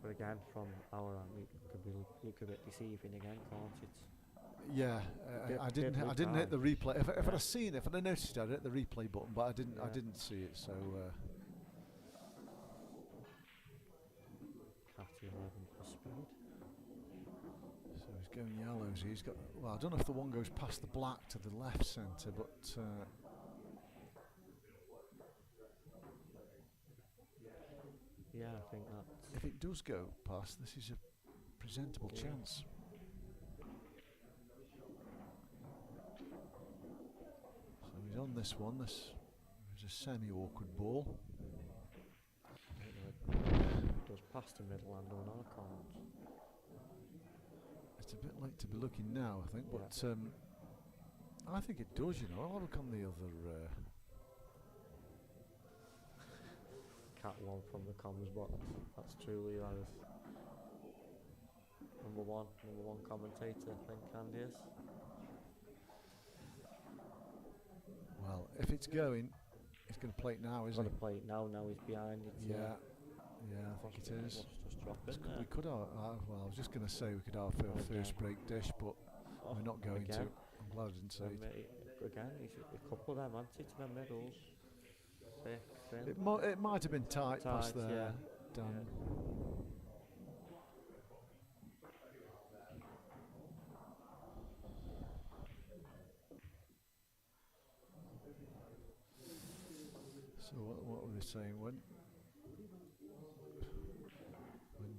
[SPEAKER 3] But again, from our end, it could look a bit deceiving again, can't it?
[SPEAKER 2] Yeah, I didn't.
[SPEAKER 3] did
[SPEAKER 2] I
[SPEAKER 3] look
[SPEAKER 2] didn't hit the
[SPEAKER 3] high.
[SPEAKER 2] replay. If I'd
[SPEAKER 3] Yeah.
[SPEAKER 2] have seen it, if I'd have noticed it, I'd hit the replay button, but I didn't. I
[SPEAKER 3] Yeah.
[SPEAKER 2] didn't see it. So
[SPEAKER 3] Cat 11 for speed.
[SPEAKER 2] so he's going yellows. He's got. Well, I don't know if the one goes past the black to the left centre, but
[SPEAKER 3] Yeah, I think that's.
[SPEAKER 2] if it does go past, this is a presentable
[SPEAKER 3] Yeah.
[SPEAKER 2] chance. So he's on this one. This is a semi-awkward ball.
[SPEAKER 3] I don't know if it does past the middle and or not, I can't.
[SPEAKER 2] It's a bit late to be looking now, I think,
[SPEAKER 3] Yeah.
[SPEAKER 2] but I think it does. You know, I'll look on the other.
[SPEAKER 3] Cat 1 from the comms box. That's truly that is number one commentator, I think Andy is.
[SPEAKER 2] Well, if it's going, he's going to play it now,
[SPEAKER 3] He's
[SPEAKER 2] isn't
[SPEAKER 3] going
[SPEAKER 2] he?
[SPEAKER 3] to play it now it's behind it.
[SPEAKER 2] Yeah, yeah, I think it is.
[SPEAKER 3] Let's just drop
[SPEAKER 2] Let's
[SPEAKER 3] in
[SPEAKER 2] go-
[SPEAKER 3] there.
[SPEAKER 2] we could have. Well, I was just going to say we could have our first
[SPEAKER 3] Okay.
[SPEAKER 2] break dish, but we're not going to.
[SPEAKER 3] again.
[SPEAKER 2] I'm glad I didn't say it.
[SPEAKER 3] Again, he's a couple of them, hasn't he, to the middles. 6, 7.
[SPEAKER 2] It might have been tight past
[SPEAKER 3] Tight,
[SPEAKER 2] there,
[SPEAKER 3] yeah.
[SPEAKER 2] Dan. So what were they saying? When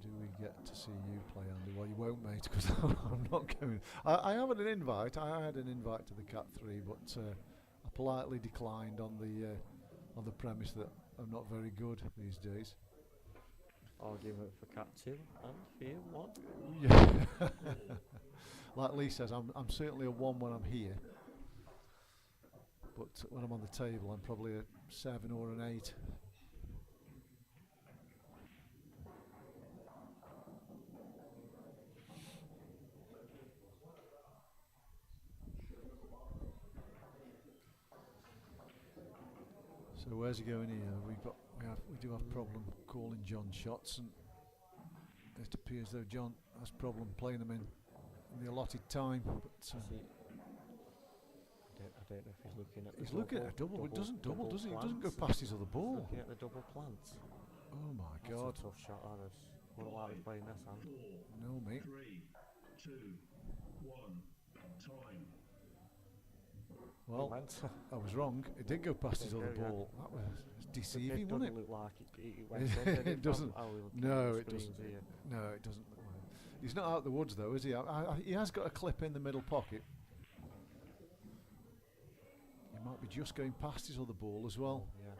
[SPEAKER 2] do we get to see you play, Andy? Well, you won't, mate, because I'm not going. I have an invite. I had an invite to the Cat 3, but I politely declined on the premise that I'm not very good these days.
[SPEAKER 3] Argument for Cat 2 and for you, 1.
[SPEAKER 2] Yeah. Like Lee says, I'm certainly a 1 when I'm here, but when I'm on the table, I'm probably a 7 or an 8. So where's he going here? We do have problem calling John shots, and it appears though John has problem playing them in the allotted time. But
[SPEAKER 3] I don't know if he's looking at the
[SPEAKER 2] he's looking at a double. It doesn't double, does he? It doesn't go
[SPEAKER 3] plants.
[SPEAKER 2] past his other
[SPEAKER 3] He's
[SPEAKER 2] ball.
[SPEAKER 3] looking at the double plants.
[SPEAKER 2] Oh my
[SPEAKER 3] That's
[SPEAKER 2] God!
[SPEAKER 3] a tough shot, that is. Wouldn't like to play in this hand.
[SPEAKER 2] No, mate.
[SPEAKER 4] 3, 2, 1, time.
[SPEAKER 2] Well,
[SPEAKER 3] Went.
[SPEAKER 2] I was wrong. It did go past his
[SPEAKER 3] There
[SPEAKER 2] other
[SPEAKER 3] you go,
[SPEAKER 2] ball. That was
[SPEAKER 3] It
[SPEAKER 2] deceiving,
[SPEAKER 3] doesn't
[SPEAKER 2] wasn't it?
[SPEAKER 3] look like it went in, did
[SPEAKER 2] It doesn't.
[SPEAKER 3] Oh, we're looking
[SPEAKER 2] No,
[SPEAKER 3] at the
[SPEAKER 2] it doesn't.
[SPEAKER 3] screens here.
[SPEAKER 2] No, it doesn't look like it. He's not out the woods though, is he? He has got a clip in the middle pocket. He might be just going past his other ball as well.
[SPEAKER 3] Yeah.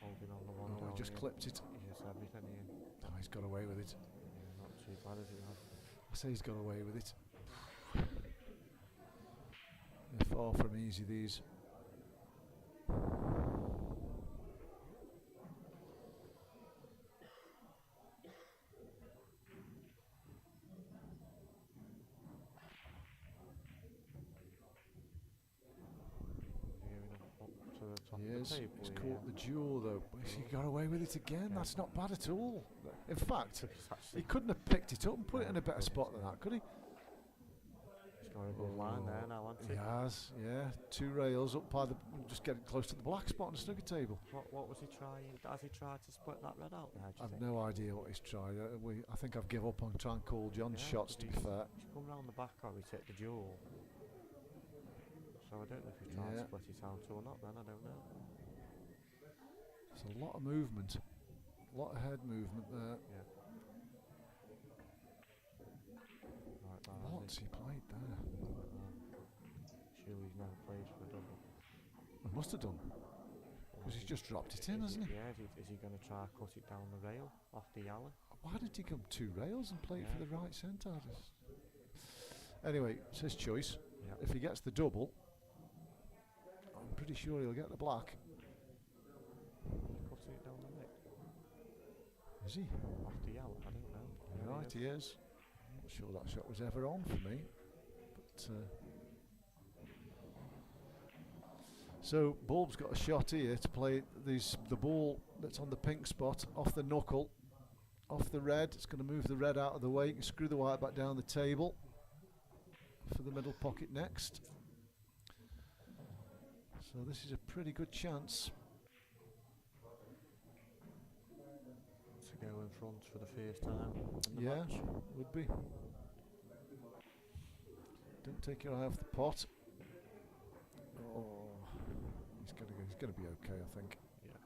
[SPEAKER 3] Holding on the one
[SPEAKER 2] Oh,
[SPEAKER 3] down
[SPEAKER 2] he just
[SPEAKER 3] here.
[SPEAKER 2] clipped it.
[SPEAKER 3] He just everything here.
[SPEAKER 2] Oh, he's got away with it.
[SPEAKER 3] Yeah, not too bad, is it? Now?
[SPEAKER 2] I say he's got away with it. They're far from easy, these.
[SPEAKER 3] the
[SPEAKER 2] is.
[SPEAKER 3] table.
[SPEAKER 2] He's caught the jaw though. He got away with it again.
[SPEAKER 3] Yeah.
[SPEAKER 2] That's not bad at all. In fact,
[SPEAKER 3] It's
[SPEAKER 2] he
[SPEAKER 3] actually
[SPEAKER 2] couldn't have picked it up and put it in a better
[SPEAKER 3] Yeah.
[SPEAKER 2] spot than that, could he?
[SPEAKER 3] he's got a good line there now, hasn't
[SPEAKER 2] He
[SPEAKER 3] he?
[SPEAKER 2] has, yeah. 2 rails up by the, just getting close to the black spot on the snooker table.
[SPEAKER 3] What was he trying? Has he tried to split that red out there? Do you
[SPEAKER 2] I've
[SPEAKER 3] think?
[SPEAKER 2] no idea what he's tried. I think I've given up on trying to call John's
[SPEAKER 3] Yeah,
[SPEAKER 2] shots, to be fair.
[SPEAKER 3] He's come round the back or he hit the jewel. So I don't know if he's trying
[SPEAKER 2] Yeah.
[SPEAKER 3] to split it out or not then, I don't know.
[SPEAKER 2] There's a lot of movement. A lot of head movement there.
[SPEAKER 3] Yeah. Right,
[SPEAKER 2] What's he played there?
[SPEAKER 3] Surely he's never played for a double.
[SPEAKER 2] He must have done. Because he's just dropped it in, hasn't he?
[SPEAKER 3] Yeah, is he going to try cut it down the rail off the alley?
[SPEAKER 2] Why did he come 2 rails and play it for
[SPEAKER 3] Yeah.
[SPEAKER 2] the right centre? Anyway, it's his choice.
[SPEAKER 3] Yeah.
[SPEAKER 2] If he gets the double, I'm pretty sure he'll get the black.
[SPEAKER 3] Cutting it down the neck
[SPEAKER 2] Is he?
[SPEAKER 3] off the alley? I don't know. Maybe
[SPEAKER 2] Right, he is. I'm not sure that shot was ever on for me. But so Bulb's got a shot here to play the ball that's on the pink spot off the knuckle, off the red. It's going to move the red out of the way. You can screw the white back down the table for the middle pocket next. So this is a pretty good chance.
[SPEAKER 3] To go in front for the first time in the
[SPEAKER 2] Yeah,
[SPEAKER 3] match.
[SPEAKER 2] would be. Don't take your eye off the pot. Oh, he's gonna be okay, I think.
[SPEAKER 3] Yeah.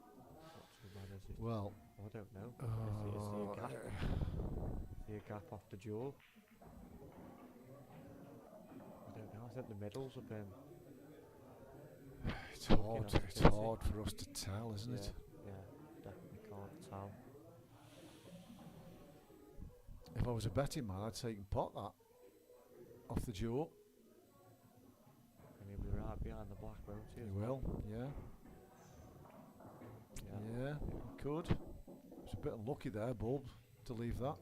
[SPEAKER 3] Not too bad, is it?
[SPEAKER 2] Well,
[SPEAKER 3] I don't know.
[SPEAKER 2] oh,
[SPEAKER 3] Is there a gap? Is there a gap off the jaw? I don't know. I think the middles have been.
[SPEAKER 2] it's
[SPEAKER 3] Looking
[SPEAKER 2] hard.
[SPEAKER 3] at it,
[SPEAKER 2] It's
[SPEAKER 3] isn't it?
[SPEAKER 2] hard for us to tell, isn't it?
[SPEAKER 3] Yeah, definitely can't tell.
[SPEAKER 2] If I was a betting man, I'd take and pot that off the jaw.
[SPEAKER 3] And he'll be right behind the black, won't he?
[SPEAKER 2] He
[SPEAKER 3] as
[SPEAKER 2] will,
[SPEAKER 3] well?
[SPEAKER 2] yeah.
[SPEAKER 3] Yeah.
[SPEAKER 2] Yeah, he could. It's a bit unlucky there, Bulb, to leave that.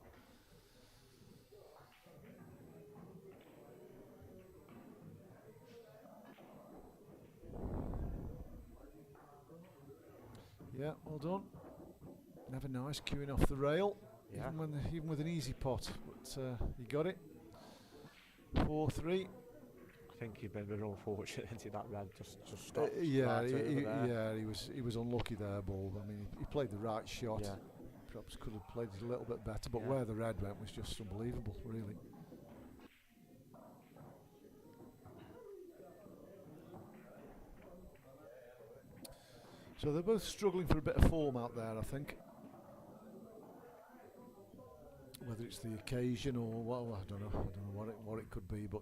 [SPEAKER 2] Yeah, well done. Never nice queuing off the rail,
[SPEAKER 3] Yeah.
[SPEAKER 2] even with an easy pot. But he got it. 4-3.
[SPEAKER 3] I think he'd been a bit unfortunate into that red just stopped.
[SPEAKER 2] Yeah,
[SPEAKER 3] right over there.
[SPEAKER 2] yeah, he was unlucky there, Bulb. I mean, he played the right shot.
[SPEAKER 3] Yeah.
[SPEAKER 2] Perhaps could have played it a little bit better, but
[SPEAKER 3] Yeah.
[SPEAKER 2] where the red went was just unbelievable, really. So they're both struggling for a bit of form out there, I think. Whether it's the occasion or what, I don't know what it could be, but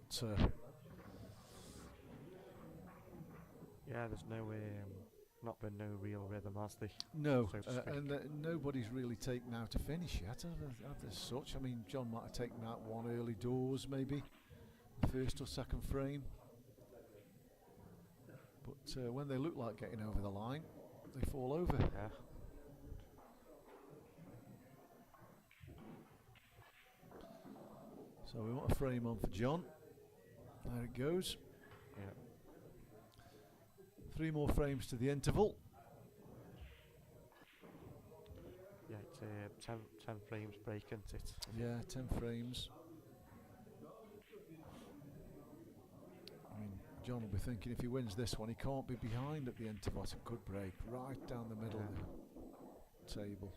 [SPEAKER 3] Yeah, there's not been no real rhythm, has there?
[SPEAKER 2] no,
[SPEAKER 3] So to speak.
[SPEAKER 2] and nobody's really taken out a finish yet, have they, as such? I mean, John might have taken out one early doors, maybe, the first or second frame. But when they look like getting over the line, they fall over.
[SPEAKER 3] Yeah.
[SPEAKER 2] So we want a frame on for John. There it goes.
[SPEAKER 3] Yeah.
[SPEAKER 2] 3 more frames to the interval.
[SPEAKER 3] Yeah, it's 10 frames break, isn't it?
[SPEAKER 2] Yeah, 10 frames. I mean, John will be thinking if he wins this one, he can't be behind at the interval. It's a good break, right down the middle of the table.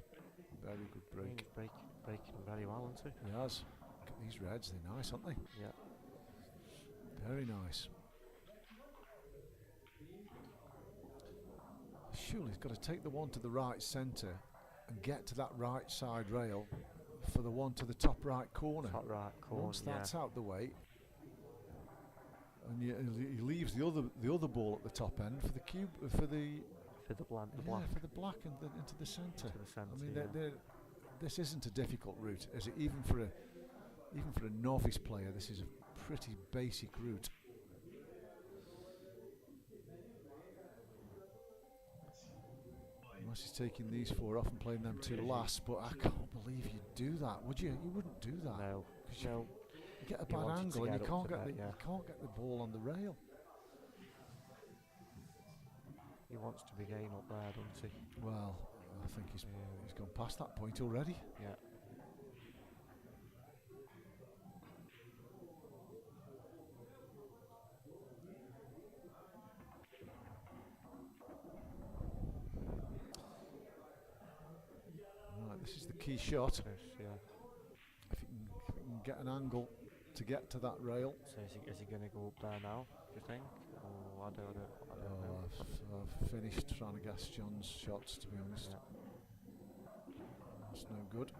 [SPEAKER 2] Very good break.
[SPEAKER 3] He's breaking very well, isn't he?
[SPEAKER 2] He has. Look at these reds, they're nice, aren't they?
[SPEAKER 3] Yeah.
[SPEAKER 2] Very nice. Surely he's got to take the one to the right centre and get to that right side rail for the one to the top right corner.
[SPEAKER 3] Top right corner.
[SPEAKER 2] Once that's out the way, and he leaves the other ball at the top end for the cube for the
[SPEAKER 3] black.
[SPEAKER 2] for the black and into the centre.
[SPEAKER 3] To the centre.
[SPEAKER 2] I mean,
[SPEAKER 3] yeah.
[SPEAKER 2] this isn't a difficult route, is it? Even for a novice player, this is a pretty basic route. Unless he's taking these 4 off and playing them 2 last, but I can't believe you'd do that, would you? You wouldn't do that.
[SPEAKER 3] No.
[SPEAKER 2] 'Cause
[SPEAKER 3] No.
[SPEAKER 2] you get a
[SPEAKER 3] You
[SPEAKER 2] bad
[SPEAKER 3] want it to
[SPEAKER 2] angle and
[SPEAKER 3] get
[SPEAKER 2] you
[SPEAKER 3] up
[SPEAKER 2] can't
[SPEAKER 3] to
[SPEAKER 2] get
[SPEAKER 3] that, yeah.
[SPEAKER 2] you can't get the ball on the rail.
[SPEAKER 3] He wants to be getting up there, doesn't he?
[SPEAKER 2] Well, I think he's gone past that point already.
[SPEAKER 3] Yeah.
[SPEAKER 2] Right, this is the key shot.
[SPEAKER 3] Yes, yeah.
[SPEAKER 2] If you can get an angle to get to that rail.
[SPEAKER 3] So is he going to go up there now, do you think? Oh, I don't know.
[SPEAKER 2] I've finished trying to guess John's shots, to be honest.
[SPEAKER 3] Yeah.
[SPEAKER 2] That's no good.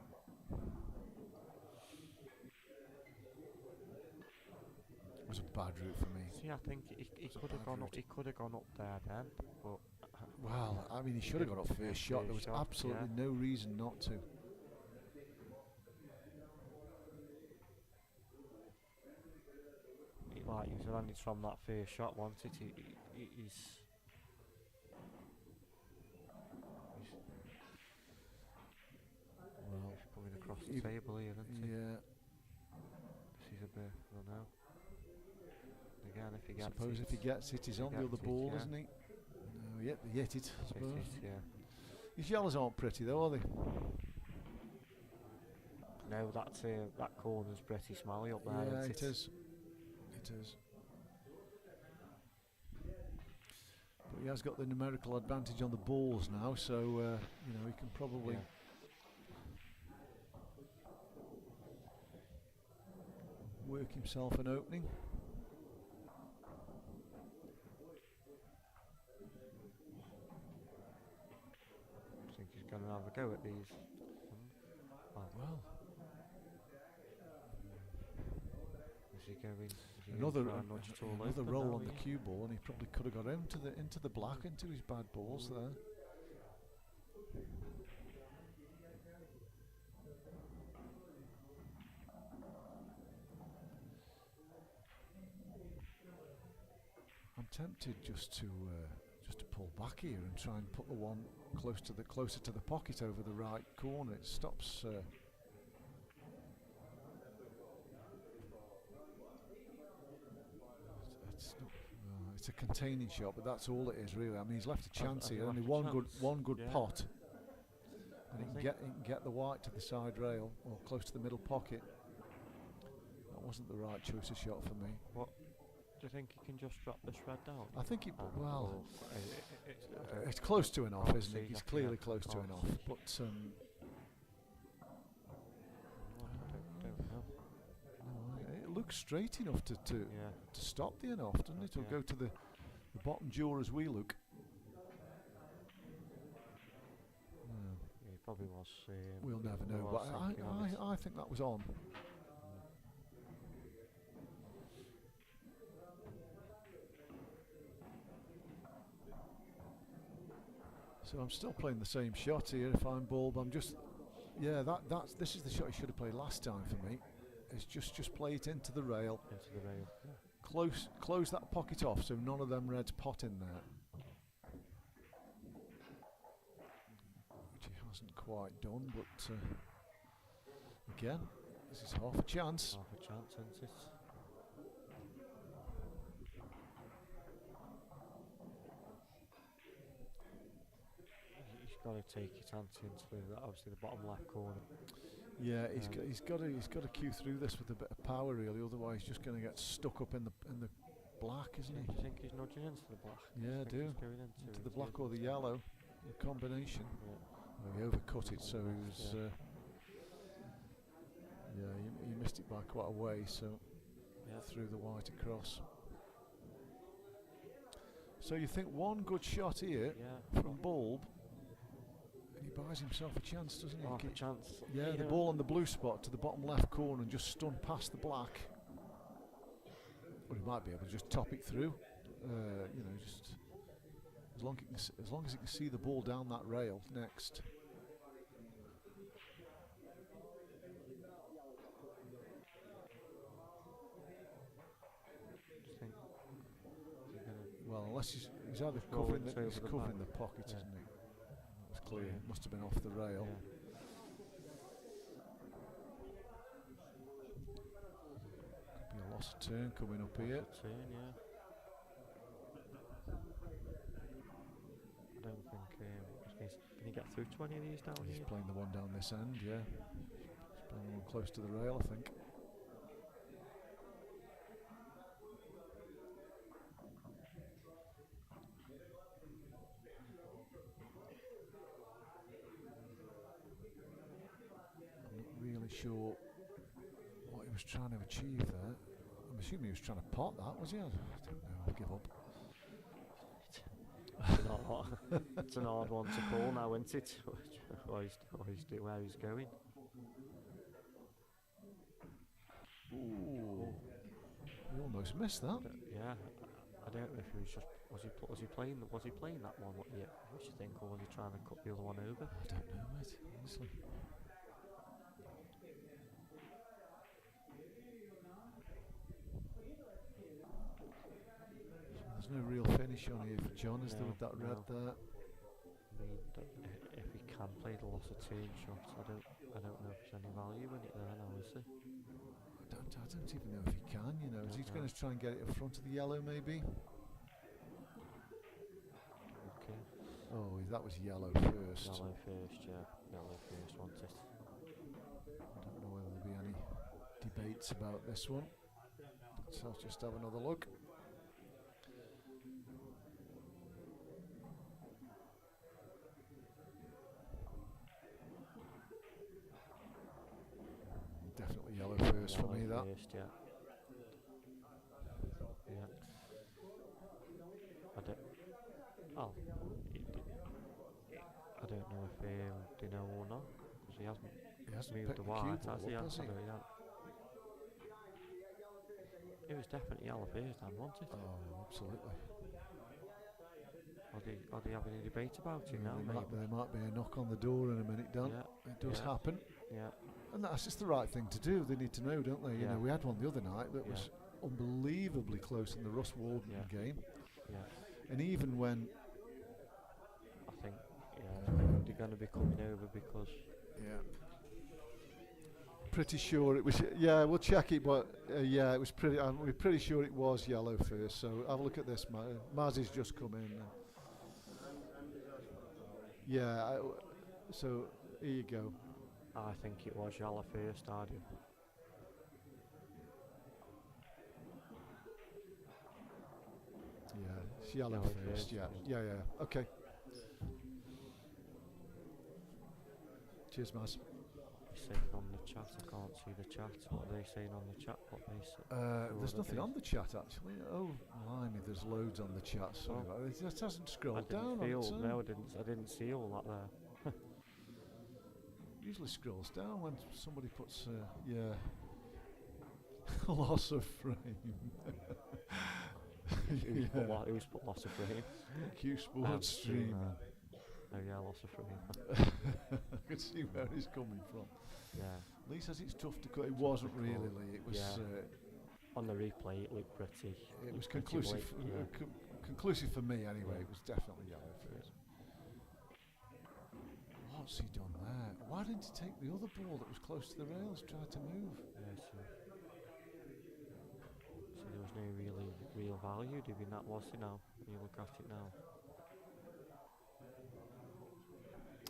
[SPEAKER 2] It was a bad route for me.
[SPEAKER 3] See, I think he could have gone up. He could have gone up there then, but
[SPEAKER 2] Well, I mean, he should have got up first shot. There was
[SPEAKER 3] First shot,
[SPEAKER 2] absolutely no reason not to.
[SPEAKER 3] like you said, and it's from that first shot, wasn't it? He's
[SPEAKER 2] Well,
[SPEAKER 3] coming across the
[SPEAKER 2] he-
[SPEAKER 3] table here, isn't he?
[SPEAKER 2] yeah.
[SPEAKER 3] This is a bit, I don't know. Again, if he
[SPEAKER 2] I
[SPEAKER 3] gets
[SPEAKER 2] suppose
[SPEAKER 3] it,
[SPEAKER 2] if he gets it, he's
[SPEAKER 3] he
[SPEAKER 2] on the
[SPEAKER 3] gets
[SPEAKER 2] other
[SPEAKER 3] it,
[SPEAKER 2] ball,
[SPEAKER 3] yeah.
[SPEAKER 2] isn't he? No, yet he hit it, I
[SPEAKER 3] hit
[SPEAKER 2] suppose.
[SPEAKER 3] it, yeah.
[SPEAKER 2] His yellows aren't pretty though, are they?
[SPEAKER 3] No, that corner's pretty smelly up there,
[SPEAKER 2] Yeah,
[SPEAKER 3] isn't
[SPEAKER 2] it is. It is. But he has got the numerical advantage on the balls now, so you know, he can probably
[SPEAKER 3] Yeah.
[SPEAKER 2] work himself an opening.
[SPEAKER 3] I think he's going to have a go at these.
[SPEAKER 2] Well,
[SPEAKER 3] Is he going? Is he
[SPEAKER 2] another
[SPEAKER 3] going to try and nudge it all
[SPEAKER 2] another
[SPEAKER 3] open
[SPEAKER 2] roll
[SPEAKER 3] now,
[SPEAKER 2] on the
[SPEAKER 3] yeah?
[SPEAKER 2] cue ball, and he probably could have got into the black, into his bad balls there. I'm tempted just to pull back here and try and put the one closer to the pocket over the right corner. It stops. It's a containing shot, but that's all it is really. I mean, he's left a chance here. Only one good
[SPEAKER 3] Yeah.
[SPEAKER 2] pot, and he
[SPEAKER 3] I
[SPEAKER 2] can get the white to the side rail or close to the middle pocket. That wasn't the right choice of shot for me.
[SPEAKER 3] Do you think he can just drop the shred down?
[SPEAKER 2] I think he well.
[SPEAKER 3] Or
[SPEAKER 2] It's close to enough, isn't it?
[SPEAKER 3] see,
[SPEAKER 2] He's
[SPEAKER 3] I
[SPEAKER 2] clearly
[SPEAKER 3] think
[SPEAKER 2] close to
[SPEAKER 3] can't
[SPEAKER 2] enough.
[SPEAKER 3] see.
[SPEAKER 2] But
[SPEAKER 3] I don't know.
[SPEAKER 2] no, it looks straight enough to
[SPEAKER 3] Yeah.
[SPEAKER 2] stop the enough, doesn't it? Or
[SPEAKER 3] Yeah.
[SPEAKER 2] go to the bottom jaw as we look. No,
[SPEAKER 3] Yeah, he probably was.
[SPEAKER 2] we'll never
[SPEAKER 3] he
[SPEAKER 2] know.
[SPEAKER 3] was
[SPEAKER 2] But
[SPEAKER 3] thinking on it.
[SPEAKER 2] I think that was on. So I'm still playing the same shot here. If I'm bulb, I'm just this is the shot he should have played last time for me. Is just play it into the rail,
[SPEAKER 3] Into the rail. Yeah.
[SPEAKER 2] close that pocket off so none of them reds pot in there. Which he hasn't quite done, but again, this is half a chance.
[SPEAKER 3] Half a chance, isn't it? He's got to take his ante into obviously the bottom left corner.
[SPEAKER 2] Yeah, he's got to cue through this with a bit of power really. Otherwise, he's just going to get stuck up in the black, isn't
[SPEAKER 3] Do
[SPEAKER 2] he?
[SPEAKER 3] you think he's nudging into the black?
[SPEAKER 2] Yeah, I
[SPEAKER 3] think
[SPEAKER 2] do.
[SPEAKER 3] he's going
[SPEAKER 2] Into
[SPEAKER 3] it,
[SPEAKER 2] the black
[SPEAKER 3] yeah.
[SPEAKER 2] or the yellow, the combination.
[SPEAKER 3] Yeah.
[SPEAKER 2] Well, he overcut it, so he was.
[SPEAKER 3] Yeah.
[SPEAKER 2] He missed it by quite a way, so
[SPEAKER 3] Yeah.
[SPEAKER 2] threw the white across. So you think one good shot here
[SPEAKER 3] Yeah.
[SPEAKER 2] from Bulb, and he buys himself a chance, doesn't he?
[SPEAKER 3] Half a
[SPEAKER 2] Ki-
[SPEAKER 3] chance.
[SPEAKER 2] Yeah, the
[SPEAKER 3] know.
[SPEAKER 2] ball on the blue spot to the bottom left corner and just stun past the black. Or he might be able to just top it through. You know, just as long as he can see the ball down that rail next.
[SPEAKER 3] Do you think he's gonna
[SPEAKER 2] Well, unless he's either
[SPEAKER 3] Go
[SPEAKER 2] covering
[SPEAKER 3] into
[SPEAKER 2] the, he's
[SPEAKER 3] over the
[SPEAKER 2] covering
[SPEAKER 3] back.
[SPEAKER 2] the pocket,
[SPEAKER 3] Yeah.
[SPEAKER 2] isn't he? That was clear.
[SPEAKER 3] Yeah.
[SPEAKER 2] Must have been off the rail.
[SPEAKER 3] Yeah.
[SPEAKER 2] Could be a lost turn coming up here.
[SPEAKER 3] Turn, yeah. through to any of these down
[SPEAKER 2] He's
[SPEAKER 3] here?
[SPEAKER 2] playing the one down this end, yeah. He's playing the one close to the rail, I think. I'm not really sure what he was trying to achieve there. I'm assuming he was trying to pot that, was he? I don't know, I'll give up.
[SPEAKER 3] It's an odd one to pull now, isn't it? where he's going.
[SPEAKER 2] Ooh. He almost missed that.
[SPEAKER 3] Yeah, I don't know if he was just was he playing that one? What you think, or was he trying to cut the other one over?
[SPEAKER 2] I don't know, mate, honestly. There's no real finish on here for John, is there, with that red there?
[SPEAKER 3] I mean, if he can play the loss of turn shots, I don't know if there's any value in it there now, is there?
[SPEAKER 2] I don't even know if he can, you know. Is he going to try and get it in front of the yellow, maybe?
[SPEAKER 3] Okay.
[SPEAKER 2] Oh, that was yellow first.
[SPEAKER 3] Yellow first, yeah. Yellow first, wasn't it?
[SPEAKER 2] I don't know whether there'll be any debates about this one. So let's just have another look. Definitely yellow first for me, that.
[SPEAKER 3] First, yeah. Yeah. I don't know if they know or not, because he hasn't moved
[SPEAKER 2] picked
[SPEAKER 3] the
[SPEAKER 2] the
[SPEAKER 3] white,
[SPEAKER 2] cue
[SPEAKER 3] has
[SPEAKER 2] ball
[SPEAKER 3] he?
[SPEAKER 2] up, has he?
[SPEAKER 3] It was definitely yellow first, wasn't it?
[SPEAKER 2] Oh, absolutely.
[SPEAKER 3] Are they having a debate about it now?
[SPEAKER 2] There might be a knock on the door in a minute, Dan.
[SPEAKER 3] Yeah.
[SPEAKER 2] It does happen.
[SPEAKER 3] Yeah.
[SPEAKER 2] And that's just the right thing to do. They need to know, don't they? You know, we had one the other night that was unbelievably close in the Russ Warden game.
[SPEAKER 3] Yeah.
[SPEAKER 2] And even when...
[SPEAKER 3] I think, they're going to be coming over because...
[SPEAKER 2] Yeah. Pretty sure it was... Yeah, we'll check it, but yeah, it was pretty... we're pretty sure it was yellow first, so have a look at this. Mazzy's just come in. Yeah, so here you go.
[SPEAKER 3] I think it was yellow first, I do.
[SPEAKER 2] Yeah, it's yellow first, yeah. Okay. Cheers, Maz.
[SPEAKER 3] Saying on the chat, I can't see the chat. What are they saying on the chat?
[SPEAKER 2] There's nothing on the chat, actually. Oh, blimey, there's loads on the chat. Sorry about it. It just hasn't scrolled down.
[SPEAKER 3] I didn't see all that there.
[SPEAKER 2] Usually scrolls down when somebody puts, loss of frame.
[SPEAKER 3] Who's put loss of frame?
[SPEAKER 2] Q Sports Stream.
[SPEAKER 3] Oh yeah, loss of frame.
[SPEAKER 2] I can see where he's coming from.
[SPEAKER 3] Yeah.
[SPEAKER 2] Lee says it's tough to cut. It wasn't really, Lee. It was...
[SPEAKER 3] on the replay, it looked pretty...
[SPEAKER 2] It was conclusive. Conclusive for me, anyway. It was definitely yellow first. What's he done there? Why didn't he take the other ball that was close to the rails, try to move?
[SPEAKER 3] Yeah, so there was no real value, do you think that was it now, when you look at it now?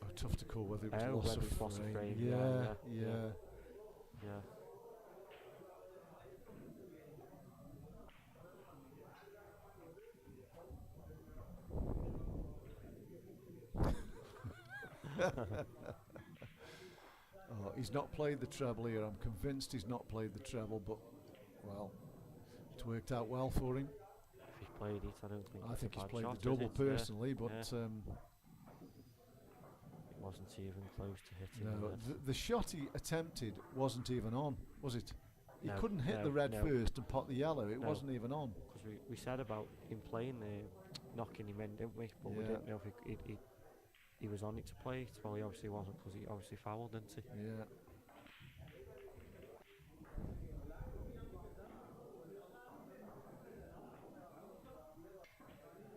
[SPEAKER 2] Oh, tough to call whether it was loss of frame. Yeah. Oh, he's not played the treble here. I'm convinced he's not played the treble, but, well, it's worked out well for him.
[SPEAKER 3] If he played it, I think
[SPEAKER 2] he's played the double personally, but... it
[SPEAKER 3] wasn't even close to hitting.
[SPEAKER 2] No, the shot he attempted wasn't even on, was it? He couldn't hit the red first and pot the yellow. It wasn't even on.
[SPEAKER 3] Because we said about him playing knocking him in, didn't we? But we didn't know if he was on it to play it. Well, he obviously wasn't, because he obviously fouled, didn't he?
[SPEAKER 2] Yeah.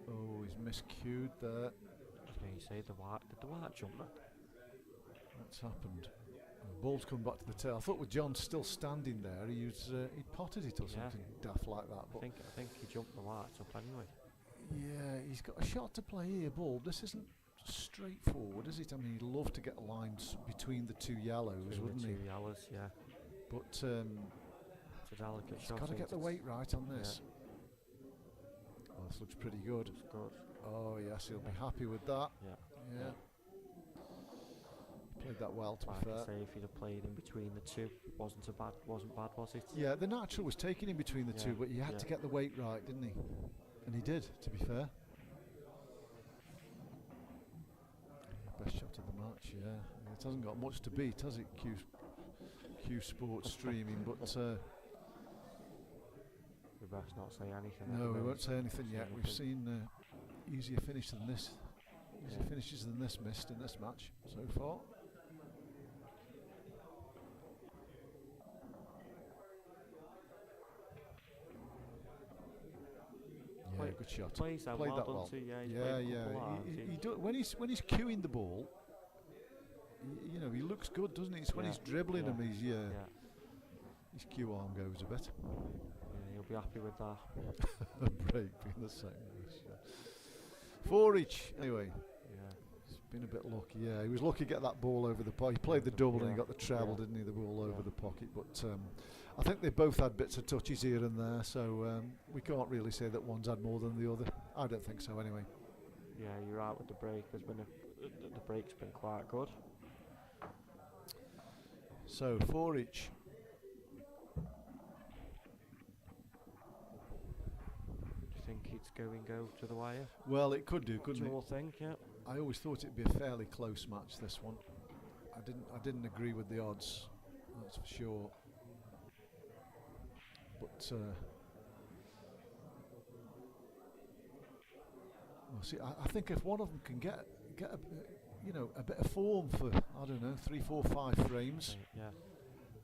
[SPEAKER 2] Oh, he's miscued there.
[SPEAKER 3] You say did the white jump then?
[SPEAKER 2] What's happened? The ball's come back to the tail. I thought with John still standing there, he potted it or something daft like that. But
[SPEAKER 3] I think he jumped the white up anyway.
[SPEAKER 2] Yeah, he's got a shot to play here, ball. This isn't straightforward, is it? I mean, he'd love to get a line between the two yellows,
[SPEAKER 3] Between
[SPEAKER 2] wouldn't
[SPEAKER 3] the
[SPEAKER 2] he?
[SPEAKER 3] two yellows, yeah.
[SPEAKER 2] But
[SPEAKER 3] It's a delicate
[SPEAKER 2] he's
[SPEAKER 3] shot.
[SPEAKER 2] got to get the
[SPEAKER 3] isn't it?
[SPEAKER 2] weight right on this. Well, this looks pretty good.
[SPEAKER 3] It's good.
[SPEAKER 2] Oh yes, he'll be happy with that.
[SPEAKER 3] Yeah.
[SPEAKER 2] Yeah. Played that well, to
[SPEAKER 3] Like
[SPEAKER 2] be
[SPEAKER 3] I
[SPEAKER 2] fair.
[SPEAKER 3] say, if he'd have played in between the two, wasn't bad, was it?
[SPEAKER 2] Yeah, the natural was taken in between the two,
[SPEAKER 3] Yeah,
[SPEAKER 2] but he had
[SPEAKER 3] yeah.
[SPEAKER 2] to get the weight right, didn't he? And he did, to be fair. Best shot of the match, yeah. It hasn't got much to beat, has it, Q Sports streaming, but
[SPEAKER 3] We best not say anything. at
[SPEAKER 2] no,
[SPEAKER 3] the
[SPEAKER 2] we
[SPEAKER 3] moment.
[SPEAKER 2] won't say anything yet. We've
[SPEAKER 3] anything.
[SPEAKER 2] seen easier finish than this. Easier
[SPEAKER 3] Yeah.
[SPEAKER 2] finishes than this missed in this match so far. Yeah,
[SPEAKER 3] Play-
[SPEAKER 2] good shot.
[SPEAKER 3] Plays that
[SPEAKER 2] Played
[SPEAKER 3] well,
[SPEAKER 2] that
[SPEAKER 3] doesn't
[SPEAKER 2] well.
[SPEAKER 3] he? Yeah, he's
[SPEAKER 2] Yeah,
[SPEAKER 3] played a
[SPEAKER 2] yeah.
[SPEAKER 3] couple of
[SPEAKER 2] He when he's cueing the ball, you know, he looks good, doesn't he? It's when
[SPEAKER 3] Yeah,
[SPEAKER 2] he's dribbling
[SPEAKER 3] yeah,
[SPEAKER 2] him,
[SPEAKER 3] yeah.
[SPEAKER 2] his cue arm goes a bit.
[SPEAKER 3] Yeah, he'll be happy with that.
[SPEAKER 2] A break being the same. For each, anyway.
[SPEAKER 3] Yeah.
[SPEAKER 2] He's been a bit lucky. Yeah, he was lucky to get that ball over the pocket. He played the double and he
[SPEAKER 3] Yeah,
[SPEAKER 2] got the treble,
[SPEAKER 3] yeah.
[SPEAKER 2] didn't he? The ball over
[SPEAKER 3] Yeah.
[SPEAKER 2] the pocket. But I think they both had bits of touches here and there, so we can't really say that one's had more than the other. I don't think so, anyway.
[SPEAKER 3] Yeah, you're right with the break. There's been the break's been quite good.
[SPEAKER 2] So for each.
[SPEAKER 3] Do you think it's go to the wire?
[SPEAKER 2] Well, it could do, couldn't
[SPEAKER 3] Do
[SPEAKER 2] it?
[SPEAKER 3] you all think? Yeah.
[SPEAKER 2] I always thought it'd be a fairly close match, this one. I didn't agree with the odds, that's for sure. But well, see, I think if one of them can get a, a bit of form for, I don't know, 3, 4, 5 frames,
[SPEAKER 3] Yeah.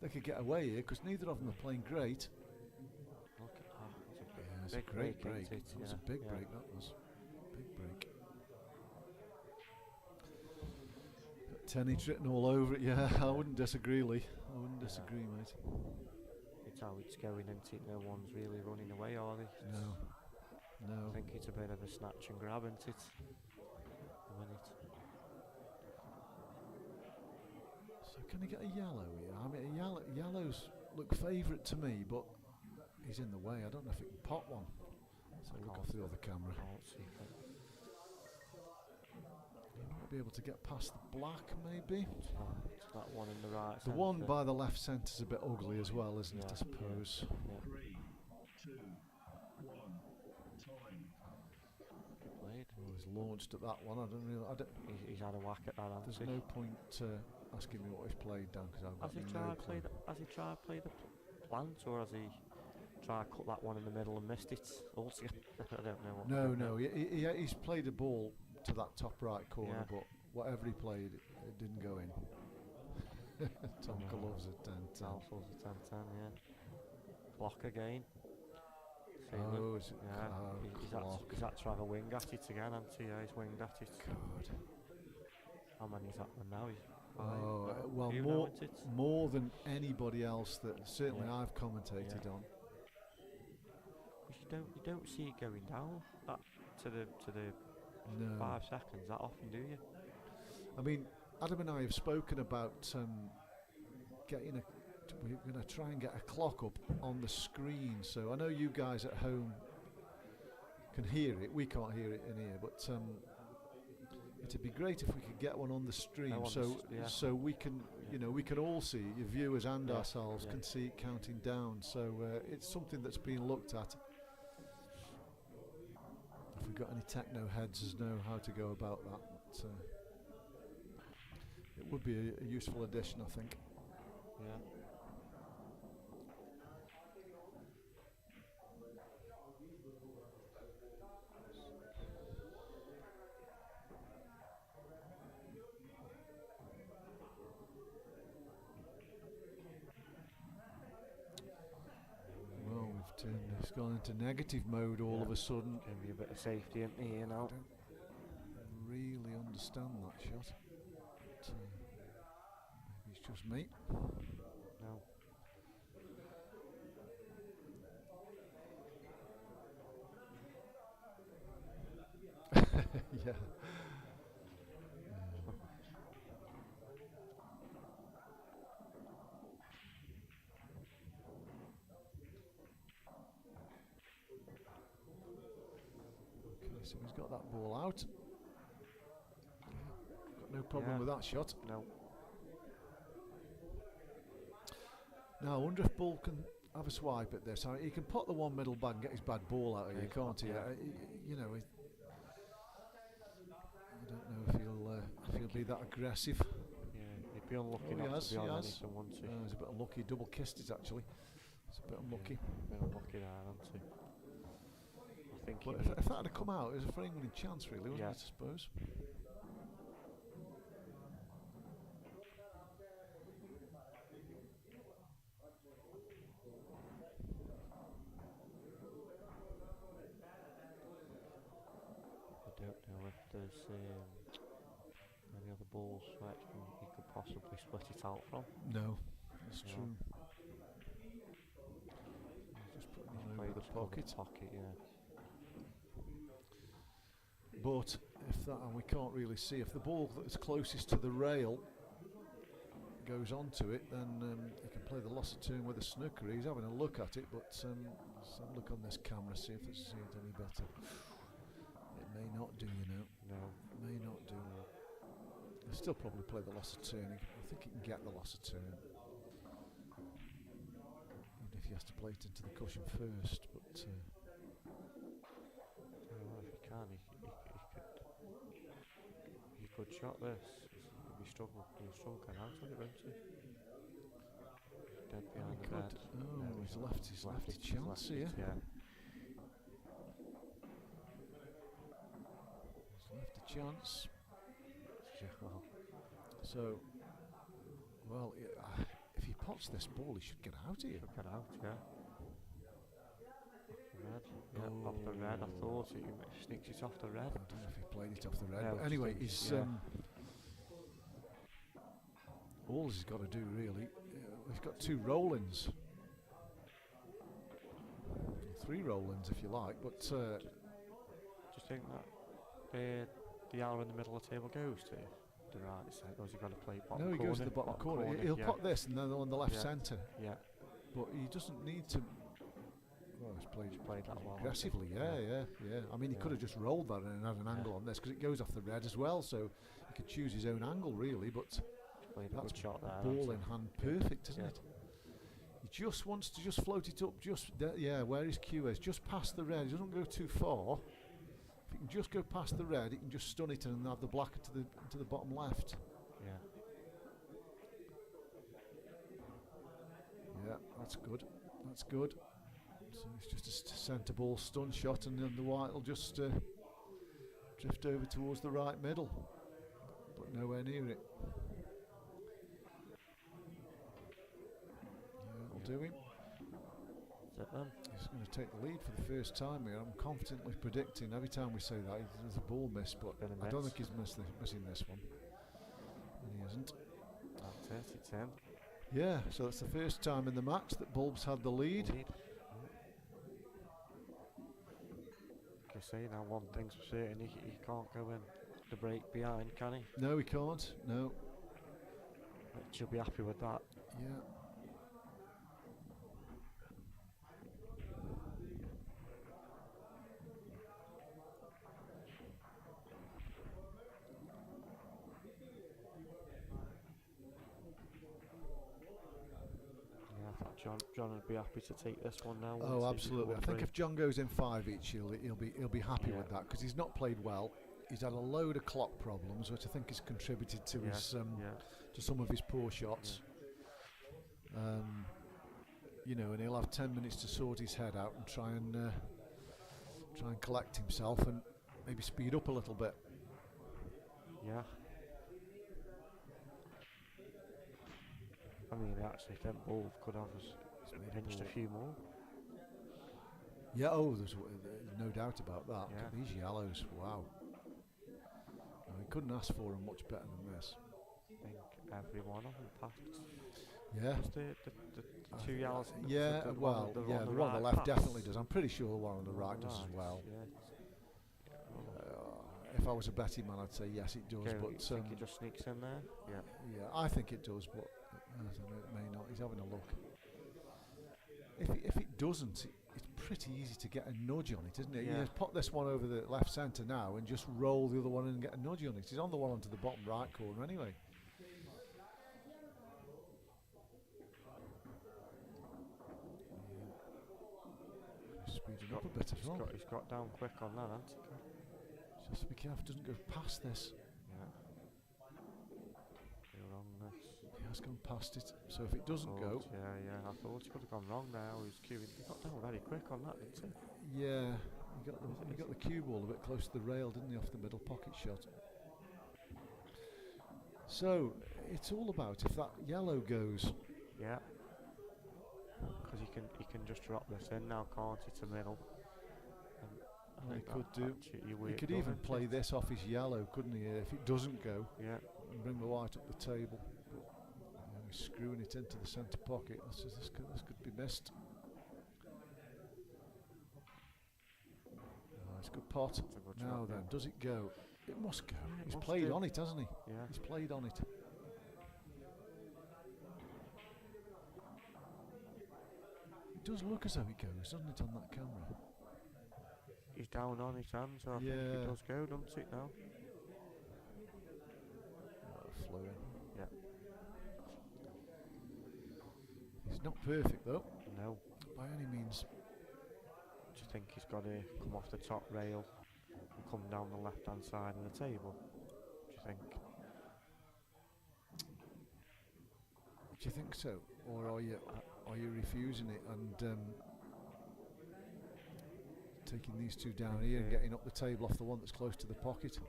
[SPEAKER 2] they could get away here because neither of them are playing great.
[SPEAKER 3] Look at that.
[SPEAKER 2] Yeah, it's
[SPEAKER 3] Big
[SPEAKER 2] a great
[SPEAKER 3] break,
[SPEAKER 2] break.
[SPEAKER 3] isn't it?
[SPEAKER 2] That was a
[SPEAKER 3] Yeah,
[SPEAKER 2] big
[SPEAKER 3] yeah.
[SPEAKER 2] break. That was big break. Tenny written all over it. Yeah, I wouldn't disagree, Lee. I wouldn't disagree, mate.
[SPEAKER 3] It's how it's going, isn't it? No one's really running away, are they?
[SPEAKER 2] No, no.
[SPEAKER 3] I think it's a bit of a snatch and grab, isn't it? A minute.
[SPEAKER 2] So can he get a yellow here? I mean, yellows look favourite to me, but he's in the way. I don't know if he can pot one. Let's have a look off the other camera.
[SPEAKER 3] Can't see it.
[SPEAKER 2] He might be able to get past the black, maybe.
[SPEAKER 3] It's that one in the right.
[SPEAKER 2] The one
[SPEAKER 3] centre.
[SPEAKER 2] by the left centre's a bit ugly as well, isn't it?
[SPEAKER 3] Yeah,
[SPEAKER 2] I suppose.
[SPEAKER 3] Yeah.
[SPEAKER 4] 3, 2, 1, time.
[SPEAKER 3] Played.
[SPEAKER 2] Well, he's launched at that one. I don't really.
[SPEAKER 3] He's had a whack at that,
[SPEAKER 2] There's
[SPEAKER 3] hasn't he?
[SPEAKER 2] no point asking me what he's played, Dan, because I've got
[SPEAKER 3] Has he
[SPEAKER 2] no
[SPEAKER 3] tried
[SPEAKER 2] clue.
[SPEAKER 3] play the? Has he tried play the plant, or has he tried cut that one in the middle and missed it altogether? I don't know. What
[SPEAKER 2] No. He's played a ball to that top right corner,
[SPEAKER 3] Yeah.
[SPEAKER 2] but whatever he played, it didn't go in. Tom
[SPEAKER 3] No.
[SPEAKER 2] Clowes at 10-10.
[SPEAKER 3] Alpha's a 10-10, yeah. Clock again.
[SPEAKER 2] Oh, is it?
[SPEAKER 3] Yeah,
[SPEAKER 2] Oh,
[SPEAKER 3] he's had to have a wing at it again, hasn't he? Yeah, he's winged at it.
[SPEAKER 2] God.
[SPEAKER 3] How many's happened now? He's
[SPEAKER 2] Oh, well,
[SPEAKER 3] you
[SPEAKER 2] more
[SPEAKER 3] know, isn't it?
[SPEAKER 2] more than anybody else that certainly
[SPEAKER 3] Yeah.
[SPEAKER 2] I've commentated
[SPEAKER 3] Yeah.
[SPEAKER 2] on.
[SPEAKER 3] 'Cause you don't see it going down that to the
[SPEAKER 2] No.
[SPEAKER 3] 5 seconds that often, do you?
[SPEAKER 2] I mean, Adam and I have spoken about getting we're going to try and get a clock up on the screen. So I know you guys at home can hear it. We can't hear it in here, but it'd be great if we could get one on the stream,
[SPEAKER 3] on the yeah.
[SPEAKER 2] so we can, we can all see, your viewers and
[SPEAKER 3] Yeah,
[SPEAKER 2] ourselves
[SPEAKER 3] yeah.
[SPEAKER 2] can see it counting down. So it's something that's being looked at. If we've got any techno heads as know how to go about that, but, it would be a useful addition, I think.
[SPEAKER 3] Yeah.
[SPEAKER 2] Well, it's gone into negative mode all of
[SPEAKER 3] Yeah.
[SPEAKER 2] a sudden.
[SPEAKER 3] Give me a bit of safety in here now.
[SPEAKER 2] I don't really understand that shot. But, maybe it's just me.
[SPEAKER 3] No.
[SPEAKER 2] Yeah. So he's got that ball out. Got no problem
[SPEAKER 3] Yeah.
[SPEAKER 2] with that shot.
[SPEAKER 3] No.
[SPEAKER 2] Now I wonder if Bull can have a swipe at this. I mean, he can put the one middle bag and get his bad ball out of
[SPEAKER 3] Yeah,
[SPEAKER 2] you,
[SPEAKER 3] he's
[SPEAKER 2] can't
[SPEAKER 3] got-
[SPEAKER 2] he?
[SPEAKER 3] yeah.
[SPEAKER 2] You know, I don't know if he'll be that aggressive.
[SPEAKER 3] Yeah, he'd be unlucky
[SPEAKER 2] Oh, he
[SPEAKER 3] not
[SPEAKER 2] has,
[SPEAKER 3] to be
[SPEAKER 2] he
[SPEAKER 3] on
[SPEAKER 2] has.
[SPEAKER 3] anything, wouldn't he?
[SPEAKER 2] He's a bit unlucky. Double kissed it actually. It's a bit unlucky.
[SPEAKER 3] Yeah, bit unlucky there, hasn't he? I think
[SPEAKER 2] But
[SPEAKER 3] he
[SPEAKER 2] if that had come out, it was a frame winning chance, really, wasn't
[SPEAKER 3] Yeah.
[SPEAKER 2] it? I suppose.
[SPEAKER 3] I don't know if there's any other balls where he could possibly split it out from.
[SPEAKER 2] No, that's
[SPEAKER 3] Yeah.
[SPEAKER 2] true. Just putting it
[SPEAKER 3] Played
[SPEAKER 2] over the
[SPEAKER 3] just over
[SPEAKER 2] pocket.
[SPEAKER 3] pocket, yeah.
[SPEAKER 2] But if that, and we can't really see, if the ball that's closest to the rail goes onto it, then he can play the loss of turn with a snooker. He's having a look at it, but let's have a look on this camera, see if it's any better. It may not do, you know.
[SPEAKER 3] No.
[SPEAKER 2] It may not do. He'll still probably play the loss of turn. I think he can get the loss of turn. Even if he has to play it into the cushion first, but
[SPEAKER 3] Well, if he can, he could shot this. He'll struggle getting out of it, won't he? Dead behind
[SPEAKER 2] he
[SPEAKER 3] the
[SPEAKER 2] could.
[SPEAKER 3] net.
[SPEAKER 2] Oh,
[SPEAKER 3] No,
[SPEAKER 2] he's left his lefty chance here.
[SPEAKER 3] Yeah.
[SPEAKER 2] He's left a chance.
[SPEAKER 3] Yeah, well,
[SPEAKER 2] So, well, if he pots this ball, he should get out here.
[SPEAKER 3] should get out, yeah. Red. Yeah, off the red. I thought he sneaks it off the red.
[SPEAKER 2] I don't know if he played it off the red,
[SPEAKER 3] Yeah,
[SPEAKER 2] but
[SPEAKER 3] I
[SPEAKER 2] anyway,
[SPEAKER 3] think,
[SPEAKER 2] he's
[SPEAKER 3] yeah.
[SPEAKER 2] all he's got to do really. He's got 2 roll-ins, 3 roll-ins if you like, but
[SPEAKER 3] Do you think that the arrow in the middle of the table goes to the right side, or has he got to play bottom
[SPEAKER 2] no, he
[SPEAKER 3] corner?
[SPEAKER 2] goes to the bottom corner. He'll
[SPEAKER 3] yeah.
[SPEAKER 2] put this and then on the left
[SPEAKER 3] Yeah.
[SPEAKER 2] centre,
[SPEAKER 3] Yeah,
[SPEAKER 2] but he doesn't need to. Well, he's played
[SPEAKER 3] that well.
[SPEAKER 2] aggressively, yeah. I mean, he
[SPEAKER 3] Yeah.
[SPEAKER 2] could have just rolled that and had an angle on this because it goes off the red as well, so he could choose his own angle really. But
[SPEAKER 3] Played a
[SPEAKER 2] that's
[SPEAKER 3] good shot there.
[SPEAKER 2] ball
[SPEAKER 3] hasn't
[SPEAKER 2] in
[SPEAKER 3] he?
[SPEAKER 2] hand, perfect, isn't
[SPEAKER 3] Yeah.
[SPEAKER 2] it? He just wants to just float it up, where his cue is, just past the red. He doesn't go too far. If he can just go past the red, he can just stun it and have the black to the bottom left.
[SPEAKER 3] Yeah.
[SPEAKER 2] Yeah, that's good. That's good. So it's just a centre ball stun shot, and then the white will just drift over towards the right middle, but nowhere near it. Yeah, that'll do him.
[SPEAKER 3] Is it then?
[SPEAKER 2] He's going to take the lead for the first time here. I'm confidently predicting every time we say that there's a ball miss, but
[SPEAKER 3] Been a
[SPEAKER 2] I don't
[SPEAKER 3] miss.
[SPEAKER 2] think he's missing this one. And he isn't.
[SPEAKER 3] That's it. It's him.
[SPEAKER 2] Yeah, so it's the first time in the match that Bulb's had the lead.
[SPEAKER 3] Like I say, now one thing's for certain, he can't go in the break behind, can he?
[SPEAKER 2] No, he can't. No.
[SPEAKER 3] She'll be happy with that.
[SPEAKER 2] Yeah.
[SPEAKER 3] Yeah, I thought John would be happy to take this one now.
[SPEAKER 2] Oh,
[SPEAKER 3] wouldn't he?
[SPEAKER 2] absolutely. I think if John goes in 5 each, he'll be happy
[SPEAKER 3] Yeah.
[SPEAKER 2] with that because he's not played well. He's had a load of clock problems, which I think has contributed to his to some of his poor shots. You know, and he'll have 10 minutes to sort his head out and try and collect himself and maybe speed up a little bit.
[SPEAKER 3] Yeah. I mean, I actually think Bull could have pinched a few more.
[SPEAKER 2] Yeah, there's no doubt about that.
[SPEAKER 3] Yeah.
[SPEAKER 2] Look at these yellows, wow. No, he couldn't ask for them much better than this.
[SPEAKER 3] I think every one of them passed.
[SPEAKER 2] Yeah.
[SPEAKER 3] Just the two yellows.
[SPEAKER 2] Yeah,
[SPEAKER 3] the
[SPEAKER 2] well,
[SPEAKER 3] one
[SPEAKER 2] yeah,
[SPEAKER 3] on
[SPEAKER 2] the
[SPEAKER 3] the
[SPEAKER 2] one on the
[SPEAKER 3] right
[SPEAKER 2] left
[SPEAKER 3] pass.
[SPEAKER 2] definitely does. I'm pretty sure the one on the right does as well.
[SPEAKER 3] Yeah.
[SPEAKER 2] If I was a betting man, I'd say yes, it does.
[SPEAKER 3] Okay,
[SPEAKER 2] But
[SPEAKER 3] you think it just sneaks in there? Yeah.
[SPEAKER 2] yeah, I think it does, but I don't know, it may not. He's having a look. If it doesn't, it's pretty easy to get a nudge on it, isn't it?
[SPEAKER 3] Yeah.
[SPEAKER 2] You just pop this one over the left centre now and just roll the other one in and get a nudge on it. He's on the one onto the bottom right corner anyway. Speeding up a bit as well.
[SPEAKER 3] He's got down quick on that, hasn't he?
[SPEAKER 2] Just to be careful, doesn't go past this.
[SPEAKER 3] Yeah. You're wrong this.
[SPEAKER 2] He has gone past it. So if it doesn't go,
[SPEAKER 3] Yeah, I thought he could have gone wrong now. He was queuing. He got down very quick on that, didn't he?
[SPEAKER 2] yeah, he got the cue ball a bit close to the rail, didn't he, off the middle pocket shot. So it's all about if that yellow goes.
[SPEAKER 3] Yeah. Because he can just drop this in now, can't he, to middle? And I
[SPEAKER 2] Well, he
[SPEAKER 3] think
[SPEAKER 2] could do. He could even play this off his yellow, couldn't he? If it doesn't go,
[SPEAKER 3] Yeah.
[SPEAKER 2] and bring the white up the table. But, he's screwing it into the centre pocket. This could be missed. It's a good pot.
[SPEAKER 3] That's a good
[SPEAKER 2] Now
[SPEAKER 3] shot,
[SPEAKER 2] then,
[SPEAKER 3] yeah.
[SPEAKER 2] does it go? It must go.
[SPEAKER 3] Yeah, it
[SPEAKER 2] He's
[SPEAKER 3] must
[SPEAKER 2] played
[SPEAKER 3] do.
[SPEAKER 2] on it, hasn't he?
[SPEAKER 3] Yeah.
[SPEAKER 2] He's played on it. It does look as though it goes, doesn't it, on that camera?
[SPEAKER 3] He's down on his hands, so I think
[SPEAKER 2] Yeah.
[SPEAKER 3] it does go, doesn't it now?
[SPEAKER 2] Flew in.
[SPEAKER 3] Yeah.
[SPEAKER 2] He's not perfect though,
[SPEAKER 3] No.
[SPEAKER 2] by any means.
[SPEAKER 3] Do you think he's got to come off the top rail and come down the left hand side of the table? Do you think?
[SPEAKER 2] Do you think so, or are you refusing it and taking these two down here and getting up the table off the one that's close to the pocket?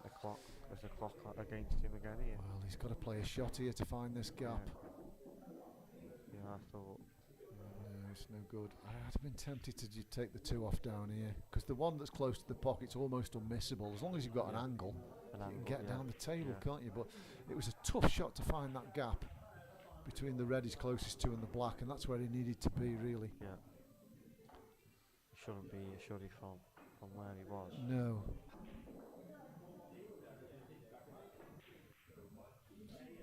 [SPEAKER 3] The clock, there's the clock against him again here.
[SPEAKER 2] Well, he's got to play a shot here to find this gap.
[SPEAKER 3] Yeah, I thought.
[SPEAKER 2] No, it's no good. I'd have been tempted to take the two off down here because the one that's close to the pocket's almost unmissable. As long as you've got an angle, you can get down the table, can't you? But it was a tough shot to find that gap between the red he's closest to and the black, and that's where he needed to be, really.
[SPEAKER 3] Yeah. He shouldn't be, should he, from where he was?
[SPEAKER 2] No.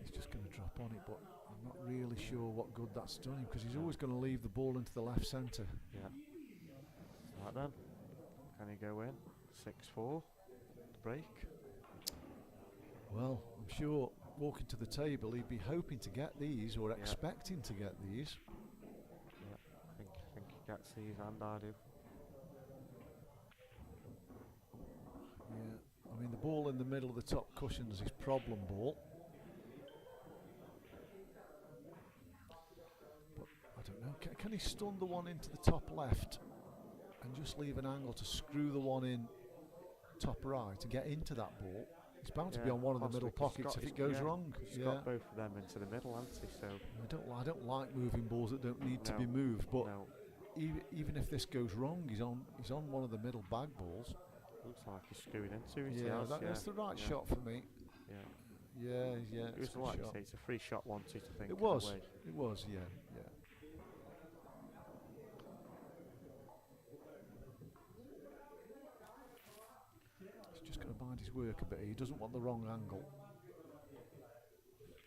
[SPEAKER 2] He's just going to drop on it, but I'm not really sure what good that's done him because he's always going to leave the ball into the left centre.
[SPEAKER 3] Yeah. Right then. Can he go in? 6-4. The break.
[SPEAKER 2] Well, I'm sure walking to the table he'd be hoping to get these or expecting to get these.
[SPEAKER 3] Yeah. I think he gets these, and I do.
[SPEAKER 2] Yeah. I mean, the ball in the middle of the top cushions is problem ball. But I don't know. Can he stun the one into the top left and just leave an angle to screw the one in top right to get into that ball? He's bound to be on one of the middle pockets if it goes wrong.
[SPEAKER 3] He's got both of them into the middle, hasn't he? So
[SPEAKER 2] I don't like moving balls that don't need to be moved. But even if this goes wrong, he's on one of the middle bag balls.
[SPEAKER 3] Looks like he's screwing into it.
[SPEAKER 2] Yeah, that's the right shot for me.
[SPEAKER 3] Yeah.
[SPEAKER 2] Yeah.
[SPEAKER 3] It was like you say, it's a free shot, wanted to think.
[SPEAKER 2] It was. It was. Yeah. He's just going to mind his work a bit. He doesn't want the wrong angle.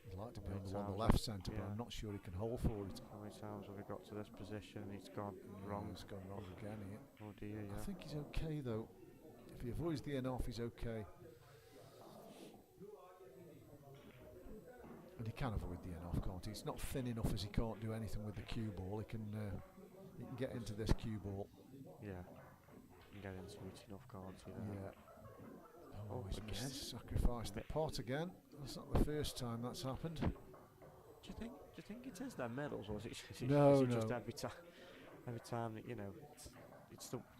[SPEAKER 2] He'd like to be on the one on the left centre, but I'm not sure he can hold for it.
[SPEAKER 3] How many times have we got to this position and it's gone wrong?
[SPEAKER 2] It's gone wrong again here.
[SPEAKER 3] Oh dear, yeah.
[SPEAKER 2] I think he's okay though. If he avoids the in off, he's okay. And he can avoid the in off, can't he? It's not thin enough as he can't do anything with the cue ball. He can get into this cue ball.
[SPEAKER 3] Yeah. He can get into it enough, can't he?
[SPEAKER 2] Yeah. Oh, he's
[SPEAKER 3] again.
[SPEAKER 2] sacrificed the pot again. That's not the first time that's happened.
[SPEAKER 3] Do you think it is their medals, or is it just every time that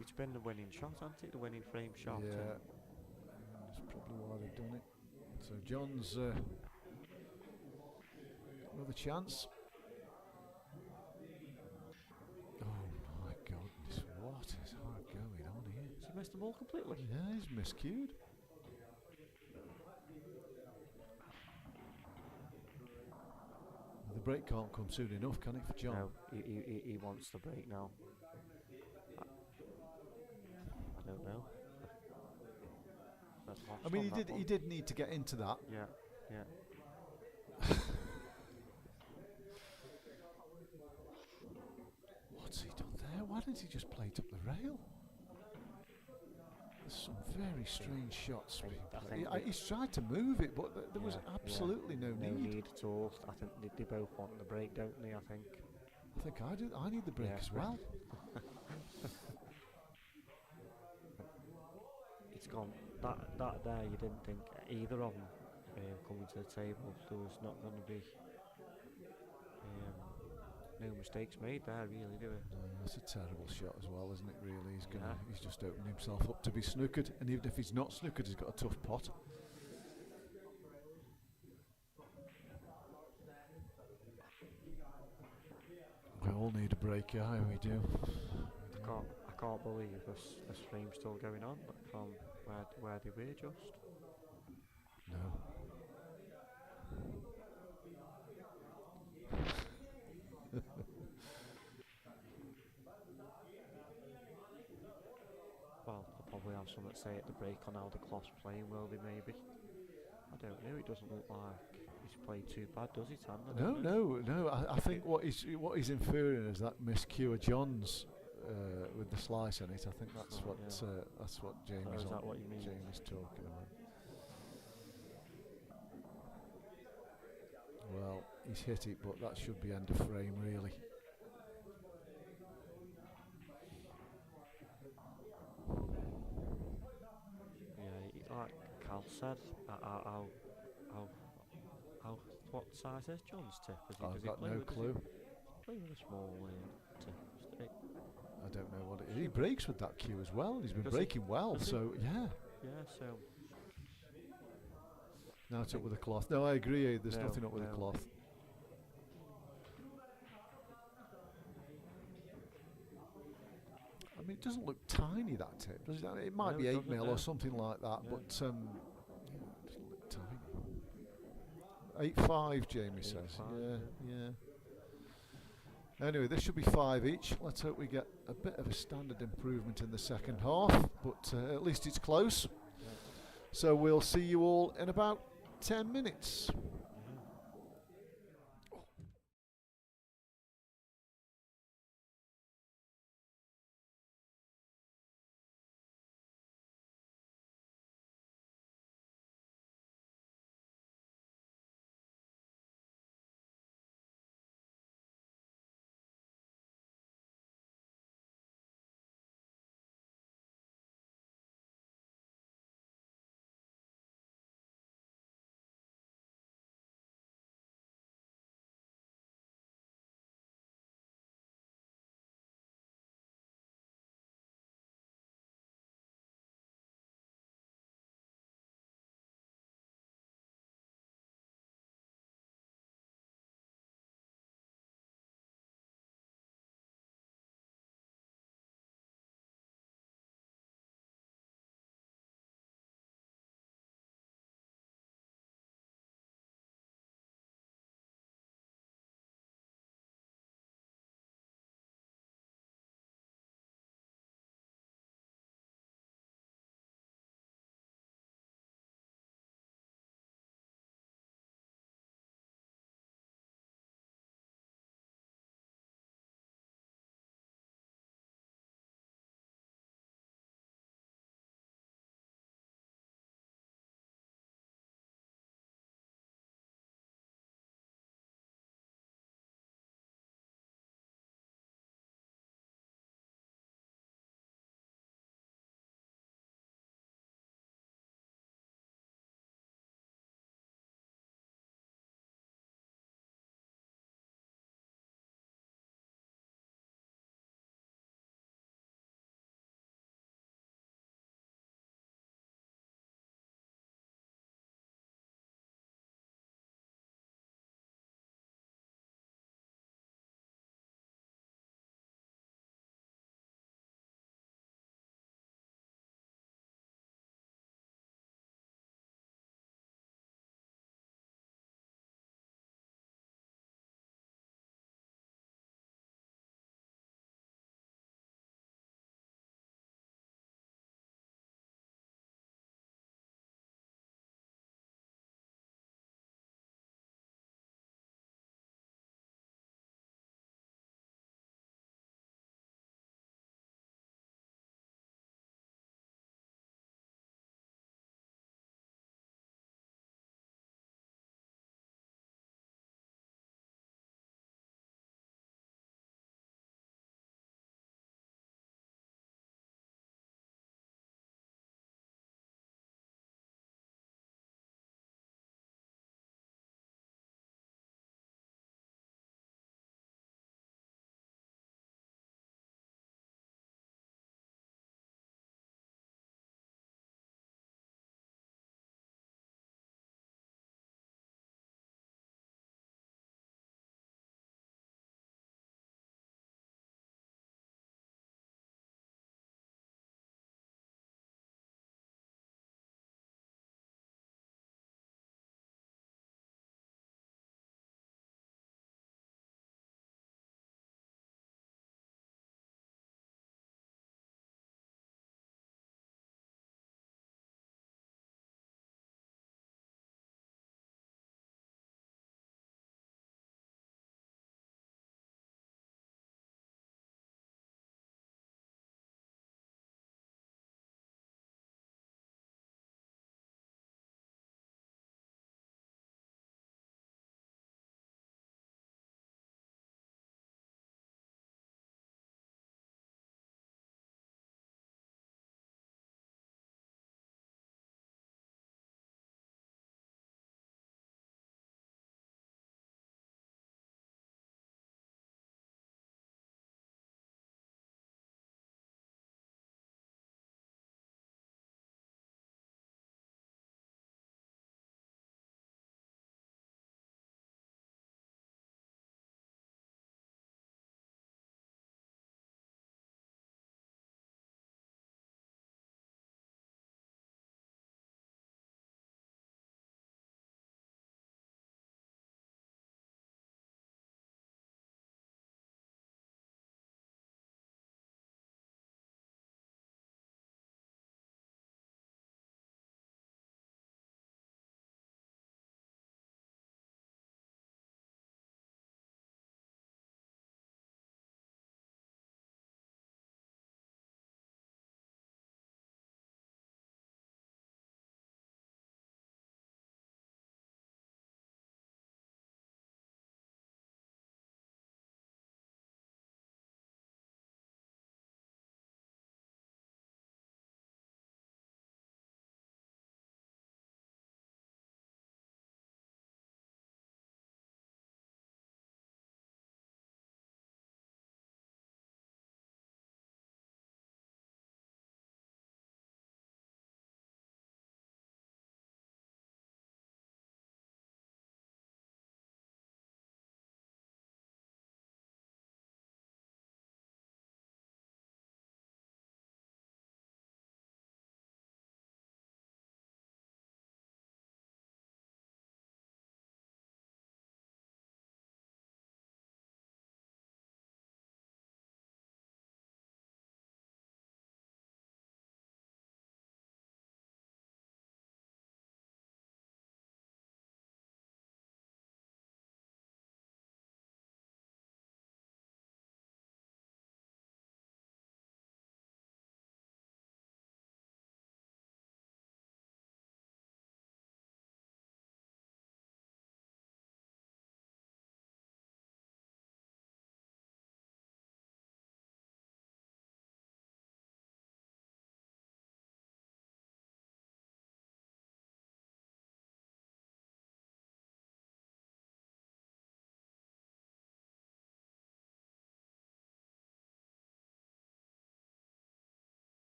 [SPEAKER 3] it's been the winning shot, hasn't it? The winning frame shot.
[SPEAKER 2] Yeah. That's probably why they've done it. So John's another chance. Oh my goodness, what is going on here?
[SPEAKER 3] Has he missed the ball completely?
[SPEAKER 2] Yeah, he's miscued. The break can't come soon enough, can it, for John?
[SPEAKER 3] No, he wants the break now. I don't know.
[SPEAKER 2] I mean, he did need to get into that.
[SPEAKER 3] Yeah.
[SPEAKER 2] What's he done there? Why didn't he just play it up the rail? There's some very strange shots being played. He's tried to move it, but there was absolutely no need.
[SPEAKER 3] At all. I think they both want the break, don't they? I think
[SPEAKER 2] I do. I need the break as well.
[SPEAKER 3] It's gone. That there, you didn't think either of them coming to the table. There was not going to be no mistakes made there, really, do it?
[SPEAKER 2] No, that's a terrible shot as well, isn't it? Really, he's just opened himself up to be snookered, and even if he's not snookered, he's got a tough pot. We all need a break, yeah, we do.
[SPEAKER 3] I can't believe this frame's still going on from where they were just.
[SPEAKER 2] No.
[SPEAKER 3] Well, they'll probably have something to say at the break on how the Clowes playing, will they, maybe? I don't know, it doesn't look like he's played too bad, does he, Tan?
[SPEAKER 2] No. I think what he's inferring is that miscue of John's with the slice on it. I think that's what Jamie's Jamie's talking about. Well, he's hit it, but that should be end of frame, really.
[SPEAKER 3] Yeah, like Cal said, what size is John's tip?
[SPEAKER 2] I've got no clue.
[SPEAKER 3] Play with a small tip stick.
[SPEAKER 2] I don't know what it is. He breaks with that cue as well. He's been breaking well, so yeah.
[SPEAKER 3] Yeah, so.
[SPEAKER 2] Now it's up with the cloth. No, I agree. There's nothing up with the cloth. I mean, it doesn't look tiny, that tip, does it? It might be 8 mil or something like that, but it doesn't look tiny. 8.5, Jamie says. Yeah. Anyway, this should be 5 each. Let's hope we get a bit of a standard improvement in the second half, but at least it's close. So we'll see you all in about 10 minutes.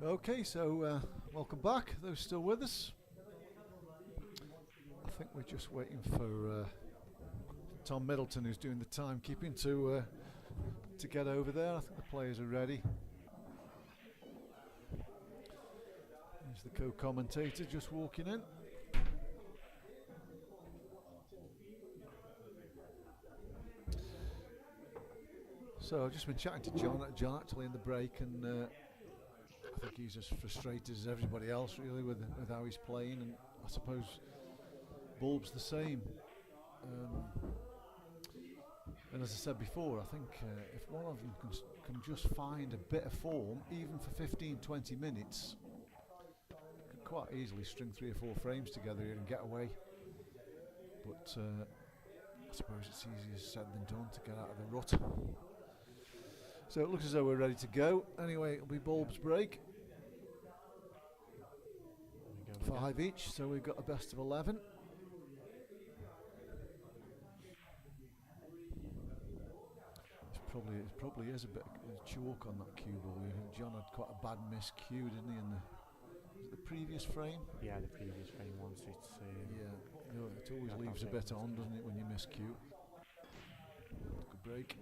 [SPEAKER 2] Okay, so welcome back, those still with us. I think we're just waiting for Tom Middleton, who's doing the timekeeping, to get over there. I think the players are ready. There's the co-commentator just walking in. So I've just been chatting to John actually in the break, and I think he's as frustrated as everybody else really with how he's playing, and I suppose Bulb's the same. And as I said before, I think if one of them can just find a bit of form, even for 15-20 minutes, could quite easily string 3 or 4 frames together here and get away. But I suppose it's easier said than done to get out of the rut. So it looks as though we're ready to go. Anyway, it'll be Bulb's break. 5 each, so we've got a best of 11. It probably is a bit of chalk on that cue ball. John had quite a bad miss cue, didn't he, in the previous frame?
[SPEAKER 3] Yeah, the previous frame once it's...
[SPEAKER 2] yeah, no, it always leaves a bit on, doesn't it, when you miss cue. Good break.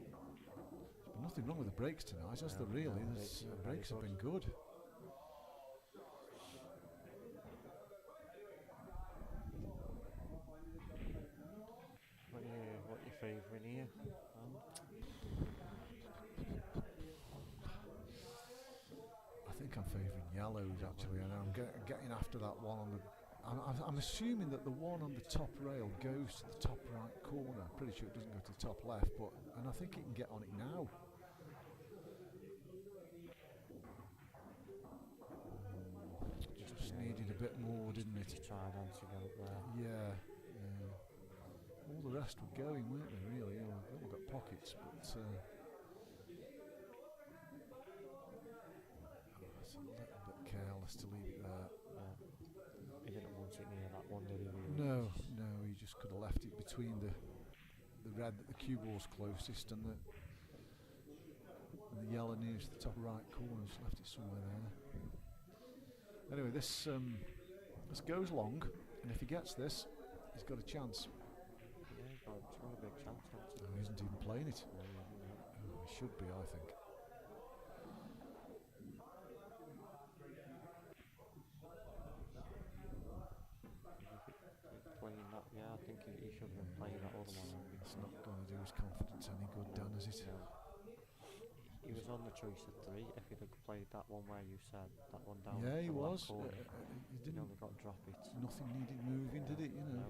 [SPEAKER 2] There's been nothing wrong with the breaks tonight, has there really? The breaks have been good.
[SPEAKER 3] What are you favouring here?
[SPEAKER 2] I think I'm favouring yellows actually, and I'm getting after that one on the... I'm assuming that the one on the top rail goes to the top right corner. I'm pretty sure it doesn't go to the top left, and I think it can get on it now. Just needed a bit more, didn't it?
[SPEAKER 3] Try dancing out there.
[SPEAKER 2] Yeah. All the rest were going, weren't they, really? They've all got pockets, but... It's a little bit careless to leave it there.
[SPEAKER 3] He didn't want it near that one, did he?
[SPEAKER 2] No, he just could have left it between the red that the cue ball's closest and the yellow nearest the top right corner. Just left it somewhere there. Anyway, this goes long, and if he gets this, he's got a chance.
[SPEAKER 3] Yeah, he's got a big chance.
[SPEAKER 2] He isn't even playing it.
[SPEAKER 3] No,
[SPEAKER 2] He should be, I think.
[SPEAKER 3] playing that, yeah, I think he should have been playing that other one.
[SPEAKER 2] It's not going to do his confidence any good, Dan, is it?
[SPEAKER 3] No. He was on the choice of 3. If he'd have played that one where you said that one down.
[SPEAKER 2] Yeah, he was.
[SPEAKER 3] Corner,
[SPEAKER 2] He didn't.
[SPEAKER 3] They got to drop it.
[SPEAKER 2] Nothing needed moving, did it? You know.
[SPEAKER 3] No.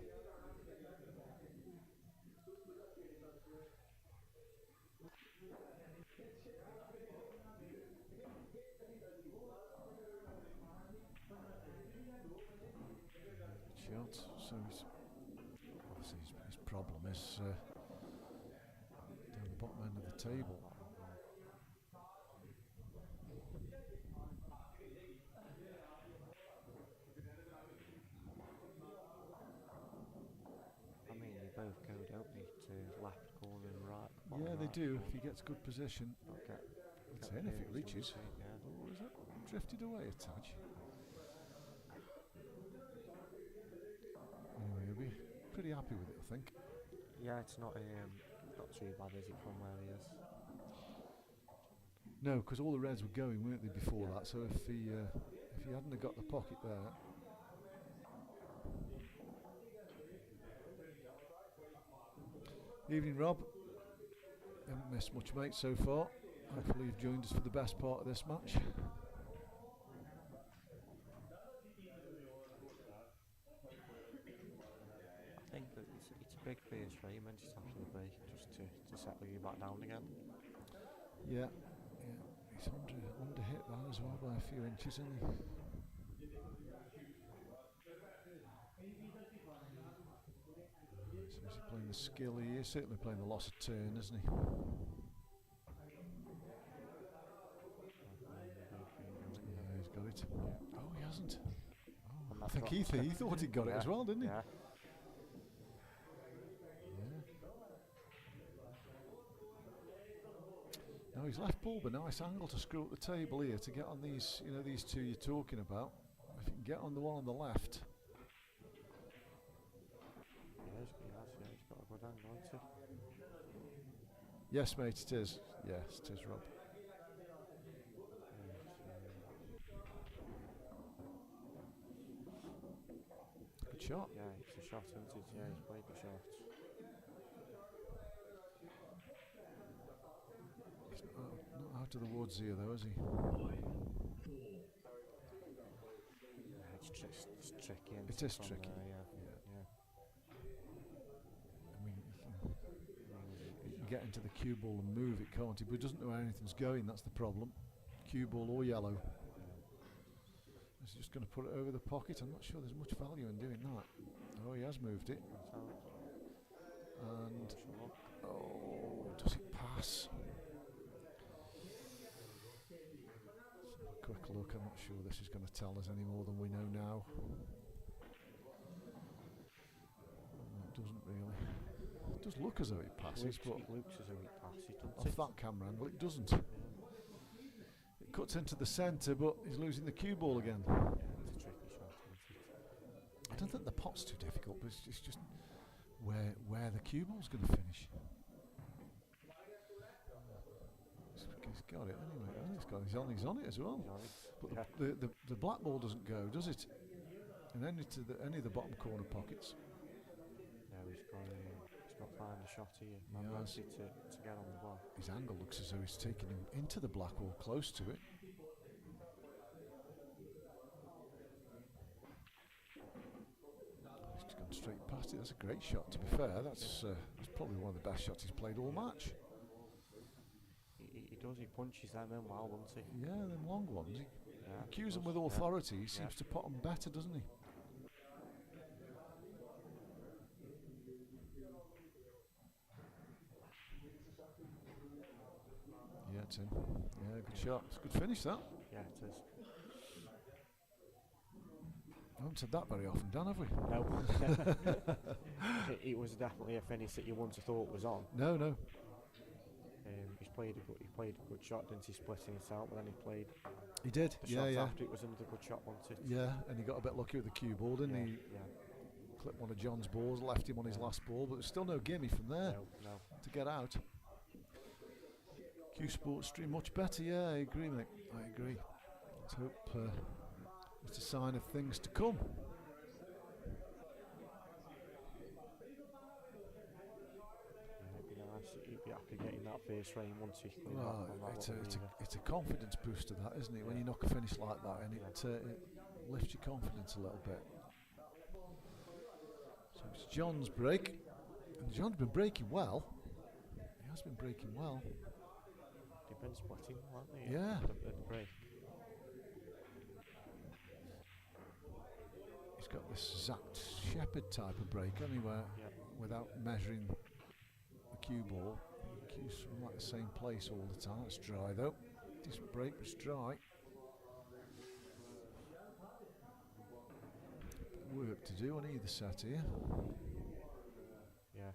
[SPEAKER 2] Shot. So obviously his problem is down the bottom end of the table.
[SPEAKER 3] I mean, they both go, don't they, to left corner and right.
[SPEAKER 2] Yeah, they
[SPEAKER 3] right
[SPEAKER 2] do.
[SPEAKER 3] corner.
[SPEAKER 2] If he gets good position, it's in if it reaches.
[SPEAKER 3] Yeah.
[SPEAKER 2] Oh, is that drifted away a touch? Anyway, he'll be pretty happy with it, I think.
[SPEAKER 3] Yeah, it's not too bad, is it, from where he is?
[SPEAKER 2] No, because all the reds were going, weren't they, before that? So if he hadn't have got the pocket there. Evening, Rob. Haven't missed much, mate, so far. Hopefully you've joined us for the best part of this match.
[SPEAKER 3] I think that it's big for his frame, and just after the break, just to settle you back down again.
[SPEAKER 2] Yeah. He's under hit that as well by a few inches, isn't he? So is he playing the skill? He is certainly playing the loss of turn, isn't he? Yeah, he's got it. Oh, he hasn't. Oh, I think he thought he'd got it as well, didn't he?
[SPEAKER 3] Yeah.
[SPEAKER 2] No, Oh, he's left bulb a nice angle to screw up the table here to get on these, these two you're talking about. If you can get on the one on the left.
[SPEAKER 3] Yeah, he's got a good angle, hasn't he?
[SPEAKER 2] Yes, mate, it is. Yes, it is, Rob. Good shot.
[SPEAKER 3] Yeah, it's a shot, isn't it? Yeah, he's played the shot.
[SPEAKER 2] He's not out of the woods here, though, is he?
[SPEAKER 3] Yeah, it's tricky.
[SPEAKER 2] It is tricky.
[SPEAKER 3] Yeah.
[SPEAKER 2] I mean, you can get into the cue ball and move it, can't he? But he doesn't know where anything's going, that's the problem. Cue ball or yellow. He's just going to put it over the pocket. I'm not sure there's much value in doing that. Oh, he has moved it. And, oh, does it pass? Quick look, I'm not sure this is going to tell us any more than we know now. It doesn't really. It does look as though it passes, but
[SPEAKER 3] it looks as though it passes, doesn't
[SPEAKER 2] off
[SPEAKER 3] it?
[SPEAKER 2] that camera angle it doesn't.
[SPEAKER 3] Yeah.
[SPEAKER 2] It cuts into the centre, but he's losing the cue ball again.
[SPEAKER 3] Yeah, it's a tricky shot, isn't it?
[SPEAKER 2] I don't think the pot's too difficult, but it's just where the cue ball's going to finish. He's got it anyway. Oh, he's on it as well. But
[SPEAKER 3] Yeah.
[SPEAKER 2] the black ball doesn't go, does it? In any of the bottom corner pockets.
[SPEAKER 3] Yeah, he's got to find the shot here.
[SPEAKER 2] Yes.
[SPEAKER 3] To get on the ball.
[SPEAKER 2] His angle looks as though he's taking him into the black or close to it. He's just gone straight past it. That's a great shot, to be fair. That's probably one of the best shots he's played all match.
[SPEAKER 3] He does, he punches them in well, doesn't he?
[SPEAKER 2] Yeah, them long ones. He cues them with
[SPEAKER 3] does,
[SPEAKER 2] authority. He
[SPEAKER 3] yeah.
[SPEAKER 2] seems to pot them better, doesn't he? Yeah, Tim. Yeah, good shot. It's a good finish, that.
[SPEAKER 3] Yeah, it is.
[SPEAKER 2] I haven't said that very often, Dan, have we?
[SPEAKER 3] No. it was definitely a finish that you wouldn't have thought was on.
[SPEAKER 2] No.
[SPEAKER 3] He's played a good shot, didn't he, splitting it out, but then
[SPEAKER 2] He did.
[SPEAKER 3] the
[SPEAKER 2] Yeah,
[SPEAKER 3] shot
[SPEAKER 2] yeah.
[SPEAKER 3] after it was another good shot, wasn't it?
[SPEAKER 2] Yeah, and he got a bit lucky with the cue ball, didn't he?
[SPEAKER 3] Yeah.
[SPEAKER 2] Clipped one of John's balls, left him on his last ball, but there's still no gimme from there
[SPEAKER 3] No.
[SPEAKER 2] to get out. Q Sports Stream much better, yeah, I agree, mate. I agree. Let's hope it's a sign of things to come.
[SPEAKER 3] It'd be nice. He'd be happy getting that first frame once he cleaned
[SPEAKER 2] Well,
[SPEAKER 3] up on that
[SPEAKER 2] it's a confidence booster, that, isn't it? When you knock a finish like that, and it lifts your confidence a little bit. So it's John's break, and John's been breaking well. He has been breaking well.
[SPEAKER 3] They've been splitting, haven't they?
[SPEAKER 2] Yeah.
[SPEAKER 3] At the break.
[SPEAKER 2] He's got this Zack Shepherd type of break, anywhere without measuring the cue ball. Cue's from like the same place all the time. It's dry though. Decent break, but it's dry. Bit of work to do on either set here.
[SPEAKER 3] Yeah.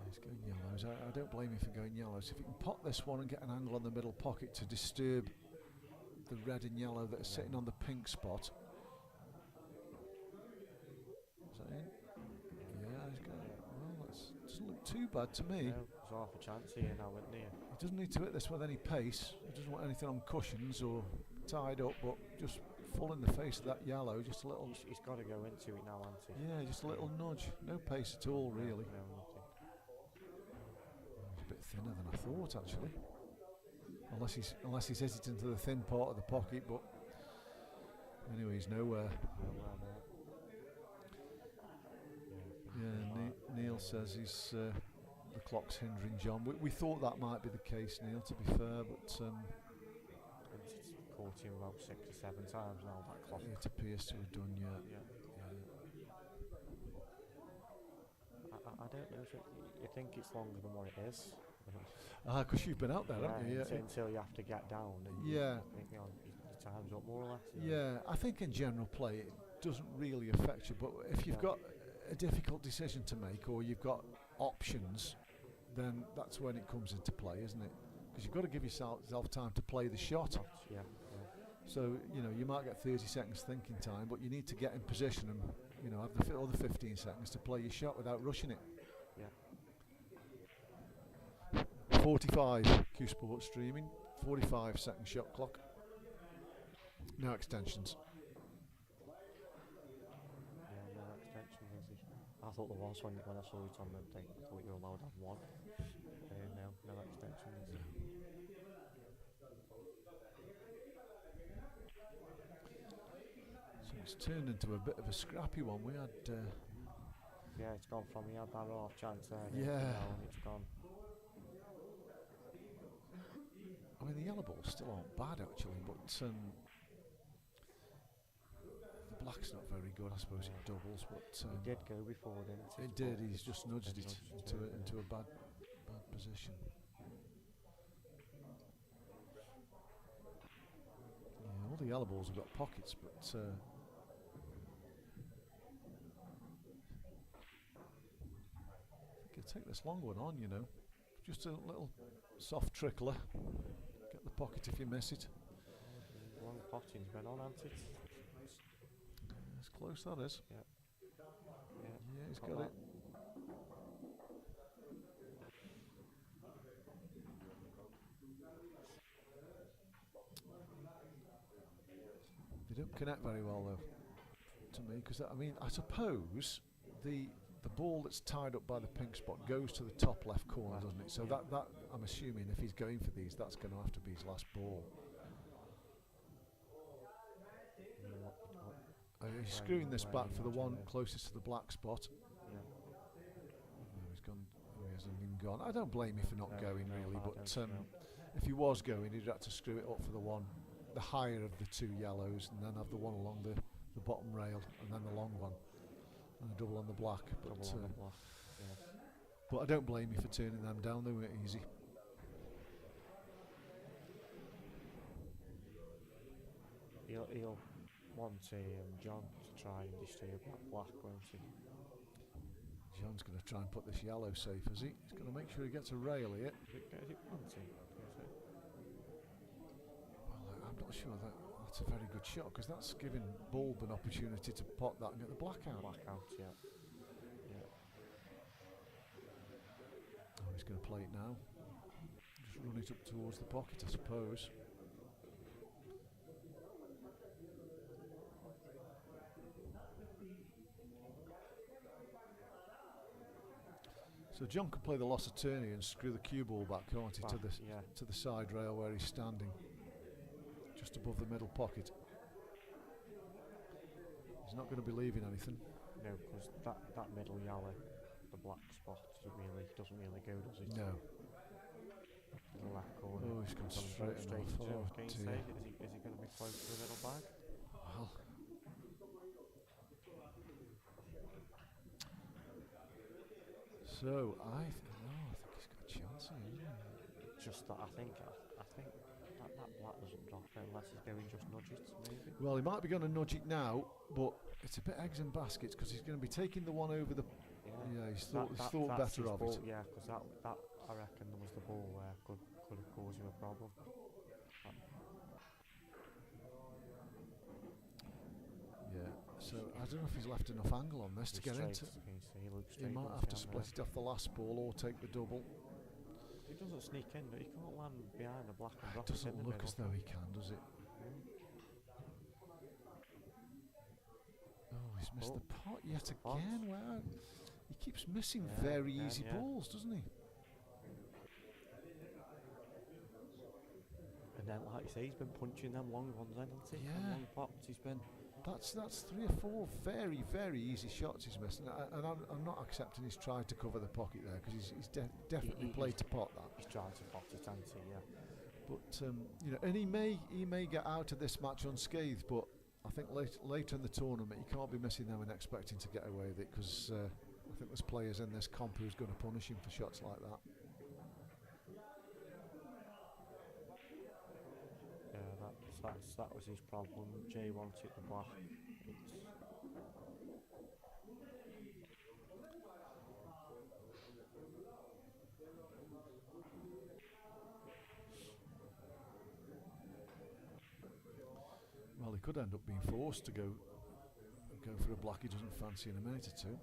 [SPEAKER 2] He's going yellows. I don't blame him for going yellows. If he can pot this one and get an angle on the middle pocket to disturb the red and yellow that are sitting on the pink spot. Is that in? Yeah, he's got it. Well, that doesn't look too bad to me.
[SPEAKER 3] No, there's half a chance here now, isn't there?
[SPEAKER 2] He doesn't need to hit this with any pace. He doesn't want anything on cushions or tied up, but just full in the face of that yellow. Just a little.
[SPEAKER 3] He's got to go into it now, hasn't he?
[SPEAKER 2] Yeah, just a little nudge. No pace at all, really.
[SPEAKER 3] No, nothing.
[SPEAKER 2] He's a bit thinner than I thought, actually. Unless he's hit it into the thin part of the pocket, but anyway, he's nowhere.
[SPEAKER 3] Nowhere there.
[SPEAKER 2] Yeah, Neil says he's the clock's hindering John. We thought that might be the case, Neil, to be fair, but
[SPEAKER 3] It's caught him about 6 or 7 times now, that clock.
[SPEAKER 2] it appears to have done, yeah.
[SPEAKER 3] I don't know if you think it's longer than what it is.
[SPEAKER 2] Because you've been out there, haven't you? Yeah.
[SPEAKER 3] Until you have to get down. And
[SPEAKER 2] Yeah.
[SPEAKER 3] I think your time's up more or less.
[SPEAKER 2] Yeah, I think in general play it doesn't really affect you, but if you've got a difficult decision to make or you've got options, then that's when it comes into play, isn't it? Because you've got to give yourself time to play the shot.
[SPEAKER 3] Yeah.
[SPEAKER 2] So, you know, you might get 30 seconds thinking time, but you need to get in position and, you know, have the other 15 seconds to play your shot without rushing it.
[SPEAKER 3] Yeah.
[SPEAKER 2] 45 Q Sports streaming, 45 second shot clock. No extensions.
[SPEAKER 3] Yeah, no extensions, is it? I thought there was when I saw it on the thing. I thought you were allowed to have one. No extensions.
[SPEAKER 2] So it's turned into a bit of a scrappy one. We had...
[SPEAKER 3] Yeah, it's gone from, he had that half chance there.
[SPEAKER 2] Yeah.
[SPEAKER 3] And it's gone.
[SPEAKER 2] I mean, the yellow balls still aren't bad, actually, but the black's not very good. I suppose it doubles, but...
[SPEAKER 3] It did go before, didn't it?
[SPEAKER 2] It did. He's just nudged it into a bad position. Yeah, all the yellow balls have got pockets, but I think he'll take this long one on, you know. Just a little soft trickler. Get the pocket if you miss it.
[SPEAKER 3] Long potting's been on, hasn't it?
[SPEAKER 2] It's close, that is.
[SPEAKER 3] Yeah.
[SPEAKER 2] Yeah, he's got it. They don't connect very well, though, to me, because I mean, I suppose the ball that's tied up by the pink spot goes to the top left corner, doesn't it? So that I'm assuming if he's going for these, that's going to have to be his last ball. He's screwing this back for the one closest to the black spot.
[SPEAKER 3] Yeah.
[SPEAKER 2] Oh, he's gone. Oh, he hasn't even gone. I don't blame him for not going, really, but if he was going, he'd have to screw it up for the one, the higher of the two yellows, and then have the one along the bottom rail, and then the long one, and a double on the black. But I don't blame you for turning them down. They weren't easy.
[SPEAKER 3] He'll want John to try and destroy black, won't he?
[SPEAKER 2] John's going to try and put this yellow safe, is he? He's going to make sure he gets a rail here.
[SPEAKER 3] Is it punting?
[SPEAKER 2] Well, I'm not sure that's a very good shot, because that's giving Bulb an opportunity to pot that and get the black out.
[SPEAKER 3] Yeah.
[SPEAKER 2] Oh, he's going to play it now. Just run it up towards the pocket, I suppose. So John could play the loss of tourney and screw the cue ball back, can't he, to the side rail where he's standing, just above the middle pocket. He's not going to be leaving anything.
[SPEAKER 3] No, because that middle yellow, the black spot, doesn't really go, does it?
[SPEAKER 2] No.
[SPEAKER 3] The left corner.
[SPEAKER 2] Oh, he's gone straight enough. Oh, dear.
[SPEAKER 3] Is he going to be close to the middle bag?
[SPEAKER 2] Well. So I think he's got a chance here, isn't he?
[SPEAKER 3] Just that I think that black doesn't drop unless he's going just nudge it, maybe.
[SPEAKER 2] Well, he might be going to nudge it now, but it's a bit eggs and baskets, because he's going to be taking the one over the. Yeah, he's thought better of it.
[SPEAKER 3] Yeah, because that I reckon there was the ball there could have caused him a problem.
[SPEAKER 2] Yeah. So I don't know if he's left enough angle on this to get into. He might have to split it off the last ball or take the double.
[SPEAKER 3] He doesn't sneak in, but he can't land behind the black and drop
[SPEAKER 2] It doesn't look as though he can, does it? Oh, he's missed the pot yet again. Wow. He keeps missing very easy balls, doesn't he?
[SPEAKER 3] And then, like you say, he's been punching them long ones, hasn't he?
[SPEAKER 2] Yeah.
[SPEAKER 3] Them long pots he's been.
[SPEAKER 2] That's 3 or 4 very, very easy shots he's missed, and I'm not accepting he's tried to cover the pocket there, because he's definitely played to pot that.
[SPEAKER 3] He's tried to pot it, hasn't he? Yeah.
[SPEAKER 2] But you know, and he may get out of this match unscathed, but I think later in the tournament he can't be missing them and expecting to get away with it, because I think there's players in this comp who's going to punish him for shots like that.
[SPEAKER 3] That was his problem. Jay wanted the black.
[SPEAKER 2] could end up being forced to go for a black he doesn't fancy in a minute or two.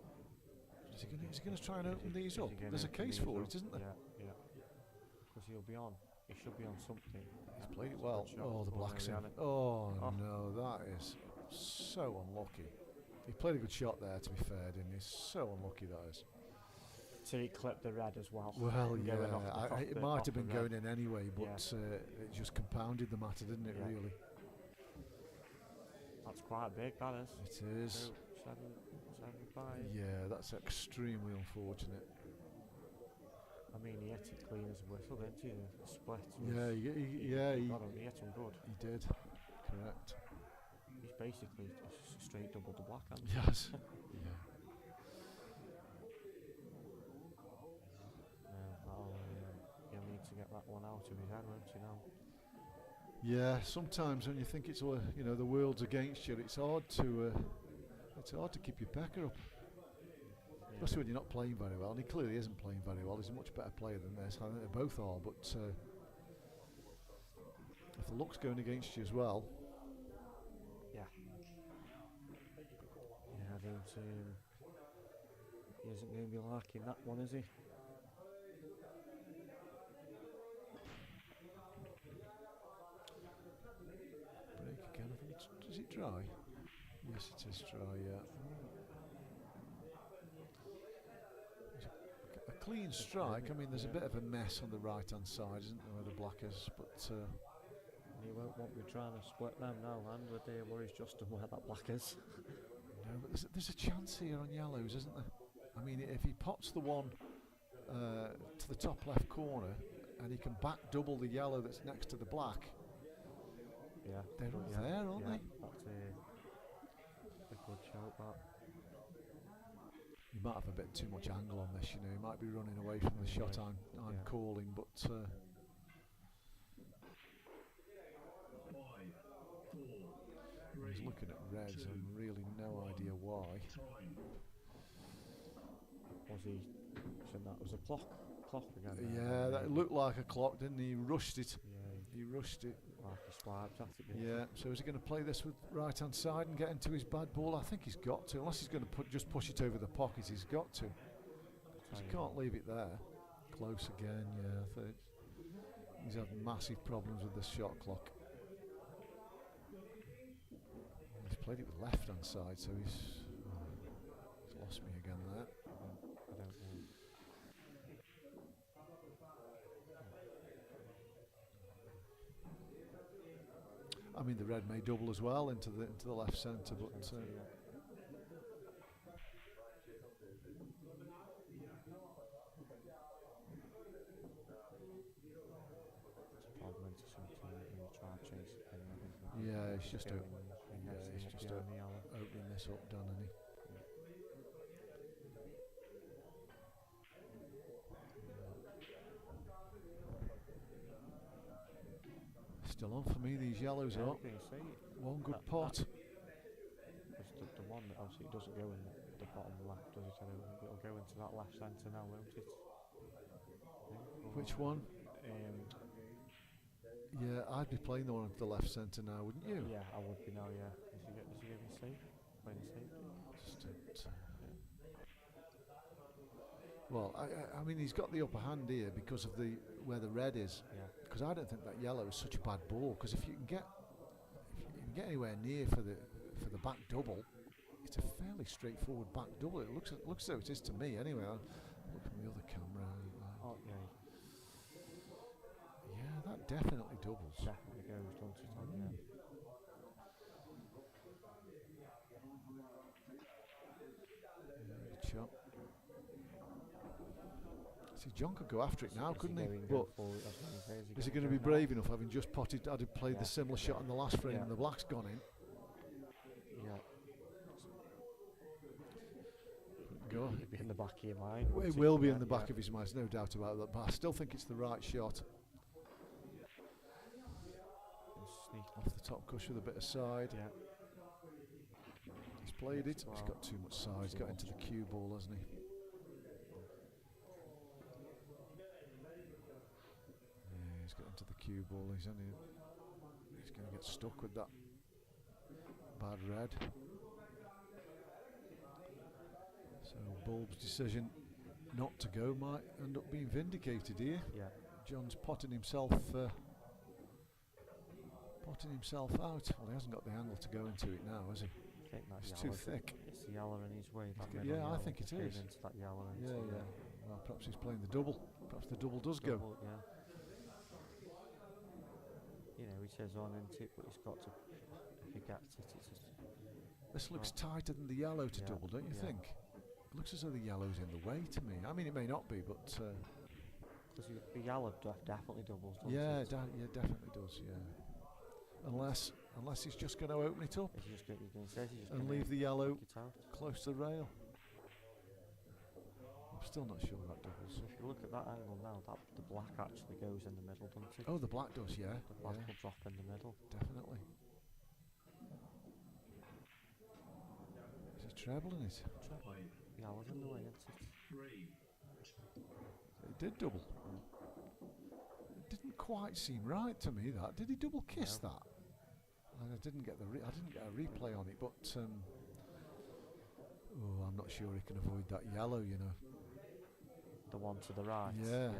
[SPEAKER 2] Is he going to try and open these up? There's a case for it, isn't there?
[SPEAKER 3] Yeah. Because he'll be on. He should be on something.
[SPEAKER 2] He's played it well. Oh, the black's in. Oh no, that is so unlucky. He played a good shot there, to be fair, didn't he? So unlucky that is.
[SPEAKER 3] So he clipped the red as well.
[SPEAKER 2] Well, yeah, it might have been going in anyway, but it just compounded the matter, didn't it, really?
[SPEAKER 3] That's quite big, that is.
[SPEAKER 2] It is.
[SPEAKER 3] 7-5.
[SPEAKER 2] Yeah, that's extremely unfortunate.
[SPEAKER 3] I mean, he hit it clean as a whistle, didn't he? The split.
[SPEAKER 2] He
[SPEAKER 3] hit him good.
[SPEAKER 2] He did. Correct.
[SPEAKER 3] He's basically just straight double the black hand.
[SPEAKER 2] Yes. Yeah.
[SPEAKER 3] He'll need to get that one out of his head, won't he now?
[SPEAKER 2] Yeah, sometimes when you think it's all, the world's against you, it's hard to keep your pecker up. Especially when you're not playing very well, and he clearly isn't playing very well. He's a much better player than this. I think they both are, but if the luck's going against you as well.
[SPEAKER 3] Yeah, I don't. He isn't going to be liking that one, is he?
[SPEAKER 2] Break again. I think is it dry? Yes, it is dry. Yeah. A clean strike. I mean, there's a bit of a mess on the right-hand side, isn't there, where the black is? But
[SPEAKER 3] he won't want me trying to split them now, and with the worries just on where that black is.
[SPEAKER 2] No, but there's a chance here on yellows, isn't there? I mean, if he pots the one to the top left corner, and he can back double the yellow that's next to the black.
[SPEAKER 3] Yeah,
[SPEAKER 2] they're up there, aren't they?
[SPEAKER 3] That's a good shout, that.
[SPEAKER 2] He might have a bit too much angle on this, He might be running away from the shot I'm calling, but he's looking at reds and really no idea why.
[SPEAKER 3] Was he saying that was a clock again?
[SPEAKER 2] Yeah, that looked like a clock, didn't he? He rushed it.
[SPEAKER 3] Yeah,
[SPEAKER 2] he rushed it.
[SPEAKER 3] Like he swiped at it.
[SPEAKER 2] Yeah, so is he going to play this with right hand side and get into his bad ball? I think he's got to, unless he's going to just push it over the pocket. He's got to. He can't leave it there. Close again, yeah. I think he's had massive problems with the shot clock. He's played it with left hand side, so he's lost me again there.
[SPEAKER 3] I don't know.
[SPEAKER 2] I mean, the red may double as well into the left centre, but yeah, it's just opening this up, done, isn't he? Still on for me, these yellows are. One good pot.
[SPEAKER 3] The one that obviously it doesn't go in the bottom left, does it? I don't think it'll go into that left centre now, won't it?
[SPEAKER 2] Which one? Yeah, I'd be playing the one into the left centre now, wouldn't you?
[SPEAKER 3] Yeah, I would be now, yeah. Is he going to safe? Playing safe?
[SPEAKER 2] Well, I mean, he's got the upper hand here because of where the red is.
[SPEAKER 3] Yeah.
[SPEAKER 2] Because I don't think that yellow is such a bad ball. Because if you can get anywhere near for the back double, it's a fairly straightforward back double. It looks as though it is to me. Anyway, I'll look at the other camera.
[SPEAKER 3] Oh yeah.
[SPEAKER 2] Yeah, that definitely doubles.
[SPEAKER 3] Definitely goes, don't it? Yeah.
[SPEAKER 2] Chop. See, John could go after it now, couldn't he? But is he going to be brave enough, having just played the similar shot in the last frame and the black's gone in?
[SPEAKER 3] Yeah.
[SPEAKER 2] Go.
[SPEAKER 3] It'll be in the back of your mind.
[SPEAKER 2] It will be in the back of his mind, there's no doubt about that. But I still think it's the right shot. Off the top cush with a bit of side.
[SPEAKER 3] Yeah.
[SPEAKER 2] He's played it. He's got too much side. He's got into the cue ball, hasn't he? Yeah, he's got into the cue ball. He's going to get stuck with that. bad red. So Bulb's decision not to go might end up being vindicated here.
[SPEAKER 3] Yeah.
[SPEAKER 2] John's potting himself out. Well, he hasn't got the angle to go into it now, has he?
[SPEAKER 3] I think that
[SPEAKER 2] It's too
[SPEAKER 3] yellow-
[SPEAKER 2] thick.
[SPEAKER 3] It's the yellow in his way. That
[SPEAKER 2] Yeah,
[SPEAKER 3] middle
[SPEAKER 2] I
[SPEAKER 3] yellow
[SPEAKER 2] think it
[SPEAKER 3] just goes
[SPEAKER 2] is.
[SPEAKER 3] into that yellow.
[SPEAKER 2] Yeah,
[SPEAKER 3] into
[SPEAKER 2] yeah. Well, perhaps he's playing the double. Perhaps the double does go.
[SPEAKER 3] double, yeah. You know, he says on into it, but he's got to. If he gets it, it's just.
[SPEAKER 2] This looks tighter than the yellow to
[SPEAKER 3] Yeah,
[SPEAKER 2] double, don't you
[SPEAKER 3] yeah.
[SPEAKER 2] think? It looks as though the yellow's in the way to me. I mean, it may not be, but
[SPEAKER 3] Because the yellow definitely doubles, doesn't
[SPEAKER 2] yeah,
[SPEAKER 3] it?
[SPEAKER 2] yeah, definitely does. Yeah, unless he's just going to open it up
[SPEAKER 3] He's just going to
[SPEAKER 2] and leave the yellow
[SPEAKER 3] it out.
[SPEAKER 2] close to the rail. I'm still not sure that doubles.
[SPEAKER 3] So if you look at that angle now, the black actually goes in the middle, doesn't it?
[SPEAKER 2] Oh, the black does, yeah.
[SPEAKER 3] The black
[SPEAKER 2] Yeah,
[SPEAKER 3] will drop in the middle.
[SPEAKER 2] definitely. Is he trebling it?
[SPEAKER 3] Treble. The yellow's in the way, isn't it?
[SPEAKER 4] 3,
[SPEAKER 2] It did double. It didn't quite seem right to me. That did he double kiss
[SPEAKER 3] No.
[SPEAKER 2] that? And I didn't get I didn't get a replay on it, but oh, I'm not sure he can avoid that yellow. You know,
[SPEAKER 3] The one to the right.
[SPEAKER 2] Yeah.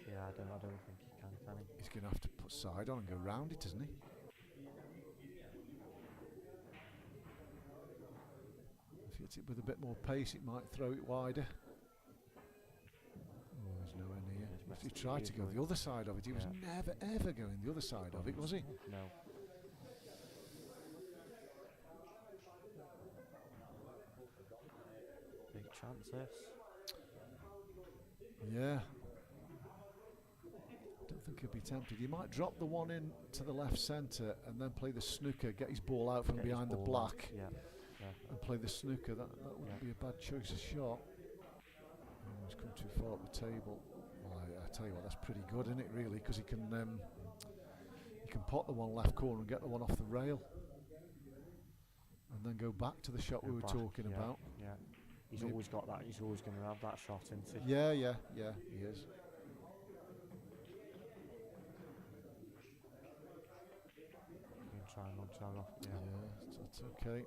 [SPEAKER 3] Yeah. I don't think he can he?
[SPEAKER 2] he's going to have to put side on and go round it, isn't he? If he hits it with a bit more pace, it might throw it wider. Oh, there's nowhere near.
[SPEAKER 3] He's
[SPEAKER 2] If
[SPEAKER 3] missed
[SPEAKER 2] he
[SPEAKER 3] it.
[SPEAKER 2] tried
[SPEAKER 3] He's
[SPEAKER 2] to go
[SPEAKER 3] going-
[SPEAKER 2] the other side of it, he was
[SPEAKER 3] Yeah.
[SPEAKER 2] never ever going the other side of it, was he?
[SPEAKER 3] No. Big chance this.
[SPEAKER 2] Yeah. Don't think he'll be tempted. He might drop the one in to the left centre and then play the snooker, get his ball out from
[SPEAKER 3] Get his
[SPEAKER 2] behind the
[SPEAKER 3] ball out.
[SPEAKER 2] black
[SPEAKER 3] Yeah.
[SPEAKER 2] and play the snooker. That wouldn't
[SPEAKER 3] Yeah.
[SPEAKER 2] be a bad choice of shot. Oh, he's come too far up the table. Well, I tell you what, that's pretty good, isn't it, really? Because he can pot the one left corner and get the one off the rail. And then go back to the shot we
[SPEAKER 3] Go
[SPEAKER 2] were
[SPEAKER 3] back,
[SPEAKER 2] talking
[SPEAKER 3] yeah,
[SPEAKER 2] about.
[SPEAKER 3] Yeah. He's
[SPEAKER 2] Maybe-
[SPEAKER 3] always got that. He's always going to have that shot, isn't he?
[SPEAKER 2] Yeah, he is.
[SPEAKER 3] You can try and nudge that off.
[SPEAKER 2] Yeah,
[SPEAKER 3] Yeah.
[SPEAKER 2] that's okay.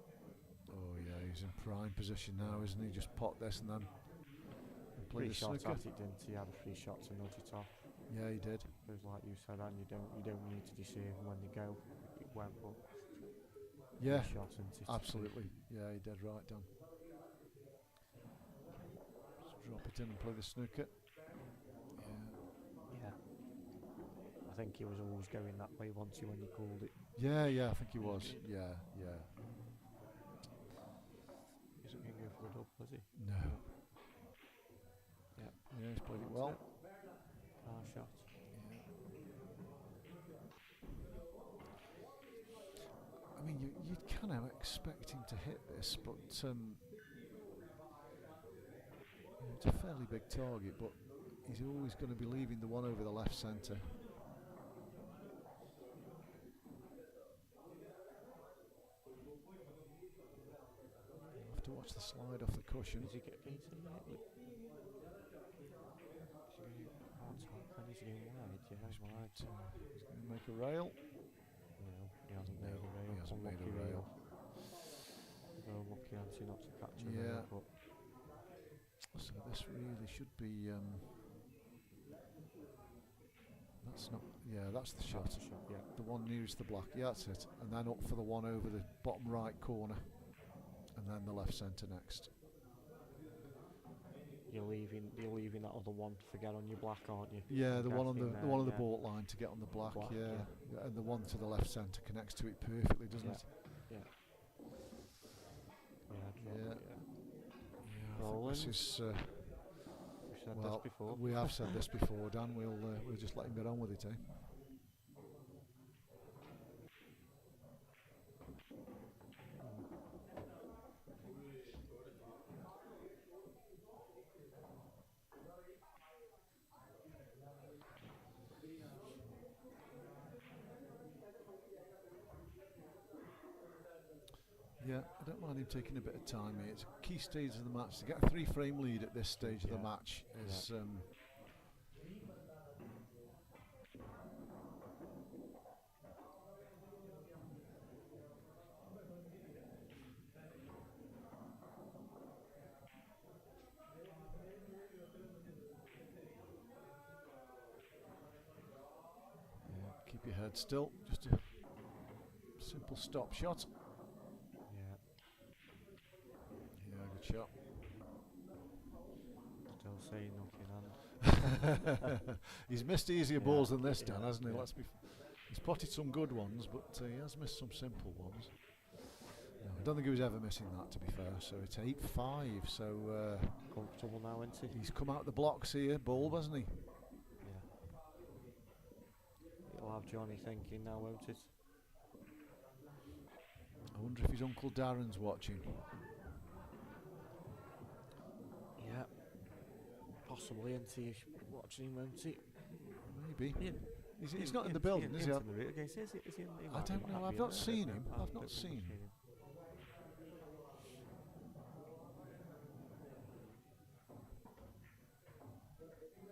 [SPEAKER 2] Oh yeah, he's in prime position now, isn't he? Just pot this and then play
[SPEAKER 3] Free
[SPEAKER 2] the
[SPEAKER 3] shot
[SPEAKER 2] snooker.
[SPEAKER 3] at it, didn't he? He had a free shot to nudge it off.
[SPEAKER 2] Yeah, he did.
[SPEAKER 3] It was like you said, and you don't need to deceive them when they go. It went, but
[SPEAKER 2] Yeah,
[SPEAKER 3] free shot, isn't it?
[SPEAKER 2] absolutely. Yeah, he did right, Dan. Just drop it in and play the snooker.
[SPEAKER 3] Yeah. I think he was always going that way once when you called it.
[SPEAKER 2] Yeah, I think he was. Yeah.
[SPEAKER 3] He isn't going to go for the double, is he?
[SPEAKER 2] No.
[SPEAKER 3] Yeah.
[SPEAKER 2] Yeah, he's played it
[SPEAKER 3] That's
[SPEAKER 2] well.
[SPEAKER 3] it. Par shot.
[SPEAKER 2] I mean, you'd kind of expect him to hit this, but it's a fairly big target, but he's always going to be leaving the one over the left centre. You'll have to watch the slide off the cushion.
[SPEAKER 3] Can you see it? Is he going on top? Then he's going wide. Yeah, he's wide.
[SPEAKER 2] He's going to make a rail.
[SPEAKER 3] No, he hasn't made a rail.
[SPEAKER 2] He hasn't made a
[SPEAKER 3] Unlucky
[SPEAKER 2] rail.
[SPEAKER 3] Well, lucky Anthony not to catch a
[SPEAKER 2] Yeah.
[SPEAKER 3] rail, but
[SPEAKER 2] So this really should be. That's not. Yeah, that's the shot.
[SPEAKER 3] that's a shot. Yeah.
[SPEAKER 2] The one nearest the black. Yeah, that's it. And then up for the one over the bottom right corner, and then the left centre next.
[SPEAKER 3] You're leaving that other one to forget on your black, aren't you?
[SPEAKER 2] Yeah, the one on the
[SPEAKER 3] Gaffney
[SPEAKER 2] one on the
[SPEAKER 3] there,
[SPEAKER 2] baulk line to get on the black.
[SPEAKER 3] Black,
[SPEAKER 2] Yeah.
[SPEAKER 3] yeah.
[SPEAKER 2] Yeah, and the one to the left centre connects to it perfectly, doesn't
[SPEAKER 3] Yeah.
[SPEAKER 2] it?
[SPEAKER 3] Yeah. Yeah.
[SPEAKER 2] Yeah.
[SPEAKER 3] Yeah.
[SPEAKER 2] Yeah, I think
[SPEAKER 3] Rollins.
[SPEAKER 2] this is.
[SPEAKER 3] We've said
[SPEAKER 2] Well,
[SPEAKER 3] this before.
[SPEAKER 2] we have said this before, Dan. We'll just let him get on with it, eh? Yeah, I don't mind him taking a bit of time here. It's a key stage of the match. To get a 3-frame lead at this stage of the
[SPEAKER 3] Yeah.
[SPEAKER 2] match is ahead still. Just a simple stop shot.
[SPEAKER 3] Yeah.
[SPEAKER 2] Yeah, good shot.
[SPEAKER 3] Still saying lucky hand.
[SPEAKER 2] He's missed easier balls than this, Dan,
[SPEAKER 3] yeah,
[SPEAKER 2] hasn't he?
[SPEAKER 3] yeah.
[SPEAKER 2] He's potted some good ones, but he has missed some simple ones. No, I don't think he was ever missing that, to be fair. So it's 8-5. So
[SPEAKER 3] Comfortable now, isn't he?
[SPEAKER 2] he's come out the blocks here, bulb, hasn't he?
[SPEAKER 3] Yeah. It'll have Johnny thinking now, won't it?
[SPEAKER 2] I wonder if his Uncle Darren's watching.
[SPEAKER 3] Yeah. Possibly, isn't he? Watching him, won't he?
[SPEAKER 2] Maybe.
[SPEAKER 3] Yeah.
[SPEAKER 2] He's not in the building, is he?
[SPEAKER 3] Into the route again. Is he in, he
[SPEAKER 2] I
[SPEAKER 3] might
[SPEAKER 2] don't
[SPEAKER 3] be-
[SPEAKER 2] know.
[SPEAKER 3] might
[SPEAKER 2] I've
[SPEAKER 3] be
[SPEAKER 2] not
[SPEAKER 3] in there, I
[SPEAKER 2] seen
[SPEAKER 3] don't
[SPEAKER 2] him.
[SPEAKER 3] know.
[SPEAKER 2] I've
[SPEAKER 3] I
[SPEAKER 2] not
[SPEAKER 3] don't
[SPEAKER 2] seen
[SPEAKER 3] think I've
[SPEAKER 2] him.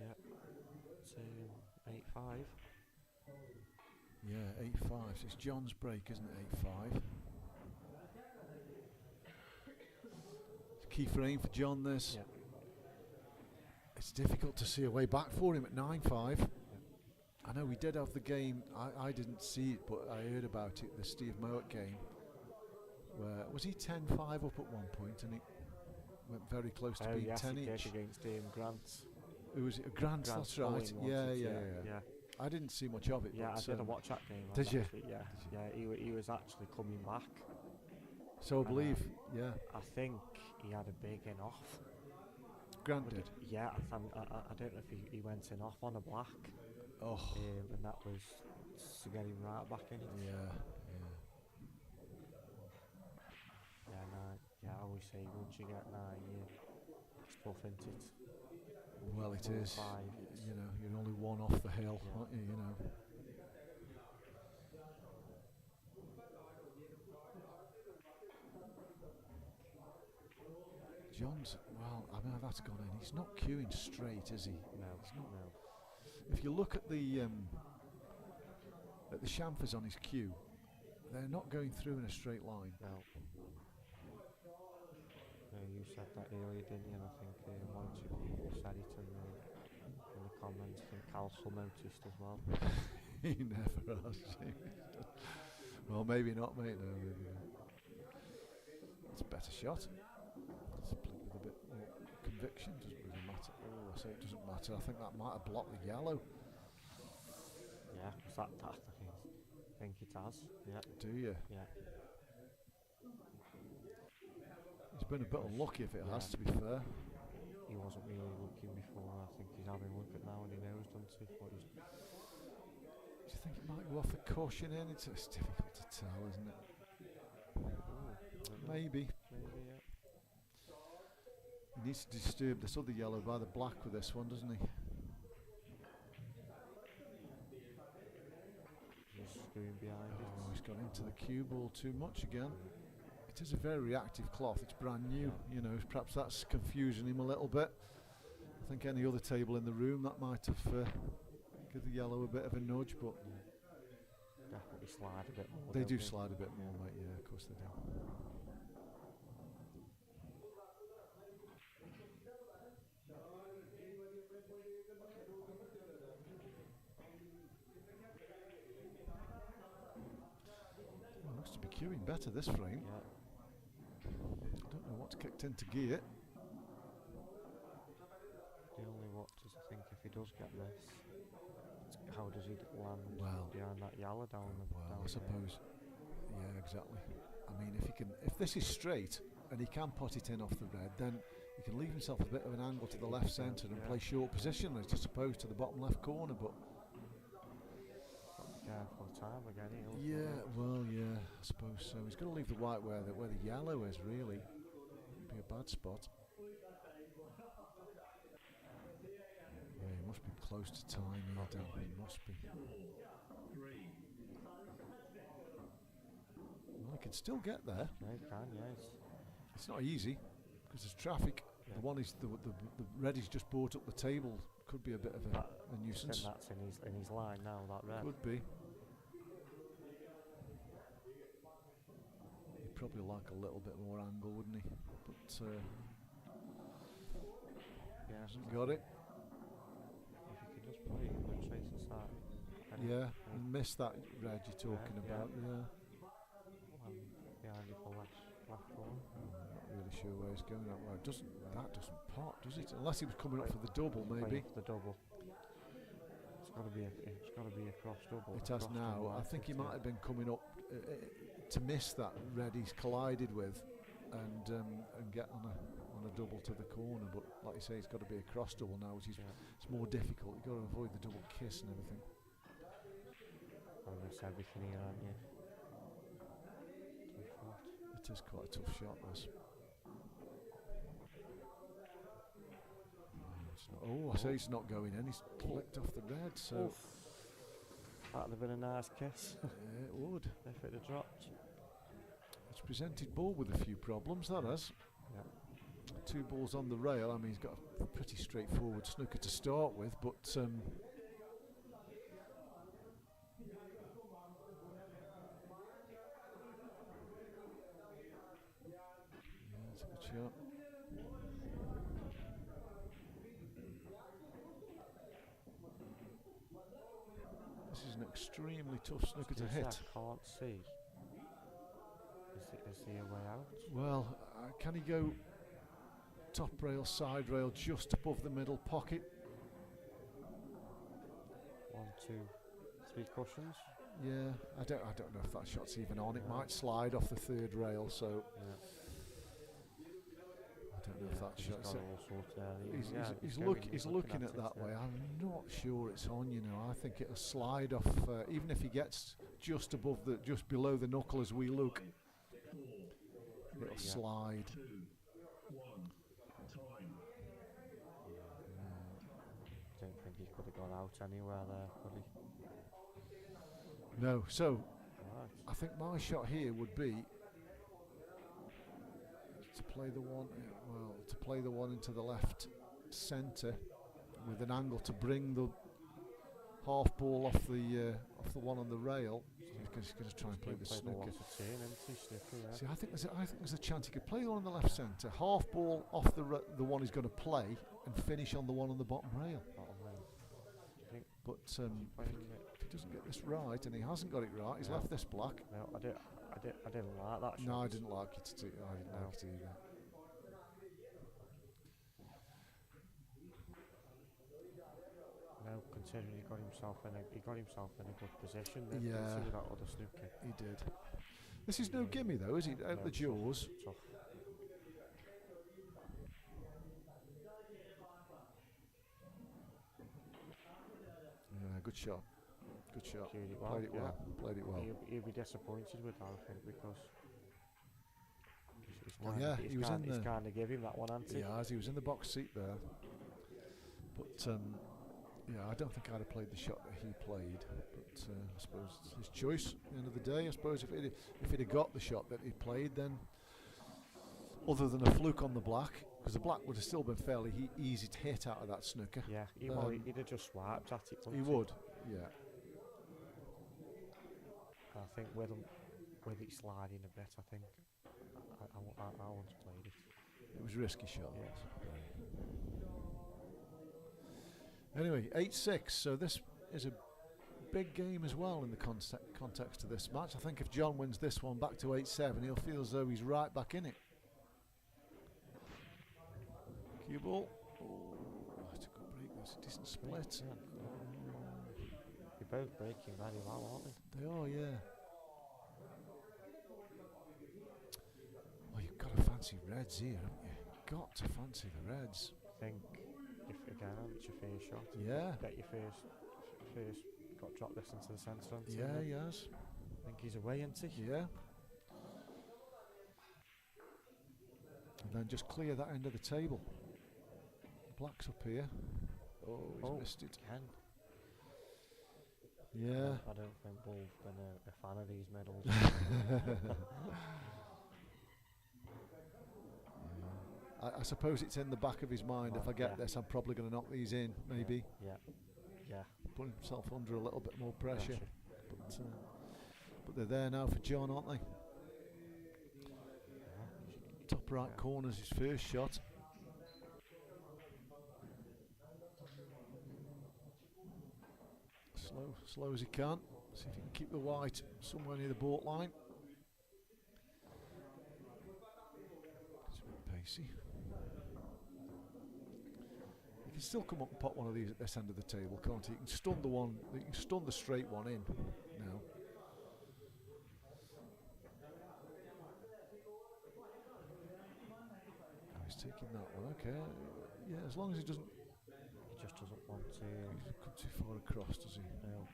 [SPEAKER 3] Yeah. It's 8-5.
[SPEAKER 2] Yeah, 8-5. So it's John's break, isn't it? 8-5. It's a key frame for John, this.
[SPEAKER 3] Yeah.
[SPEAKER 2] It's difficult to see a way back for him at 9-5. I know we did have the game, I didn't see it, but I heard about it, the Steve Mowat game, where, was he 10-5 up at one point, and it went very close to being
[SPEAKER 3] Yes,
[SPEAKER 2] 10
[SPEAKER 3] he did
[SPEAKER 2] each.
[SPEAKER 3] against Grant.
[SPEAKER 2] It was Grant, that's right.
[SPEAKER 3] Bowling,
[SPEAKER 2] Yeah,
[SPEAKER 3] wasn't it?
[SPEAKER 2] yeah.
[SPEAKER 3] Yeah.
[SPEAKER 2] I didn't see much of it.
[SPEAKER 3] Yeah,
[SPEAKER 2] but,
[SPEAKER 3] I did watch that game.
[SPEAKER 2] Did you?
[SPEAKER 3] Actually, yeah, yeah. He was actually coming back.
[SPEAKER 2] So I believe, yeah,
[SPEAKER 3] I think he had a big in off.
[SPEAKER 2] Grant did.
[SPEAKER 3] Yeah, I don't know if he went in off on a black.
[SPEAKER 2] Oh,
[SPEAKER 3] And that was to get him right back in it.
[SPEAKER 2] yeah.
[SPEAKER 3] Yeah, nine. Yeah, I always say once you get 9, it's tough, isn't it?
[SPEAKER 2] Well, it
[SPEAKER 3] 4 or
[SPEAKER 2] is.
[SPEAKER 3] 5,
[SPEAKER 2] You know, you're only one off the hill,
[SPEAKER 3] Yeah.
[SPEAKER 2] aren't you? You know. John's, well, I mean, that's gone in. He's not queuing straight, is he?
[SPEAKER 3] No,
[SPEAKER 2] He's not.
[SPEAKER 3] no.
[SPEAKER 2] If you look at the chamfers on his queue, they're not going through in a straight line.
[SPEAKER 3] No. You said that earlier, didn't you? And I think one or two people said it in the comments. I think Calsel noticed as well.
[SPEAKER 2] He never has. Well, maybe not, mate. No, maybe not. It's a better shot. It's with a bit more conviction. Doesn't really matter. Oh, I say it doesn't matter. I think that might have blocked the yellow.
[SPEAKER 3] Yeah, because that I think it has. Yeah.
[SPEAKER 2] Do you?
[SPEAKER 3] Yeah.
[SPEAKER 2] He's been a bit unlucky if it has,
[SPEAKER 3] Yeah.
[SPEAKER 2] to be fair.
[SPEAKER 3] He wasn't really looking before. I think he's having a look at now and he knows, doesn't he? What he's
[SPEAKER 2] Do you think it might go off the cushion in? It's difficult to tell, isn't it? Maybe.
[SPEAKER 3] maybe, yeah.
[SPEAKER 2] He needs to disturb this other yellow by the black with this one, doesn't he?
[SPEAKER 3] He's screwing behind it.
[SPEAKER 2] Oh, he's got into the cue ball too much again. It is a very reactive cloth. It's brand new. You know, perhaps that's confusing him a little bit. I think any other table in the room that might have give the yellow a bit of a nudge, but
[SPEAKER 3] Definitely slide a bit more.
[SPEAKER 2] they
[SPEAKER 3] don't
[SPEAKER 2] do slide a bit more, mate. Yeah, of course they do. Well, looks to be queuing better this frame.
[SPEAKER 3] Yeah.
[SPEAKER 2] I don't know what's kicked into gear.
[SPEAKER 3] The only what does I think if he does get this, how does he land
[SPEAKER 2] Well,
[SPEAKER 3] behind that yellow down the
[SPEAKER 2] well,
[SPEAKER 3] down
[SPEAKER 2] I suppose. Yeah, exactly. I mean, if this is straight and he can pot it in off the red, then he can leave himself a bit of an angle to the left centre and play short position as opposed to the bottom left corner. But
[SPEAKER 3] careful time again.
[SPEAKER 2] yeah, well, yeah, I suppose so. He's got to leave the white where the yellow is. Really, be a bad spot. Yeah, he must be close to time here, Dan. He must be. Well, he can still get there.
[SPEAKER 3] Yeah, he can. Yes.
[SPEAKER 2] It's not easy because there's traffic.
[SPEAKER 3] Yeah.
[SPEAKER 2] The one is the red is just brought up the table. Could be a bit of a
[SPEAKER 3] I think
[SPEAKER 2] nuisance.
[SPEAKER 3] that's in his line now. That red.
[SPEAKER 2] Could be. He'd probably like a little bit more angle, wouldn't he? But
[SPEAKER 3] Yeah.
[SPEAKER 2] hasn't got it.
[SPEAKER 3] If you could just put it in the tracer side,
[SPEAKER 2] Yeah, and missed that red you're talking
[SPEAKER 3] Yeah.
[SPEAKER 2] about. Yeah.
[SPEAKER 3] One behind you for left corner.
[SPEAKER 2] I'm not really sure where he's going that way. That doesn't pot, does it? Unless he was coming up for the double, maybe.
[SPEAKER 3] The double. It's got to be a cross double.
[SPEAKER 2] It has now. I think he might have been coming up to miss that red he's collided with, and get on a double to the corner. But like you say, it's got to be a cross double now, which is it's more difficult. You've got to avoid the double kiss and everything.
[SPEAKER 3] Almost everything here, aren't you?
[SPEAKER 2] It is quite a tough shot, this. I say it's not going in. He's clipped off the red, so
[SPEAKER 3] that'd have been a nice kiss.
[SPEAKER 2] Yeah, it would.
[SPEAKER 3] If it had dropped.
[SPEAKER 2] It's presented ball with a few problems, that has.
[SPEAKER 3] Yeah.
[SPEAKER 2] 2 balls on the rail. I mean, he's got a pretty straightforward snooker to start with, but yeah, it's a good shot. This is an extremely tough snooker to hit.
[SPEAKER 3] I can't see. Is there a way out?
[SPEAKER 2] Well, can he go top rail, side rail, just above the middle pocket?
[SPEAKER 3] 1, 2, 3 cushions.
[SPEAKER 2] Yeah, I don't know if that shot's even on. It might slide off the 3rd rail, so I don't know if that shot's. He's looking at that way. I'm not sure it's on. You know, I think it'll slide off. Even if he gets just below the knuckle as we look, it'll slide.
[SPEAKER 4] 2, 1, time.
[SPEAKER 3] I don't think he could have gone out anywhere there, could he?
[SPEAKER 2] No. So
[SPEAKER 3] Right.
[SPEAKER 2] I think my shot here would be to play the one into the left centre with an angle to bring the half ball off the one on the rail. He's going to try and play the snooker. See, I think there's a chance he could play the one on the left centre, half ball off the one he's going to play, and finish on the one on the bottom rail. But if he doesn't get this right, and he hasn't got it right, he's left this black.
[SPEAKER 3] No, I didn't like that shot.
[SPEAKER 2] No, I didn't like it. I didn't like it either.
[SPEAKER 3] No, considering he got himself in a good position.
[SPEAKER 2] Yeah,
[SPEAKER 3] with that other snooker.
[SPEAKER 2] He did. This is no gimme though, is it? Out the jaws.
[SPEAKER 3] Tough.
[SPEAKER 2] Yeah, good shot. Good shot.
[SPEAKER 3] Played it well.
[SPEAKER 2] Played it well.
[SPEAKER 3] He'll be disappointed with that, I think, because
[SPEAKER 2] he was in there.
[SPEAKER 3] He's kind of gave him that one, hasn't he?
[SPEAKER 2] Yeah, as he was in the box seat there. But I don't think I'd have played the shot that he played. But I suppose it's his choice. At the end of the day, I suppose if he'd have got the shot that he played, then other than a fluke on the black, because the black would have still been fairly easy to hit out of that snooker.
[SPEAKER 3] Yeah, he'd have just swiped at it.
[SPEAKER 2] He would, yeah.
[SPEAKER 3] I think with it sliding a bit, I think I wouldn't have played it.
[SPEAKER 2] It was a risky shot.
[SPEAKER 3] Yes.
[SPEAKER 2] Anyway, 8-6. So this is a big game as well in the context of this match. I think if John wins this one back to 8-7, he'll feel as though he's right back in it. Cue ball. Oh, it's a good break. That's a decent split.
[SPEAKER 3] They're both breaking very well, aren't they?
[SPEAKER 2] They are, yeah. Well, you've got to fancy reds here, haven't you? Got to fancy the reds.
[SPEAKER 3] I think if again, it's your first shot.
[SPEAKER 2] Yeah.
[SPEAKER 3] Get your first got to drop this into the centre.
[SPEAKER 2] Yeah, he has.
[SPEAKER 3] I think he's away, isn't he?
[SPEAKER 2] Yeah. And then just clear that end of the table. Black's up here. Oh, he's missed it.
[SPEAKER 3] Again.
[SPEAKER 2] Yeah.
[SPEAKER 3] I don't think Bull's been a fan of these medals.
[SPEAKER 2] I suppose it's in the back of his mind. If I get this, I'm probably going to knock these in. Maybe.
[SPEAKER 3] Yeah.
[SPEAKER 2] Put himself under a little bit more pressure. But they're there now for John, aren't they? Top right corner's his first shot. Slow as he can. See if he can keep the white somewhere near the baud line. It's a bit pacey. He can still come up and pop one of these at this end of the table, can't he? He can stun the one. He can stun the straight one in. Now. Oh, he's taking that one. Okay. Yeah, as long as he doesn't.
[SPEAKER 3] He just doesn't want to.
[SPEAKER 2] He doesn't come too far across, does he?
[SPEAKER 3] No.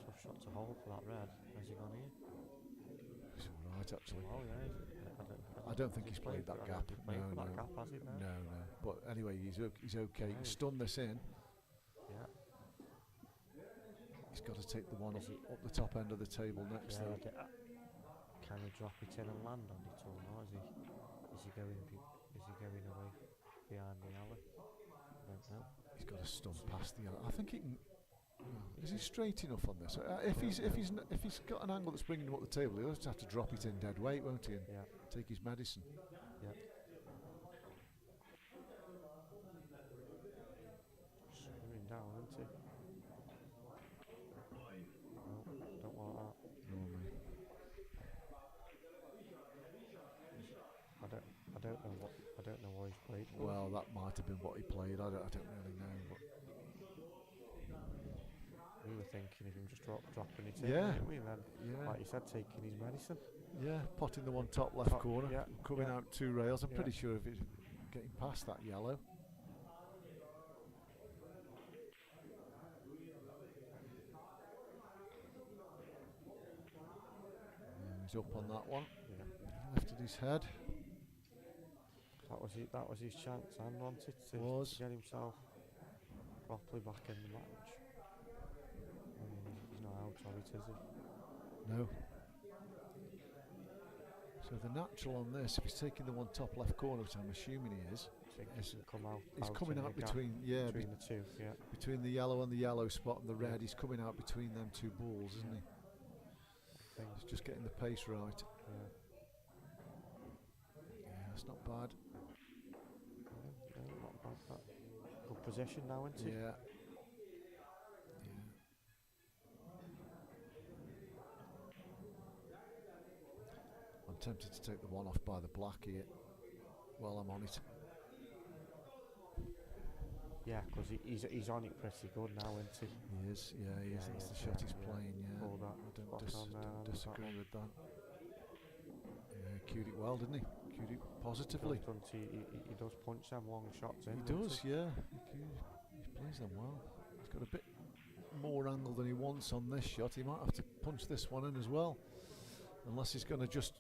[SPEAKER 3] Tough shot to hold for that red. Has he gone here?
[SPEAKER 2] He's all right, actually.
[SPEAKER 3] Oh yeah.
[SPEAKER 2] I don't think he's played that gap.
[SPEAKER 3] No, that gap, has he?
[SPEAKER 2] No. But anyway, he's okay. He can stun this in.
[SPEAKER 3] Yeah.
[SPEAKER 2] He's got to take the one up the top end of the table next, though.
[SPEAKER 3] Can he drop it in and land on it or not? Is he going away behind the alley? I don't know.
[SPEAKER 2] He's got to stun past the alley. I think he can. Is he straight enough on this? If he's got an angle that's bringing him up the table, he'll just have to drop it in dead weight, won't he? And take his medicine.
[SPEAKER 3] Yeah. Shooting down, isn't he? No, don't want that.
[SPEAKER 2] No, mate.
[SPEAKER 3] I don't know what he's played for.
[SPEAKER 2] Well, that might have been what he played. I don't really know. But
[SPEAKER 3] we were thinking of him just dropping it in,
[SPEAKER 2] yeah,
[SPEAKER 3] weren't we? And then, like you said, taking his medicine.
[SPEAKER 2] Yeah, potting the one top left corner, coming out 2 rails. I'm pretty sure if it's getting past that yellow. He's up on that one.
[SPEAKER 3] Yeah.
[SPEAKER 2] Lifted his head.
[SPEAKER 3] That was his chance, and wanted to get himself properly back in the match. I mean, he's not out of it, is he?
[SPEAKER 2] No. So the natural on this, if he's taking the one top left corner, which I'm assuming he is,
[SPEAKER 3] he's
[SPEAKER 2] coming out between
[SPEAKER 3] the two,
[SPEAKER 2] between the yellow and the yellow spot and the red. He's coming out between them 2 balls, isn't he? He's just getting the pace right. Yeah, that's not bad.
[SPEAKER 3] No, not bad. That. Good position now, isn't it?
[SPEAKER 2] Yeah. I'm tempted to take the one off by the black here while I'm on it.
[SPEAKER 3] Yeah, because he's on it pretty good now, isn't he?
[SPEAKER 2] He is, he is. That's the shot he's playing, I don't disagree with that. Yeah, cued it well, didn't he? Cued it positively.
[SPEAKER 3] He does punch them long shots in.
[SPEAKER 2] He does, yeah. He plays them well. He's got a bit more angle than he wants on this shot. He might have to punch this one in as well. Unless he's going to just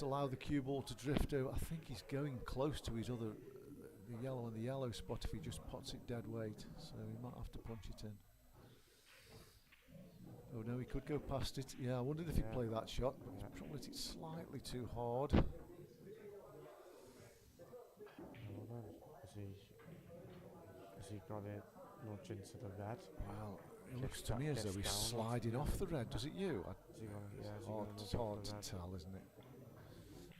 [SPEAKER 2] allow the cue ball to drift over. I think he's going close to his other... the yellow and the yellow spot if he just pots it dead weight, so he might have to punch it in. Oh no, he could go past it. Yeah, I wondered if he'd play that shot, but he's probably hit it slightly too hard.
[SPEAKER 3] Well then, has he got a nudge into the red?
[SPEAKER 2] Well, it looks to me as though he's sliding off the red, does it you? It's hard to tell, isn't it?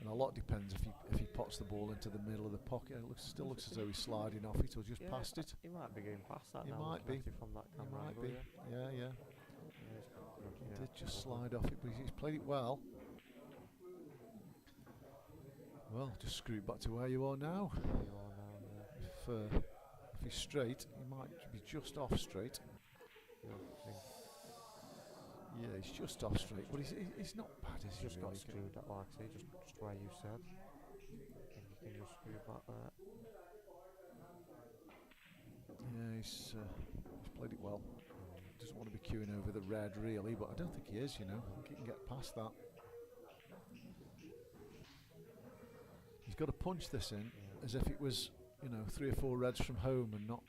[SPEAKER 2] And a lot depends if he pots the ball into the middle of the pocket. It still looks as though he's sliding off it or just past it.
[SPEAKER 3] He might be going past that.
[SPEAKER 2] He
[SPEAKER 3] now,
[SPEAKER 2] might be.
[SPEAKER 3] From that
[SPEAKER 2] He might be.
[SPEAKER 3] Yeah.
[SPEAKER 2] Yeah. He did just slide off it, but he's played it well. Well, just screw it back to where you are now. If he's straight, he might be just off straight. Yeah, he's just off straight, but he's not bad, is he?
[SPEAKER 3] Just got screwed up, like I say, just where you said. And you can just screw back there.
[SPEAKER 2] Yeah, he's played it well. Doesn't want to be queuing over the red, really, but I don't think he is, I think he can get past that. He's got to punch this in as if it was, 3 or 4 reds from home and not...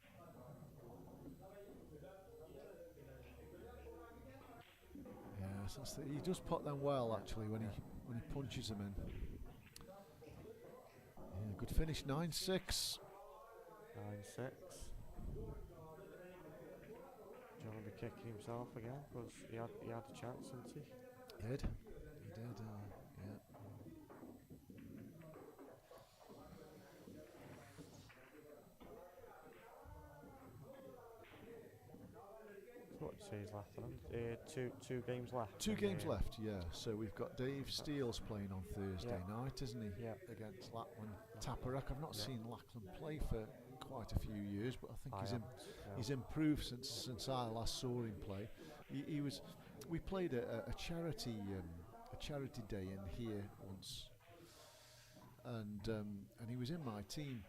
[SPEAKER 2] Yes, he does pot them well, actually, when he punches them in. Yeah, good finish, 9-6.
[SPEAKER 3] 9-6. Do you want to be kicking himself again? Because he had a chance, didn't he?
[SPEAKER 2] He did, yeah.
[SPEAKER 3] series left, then. Two games left.
[SPEAKER 2] Two
[SPEAKER 3] and,
[SPEAKER 2] games left, yeah. So we've got Dave Steele's playing on Thursday night, isn't he?
[SPEAKER 3] Yeah.
[SPEAKER 2] Against Lachlan Taparak. I've not seen Lachlan play for quite a few years, but I think he's improved since I last saw him play. He was. We played a charity day in here once, and he was in my team,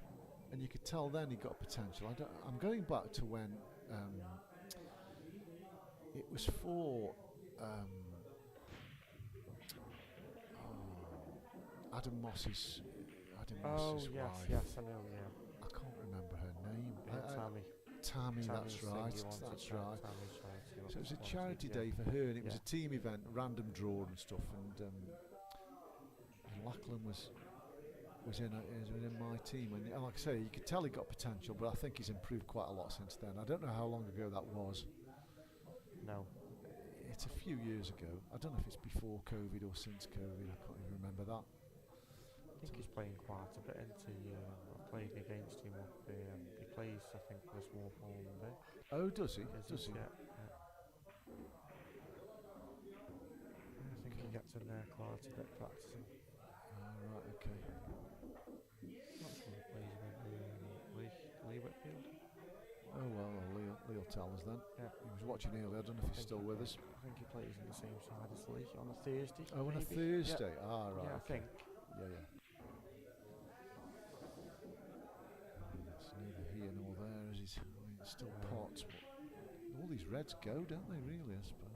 [SPEAKER 2] and you could tell then he got potential. I'm going back to when it was for Adam Moss's wife.
[SPEAKER 3] Yes, I know. Yeah.
[SPEAKER 2] I can't remember her name.
[SPEAKER 3] Tammy.
[SPEAKER 2] That's right. So it was a charity day for her, and it was a team event, random draw and stuff. And Lachlan was in my team, and like I say, you could tell he got potential, but I think he's improved quite a lot since then. I don't know how long ago that was.
[SPEAKER 3] No.
[SPEAKER 2] It's a few years ago. I don't know if it's before COVID or since COVID. I can't even remember that.
[SPEAKER 3] I think he's playing quite a bit into. I've played against him. He plays, I think, for the small form a bit.
[SPEAKER 2] Oh, does he? Does he?
[SPEAKER 3] Yeah. I think he gets in there quite a bit practicing.
[SPEAKER 2] Right, okay.
[SPEAKER 3] Not sure he plays with Lee Whitfield.
[SPEAKER 2] Oh well, Lee'll tell us then.
[SPEAKER 3] Yeah.
[SPEAKER 2] He was watching earlier. I don't know if he's still with us.
[SPEAKER 3] I think he plays in the same side as Lee on a Thursday.
[SPEAKER 2] Oh, on a
[SPEAKER 3] maybe?
[SPEAKER 2] Thursday.
[SPEAKER 3] Yeah.
[SPEAKER 2] Right.
[SPEAKER 3] Yeah,
[SPEAKER 2] Okay.
[SPEAKER 3] I think.
[SPEAKER 2] Yeah. It's neither here nor there, as he's. I mean, it's still pots, but all these reds go, don't they? Really, I suppose.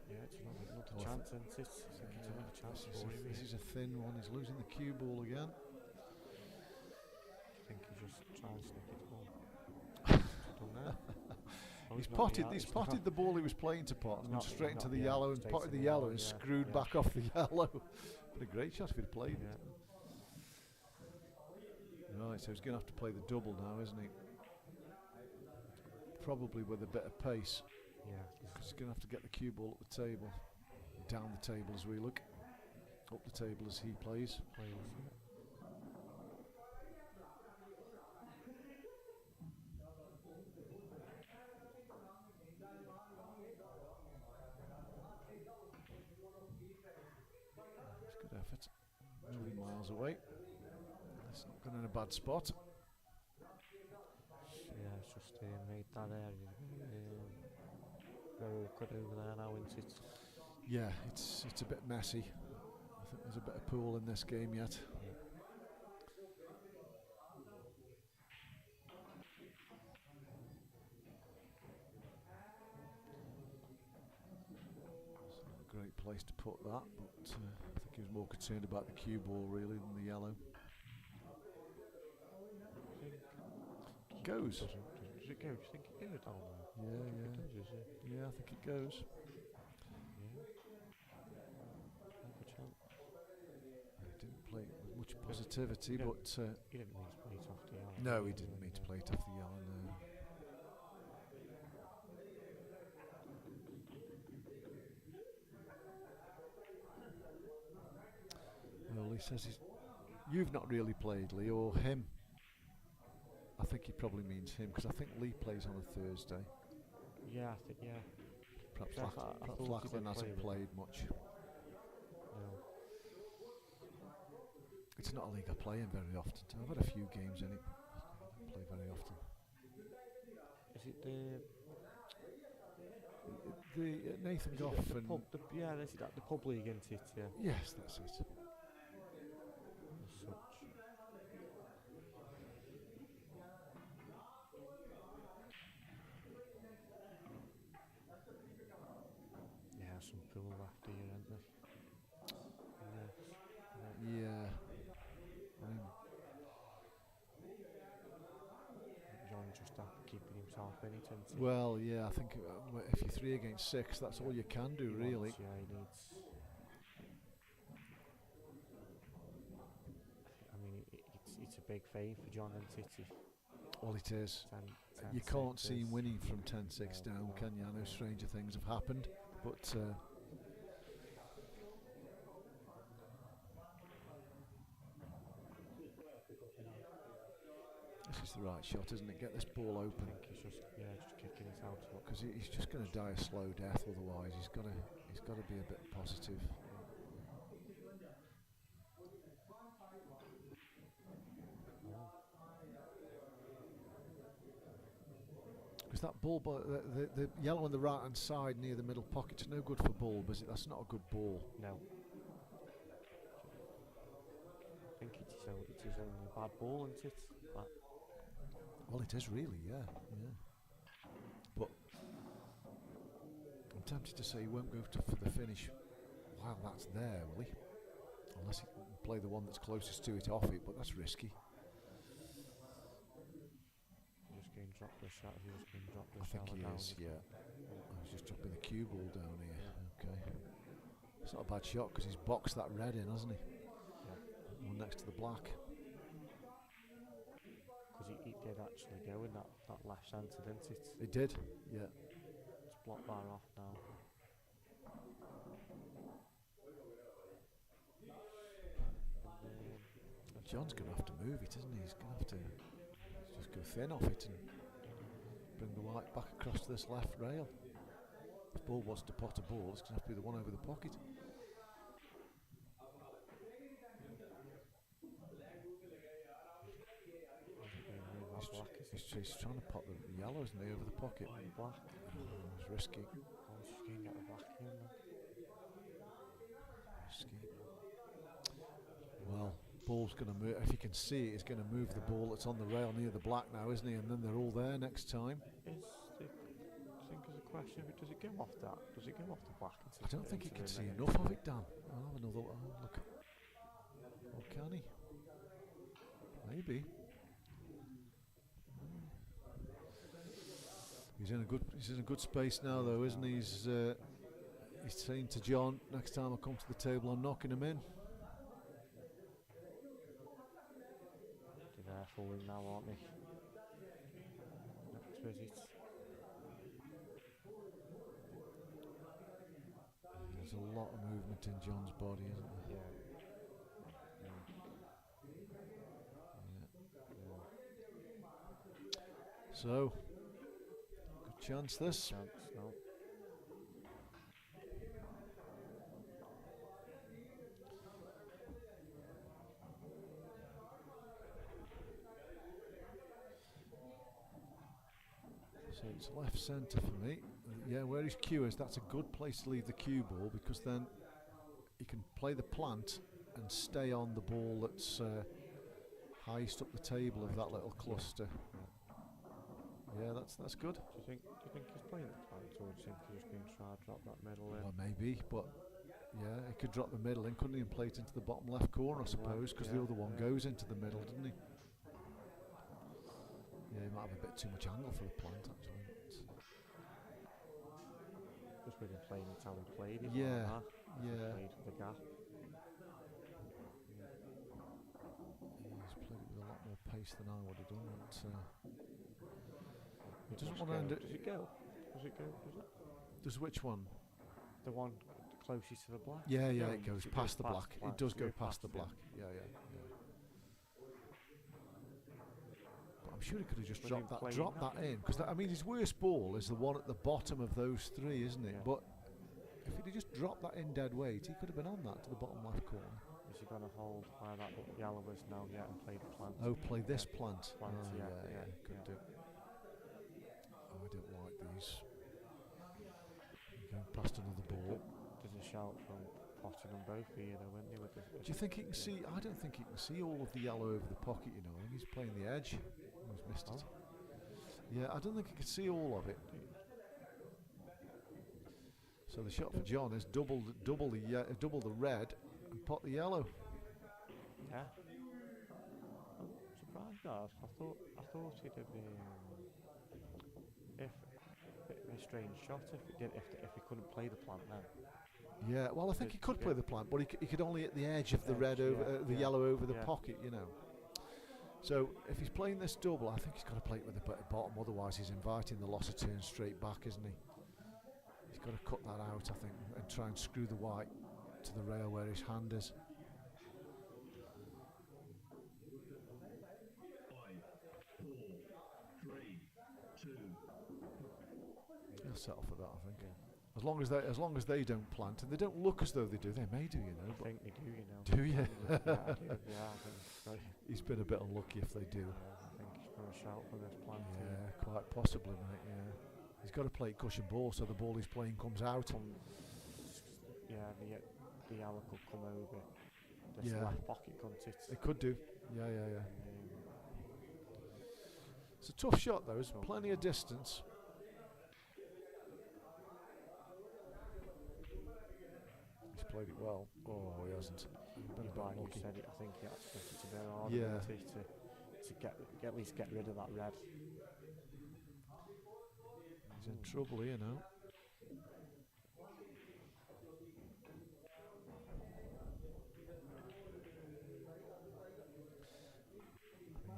[SPEAKER 3] Yeah, it's another chance, and it's another chance for him.
[SPEAKER 2] This is a thin one. He's losing the cue ball again.
[SPEAKER 3] I think he's just trying to sneak it home.
[SPEAKER 2] He's potted the ball he was playing to pot and went straight into the yellow and potted the yellow and screwed back off the yellow. But a great shot if he'd played it. Right, so he's going to have to play the double now, isn't he? Probably with a bit of pace.
[SPEAKER 3] Yeah.
[SPEAKER 2] Because he's going to have to get the cue ball up the table. Down the table as we look. Up the table as he plays. Good effort. Moving miles away. It's not gone in a bad spot.
[SPEAKER 3] Yeah, it's just made that area very awkward over there now, isn't it?
[SPEAKER 2] Yeah, it's a bit messy. I think there's a bit of pool in this game yet. It's not a great place to put that, but I think he was more concerned about the cue ball really than the yellow. Goes.
[SPEAKER 3] Does it go? Do you think it goes down there?
[SPEAKER 2] Yeah, I think it goes. He didn't play it with much positivity, but
[SPEAKER 3] he didn't mean to play it off the yellow.
[SPEAKER 2] no, he didn't mean to play it off the yellow. No. Well, he says you've not really played, Lee, or him. I think he probably means him, because I think Lee plays on a Thursday.
[SPEAKER 3] Yeah, I think,
[SPEAKER 2] Perhaps
[SPEAKER 3] I
[SPEAKER 2] Lachlan hasn't played much.
[SPEAKER 3] No.
[SPEAKER 2] It's not a league I play in very often. I've had a few games in it. I don't play very often.
[SPEAKER 3] Is it
[SPEAKER 2] The Nathan Goff
[SPEAKER 3] the
[SPEAKER 2] and
[SPEAKER 3] pub, the pub league, isn't it? Yeah.
[SPEAKER 2] yes, that's it.
[SPEAKER 3] As such. Yeah, some pool left here, isn't there?
[SPEAKER 2] Yeah. I mean,
[SPEAKER 3] John just after keeping himself in it, isn't he?
[SPEAKER 2] well, yeah, I think if you're 3 against 6, that's all you can do,
[SPEAKER 3] He
[SPEAKER 2] really.
[SPEAKER 3] wants, he needs. I mean, it's a big fame for John and City.
[SPEAKER 2] Well, it is. You can't see him winning from 10-6 down, can you? I know stranger things have happened, but this is is the right shot, isn't it? Get this ball
[SPEAKER 3] I
[SPEAKER 2] open.
[SPEAKER 3] think he's just kicking it out.
[SPEAKER 2] Because he's just going to die a slow death otherwise. He's got to be a bit positive. Because that ball, the yellow on the right hand side near the middle pocket's no good for ball, is it? That's not a good ball.
[SPEAKER 3] No. I think it is only a bad ball, isn't it?
[SPEAKER 2] Well, it is really, yeah. But I'm tempted to say he won't go for the finish while that's there, will he? Unless he can play the one that's closest to it off it, but that's risky.
[SPEAKER 3] Just going to drop the shot. He's just going to drop the
[SPEAKER 2] I think he
[SPEAKER 3] down.
[SPEAKER 2] is, yeah. Oh, he's just dropping the cue ball down here. Okay. It's not a bad shot because he's boxed that red in, hasn't he?
[SPEAKER 3] Yeah.
[SPEAKER 2] One next to the black.
[SPEAKER 3] Because he did actually go in that left centre, didn't it?
[SPEAKER 2] It did, yeah.
[SPEAKER 3] It's block bar off now.
[SPEAKER 2] John's going to have to move it, isn't he? He's going to have to just go thin off it and bring the white back across to this left rail. If ball wants to pot a ball, it's going to have to be the one over the pocket. He's trying to pot the yellow, isn't he, over the pocket?
[SPEAKER 3] Black.
[SPEAKER 2] It's risky.
[SPEAKER 3] Oh, he's just going to get the black in then.
[SPEAKER 2] Risky. Well, ball's going to move. If you can see it, he's going to move the ball that's on the rail near the black now, isn't he? And then they're all there next time.
[SPEAKER 3] I think there's a question of it. Does it go off that? Does it go off the black?
[SPEAKER 2] I don't think he can see enough of it, Dan. I'll have another look. Or can he? Maybe. He's in a good space now, though, isn't he? He's saying to John, next time I come to the table, I'm knocking him in.
[SPEAKER 3] They're there for him now, aren't they? Next visit.
[SPEAKER 2] There's a lot of movement in John's body, isn't there?
[SPEAKER 3] Yeah.
[SPEAKER 2] So, good chance this.
[SPEAKER 3] Chance, no.
[SPEAKER 2] So it's left centre for me. Yeah, where his cue is, that's a good place to leave the cue ball because then he can play the plant and stay on the ball that's highest up the table of that little cluster. Yeah, that's good.
[SPEAKER 3] Do you think he's playing the plant, or do you think he's just going to try to drop that middle in?
[SPEAKER 2] Well, maybe, but yeah, he could drop the middle in, couldn't he, and play it into the bottom left corner, I suppose, because the other one goes into the middle, didn't he? Yeah, he might have a bit too much angle for the plant, actually.
[SPEAKER 3] Just with him playing it how he played it.
[SPEAKER 2] Yeah,
[SPEAKER 3] like that.
[SPEAKER 2] yeah.
[SPEAKER 3] Played for the gap.
[SPEAKER 2] He's played it with a lot more pace than I would have done. But, he doesn't
[SPEAKER 3] Does
[SPEAKER 2] want to end it.
[SPEAKER 3] Does it go? Does it go? Does it?
[SPEAKER 2] Does which one?
[SPEAKER 3] The one closest to the black?
[SPEAKER 2] Yeah,
[SPEAKER 3] Does
[SPEAKER 2] it goes past the black. It does go past the
[SPEAKER 3] it.
[SPEAKER 2] black. Yeah. But I'm sure he could have just
[SPEAKER 3] When
[SPEAKER 2] dropped
[SPEAKER 3] he
[SPEAKER 2] that in, because I mean his worst ball is the one at the bottom of those three, isn't it?
[SPEAKER 3] Yeah.
[SPEAKER 2] But if he'd just dropped that in dead weight, he could have been on that to the bottom left corner.
[SPEAKER 3] Is he going to hold where that yellow is now? Yeah, and play the plant.
[SPEAKER 2] Oh, play this plant.
[SPEAKER 3] Plant,
[SPEAKER 2] Oh,
[SPEAKER 3] yeah.
[SPEAKER 2] could do. Oh, I don't like these. Going past another ball.
[SPEAKER 3] There's a shout from potting them both here, though, isn't he?
[SPEAKER 2] Do you think he can see? I don't think he can see all of the yellow over the pocket, you know. I think he's playing the edge. He's missed it. Yeah, I don't think he can see all of it. So the shot for John is double the red and pot the yellow.
[SPEAKER 3] Yeah. I'm surprised that. I thought he'd have been if a bit of a strange shot if he couldn't play the plant then.
[SPEAKER 2] Yeah, well I think he could play the plant, but he could only hit the edge of the red over the yellow over the pocket, you know. So if he's playing this double, I think he's got to play it with the bottom. Otherwise, he's inviting the loss of turn straight back, isn't he? He's got to cut that out, I think, and try and screw the white to the rail where his hand is.
[SPEAKER 4] 5, 4,
[SPEAKER 2] He'll settle for that, I think.
[SPEAKER 3] Yeah.
[SPEAKER 2] As long as they don't plant, and they don't look as though they do. They may do, you know.
[SPEAKER 3] I
[SPEAKER 2] But
[SPEAKER 3] think they do, you know.
[SPEAKER 2] do you?
[SPEAKER 3] Yeah, I do. Yeah, I think so.
[SPEAKER 2] He's been a bit unlucky if they do.
[SPEAKER 3] Yeah, I think he's going to shout for this planting.
[SPEAKER 2] Yeah, quite possibly, mate. Yeah, he's got to play cushion ball so the ball he's playing comes out.
[SPEAKER 3] Yeah, the yellow could come over this
[SPEAKER 2] Yeah.
[SPEAKER 3] left pocket, couldn't it?
[SPEAKER 2] It could do. Yeah.
[SPEAKER 3] And,
[SPEAKER 2] It's a tough shot though. There's
[SPEAKER 3] Tough.
[SPEAKER 2] plenty of distance. He's played it well. Oh, he hasn't. Been a bit
[SPEAKER 3] like you
[SPEAKER 2] unlucky.
[SPEAKER 3] said, I think he had to make it a bit harder
[SPEAKER 2] Yeah.
[SPEAKER 3] to get at least get rid of that red.
[SPEAKER 2] He's in trouble here now.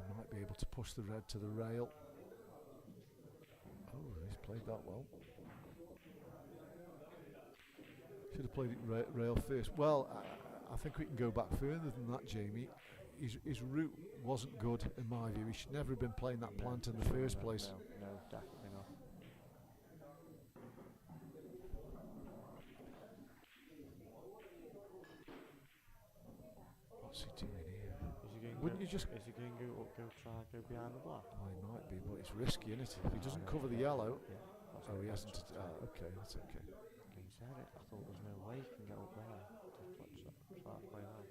[SPEAKER 2] He might be able to push the red to the rail. Oh, he's played that well. Should have played it rail first. Well, I think we can go back further than that, Jamie. His route wasn't good in my view. He should never have been playing that plant in the first place.
[SPEAKER 3] No, definitely not.
[SPEAKER 2] What's he doing here?
[SPEAKER 3] Is he going to go try and go behind the black?
[SPEAKER 2] Oh, he might be, but it's risky, isn't it? If he doesn't cover the yellow. Oh, he hasn't. Okay, that's okay.
[SPEAKER 3] He said it. I thought there's no way he can get up there to try to play that.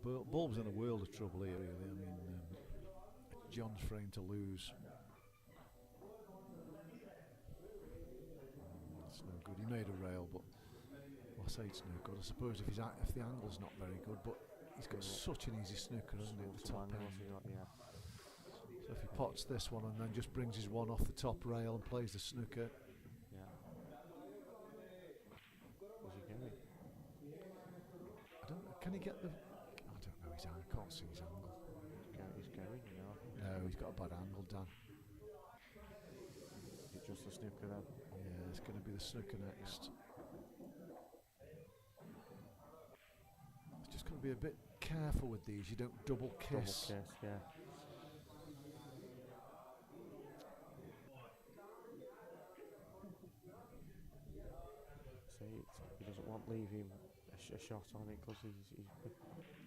[SPEAKER 2] So Bulb's in a world of trouble here, really. I mean, John's frame to lose. It's no good. He made a rail, but I say it's no good. I suppose if the angle's not very good, but he's got such an easy snooker, hasn't he, at the top end.
[SPEAKER 3] Yeah.
[SPEAKER 2] So if he pots this one and then just brings his one off the top rail and plays the snooker.
[SPEAKER 3] Yeah. Where's he going?
[SPEAKER 2] I don't know. Can he get the? I don't know. I can't see his angle.
[SPEAKER 3] He's going, you know.
[SPEAKER 2] No, he's got a bad angle, Dan.
[SPEAKER 3] Is it just the snooker then?
[SPEAKER 2] Yeah, it's going to be the snooker next. It's just got to be a bit careful with these. You don't double kiss.
[SPEAKER 3] Double kiss, yeah. See, he doesn't want leaving a shot on it because he's been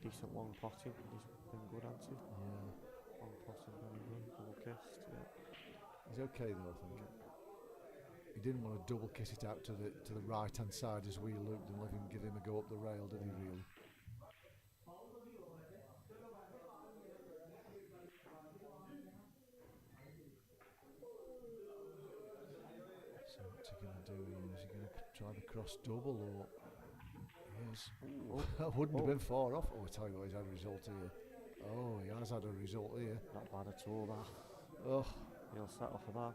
[SPEAKER 3] decent long potting. He's been good at it.
[SPEAKER 2] Yeah.
[SPEAKER 3] Long potting, very good. Double kissed, yeah.
[SPEAKER 2] He's okay though, I think. He didn't want to double kiss it out to the right hand side as we looked and give him a go up the rail, did he really? So what's he going to do? Is he going to try the cross double or? Yes.
[SPEAKER 3] Oh.
[SPEAKER 2] That wouldn't have been far off. Oh, I tell you what, he's had a result here. Oh, he has had a result here.
[SPEAKER 3] Not bad at all, that.
[SPEAKER 2] Oh.
[SPEAKER 3] He'll settle for that.